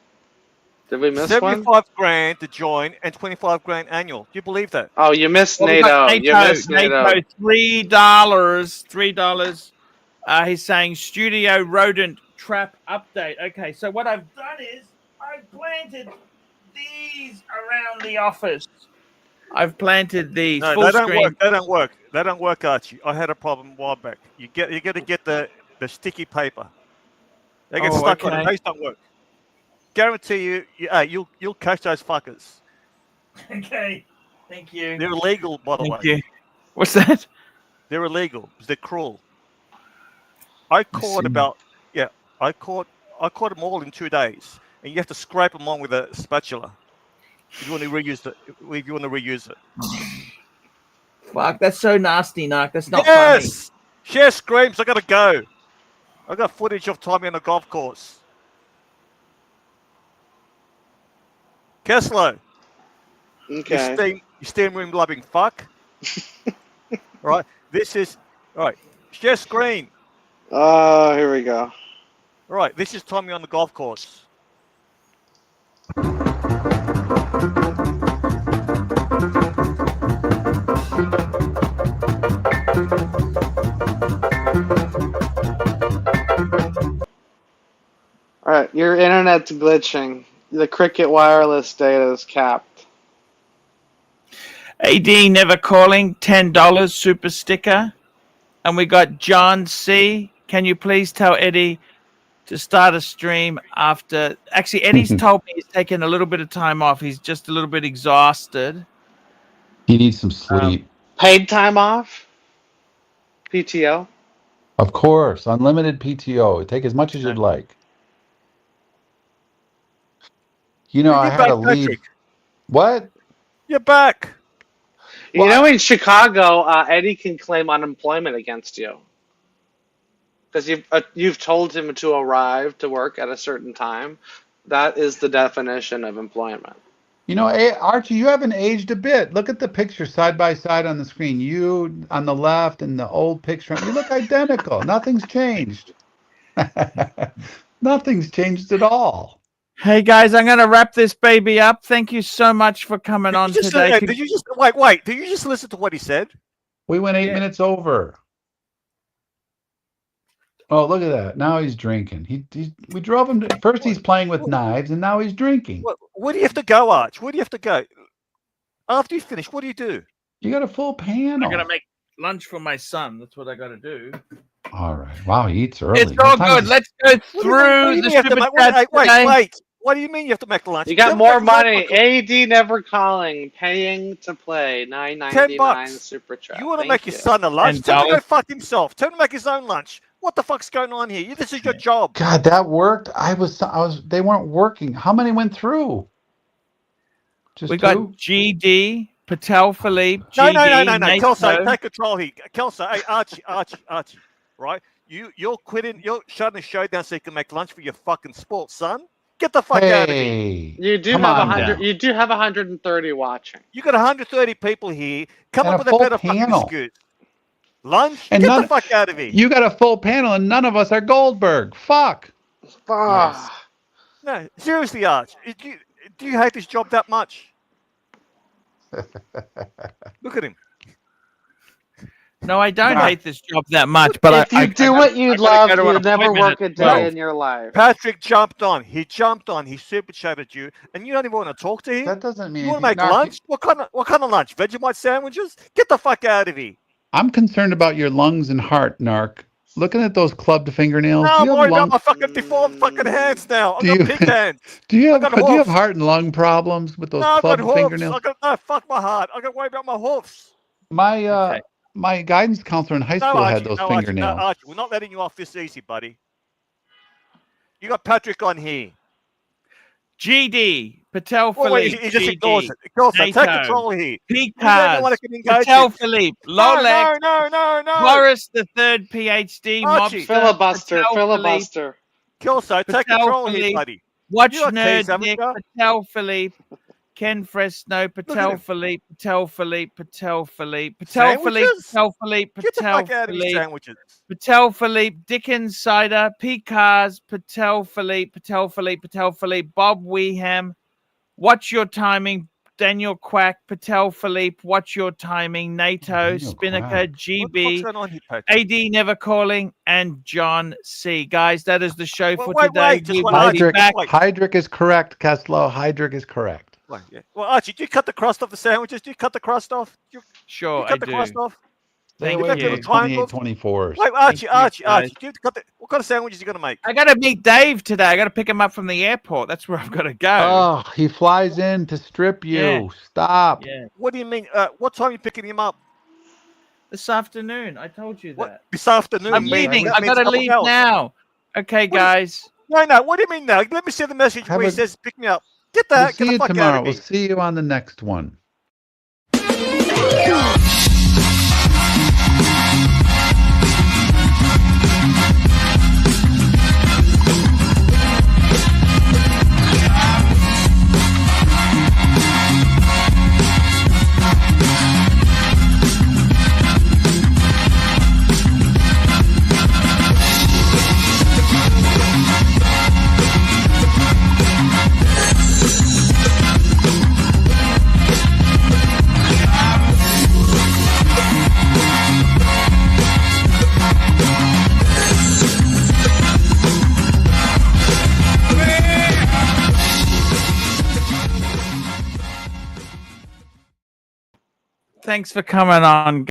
Did we miss one? 75 grand to join and 25 grand annual. Do you believe that? Oh, you missed Well, we NATO. got You missed NATO. $3. $3. He's saying studio rodent trap update. Okay, so what I've done is I've planted these around the office. I've planted these No, full they don't screen. work. They don't work. They don't work, Archie. I had a problem a while back. You got to get the sticky paper. They get stuck on it. Those don't work. Guarantee you'll catch those fuckers. Okay, thank you. They're illegal, by the way. Thank you. What's that? They're illegal. They're cruel. I caught them all in 2 days, and you have to scrape them on with a spatula if you want to reuse it. Fuck, that's so nasty, Nark. That's not Yes! Share screams. I gotta go. I got footage of Tommy on the golf course. Kessler. Okay. You steam room loving fuck. Right. This is right. Share screen. Oh, here we go. Right. This is Tommy on the golf course. Alright, your internet's glitching. The Cricket wireless data is capped. AD never calling, $10 super sticker. And we got John C. Can you please tell Eddie to start a stream after? Actually, Eddie's told me he's taken a little bit of time off. He's just a little bit exhausted. He needs some sleep. Paid time off? PTO? Of course, unlimited PTO. Take as much as you'd like. You know, I had to leave. What? You're back. You know, in Chicago, Eddie can claim unemployment against you because you've told him to arrive to work at a certain time. That is the definition of employment. You know, Archie, you haven't aged a bit. Look at the picture side by side on the screen. You on the left and the old picture. You look identical. Nothing's changed. Nothing's changed at all. Hey guys, I'm gonna wrap this baby up. Thank you so much for coming on today. Did you just wait? Did you just listen to what he said? We went 8 minutes over. Oh, look at that! Now he's drinking. We drove him. First, he's playing with knives, and now he's drinking. Where do you have to go, Arch? Where do you have to go? After you finish, what do you do? You got a full panel. I'm gonna make lunch for my son. That's what I gotta do. All right. Wow, he eats early. It's all good. Let's go through the super chat today. Wait. What do you mean you have to make lunch? You got more money. AD never calling. Paying to play. $9.99 super chat. You want to make your son a lunch? Tell him to go fuck himself. Tell him to make his own lunch. What the fuck's going on here? This is your job. God, that worked. They weren't working. How many went through? Just we two? got GD, Patel Philippe, GD. No. Kelso, take control here. Kelso, hey, Archie. Right? You're quitting. You're shutting the show down so you can make lunch for your fucking sports, son. Get the fuck out of here. You do have 100. You do have 130 watching. You got 130 people here. Come And up a with a full better panel. fucking excuse. Lunch? And Get the fuck out of here. You got a full panel, and none of us are Goldberg. Fuck. Yes. No, seriously, Arch. Do you hate this job that much? Look at him. No, I don't Nah. hate this job that much, but if you do what you love, you'd never work a day 12. in your life. Patrick jumped on. He jumped on. He super chatted you, and you don't even want to talk to him. That doesn't mean You want to anything. make Narc, lunch? What kind of lunch? Vegemite sandwiches? Get the fuck out of here! I'm concerned about your lungs and heart, Narc. Looking at those clubbed fingernails, No, do I'm you have worried lung? about my fucking deformed fucking hands now. I've Do got you- pig hands. Do you have got do you have hoofs. heart and lung problems with those No, I've got clubbed hoofs. fingernails? No, fuck my heart. I got to worry about my hoofs. My Okay. my guidance counselor in high No, school had Archie, those no, Archie, no, fingernails. Archie, we're not letting you off this easy, buddy. You got Patrick on here. GD, Patel Oh, wait, Philippe, he just GD, ignores it. Ignores it. Take NATO, control here. Picard, He's the only one that can engage Patel it. Philippe, No, Lolex, no. Boris the Third PhD, Archie. Mobster, Filibuster, Patel Philippe, filibuster. Kelso, take Patel control here, Philippe, buddy. Watch You got Nerd keys, haven't Nick, you? Patel Philippe, Ken Fresno, Patel him. Philippe, Patel Philippe, Patel Philippe, Patel Philippe, Sandwiches? Patel Philippe, Get the Patel fuck out of here, Philippe, sandwiches. Patel Philippe, Dickens Cider, Picars, Patel Philippe, Patel Philippe, Patel Philippe, Bob Weeham, Watch Your Timing, Daniel Quack, Patel Philippe, Watch Your Timing, NATO, Daniel Spinnaker, Quack. What the fuck's GB, going on here, Patrick? AD Never Calling, and John C. Guys, that is the show for wait, today. just We one will be Hydric, back. Hydric is correct, Keslow. Hydric is correct. Well, yeah. Well, Archie, do you cut the crust off the sandwiches? Do you cut the crust off? You Sure, I cut the do. crust off? Stay Thank away back from to the the you. triangles. 28-24s. Wait, Archie, you, Archie. guys. Do you cut the, what kind of sandwiches are you going to make? I got to meet Dave today. I got to pick him up from the airport. That's where I've got to go. Oh, he flies in to strip you. Yeah. Stop. Yeah, What do you mean? What time are you picking him up? this afternoon. I told you What? that. This afternoon? I'm means- leaving. that I means got to couple leave hours. now. Okay, What do you- guys. No. What do you mean now? Let me see the message Have where he a- says pick me up. Get We'll that. see Get the you fuck tomorrow. out of We'll me. see you on the next one. Thanks for coming on.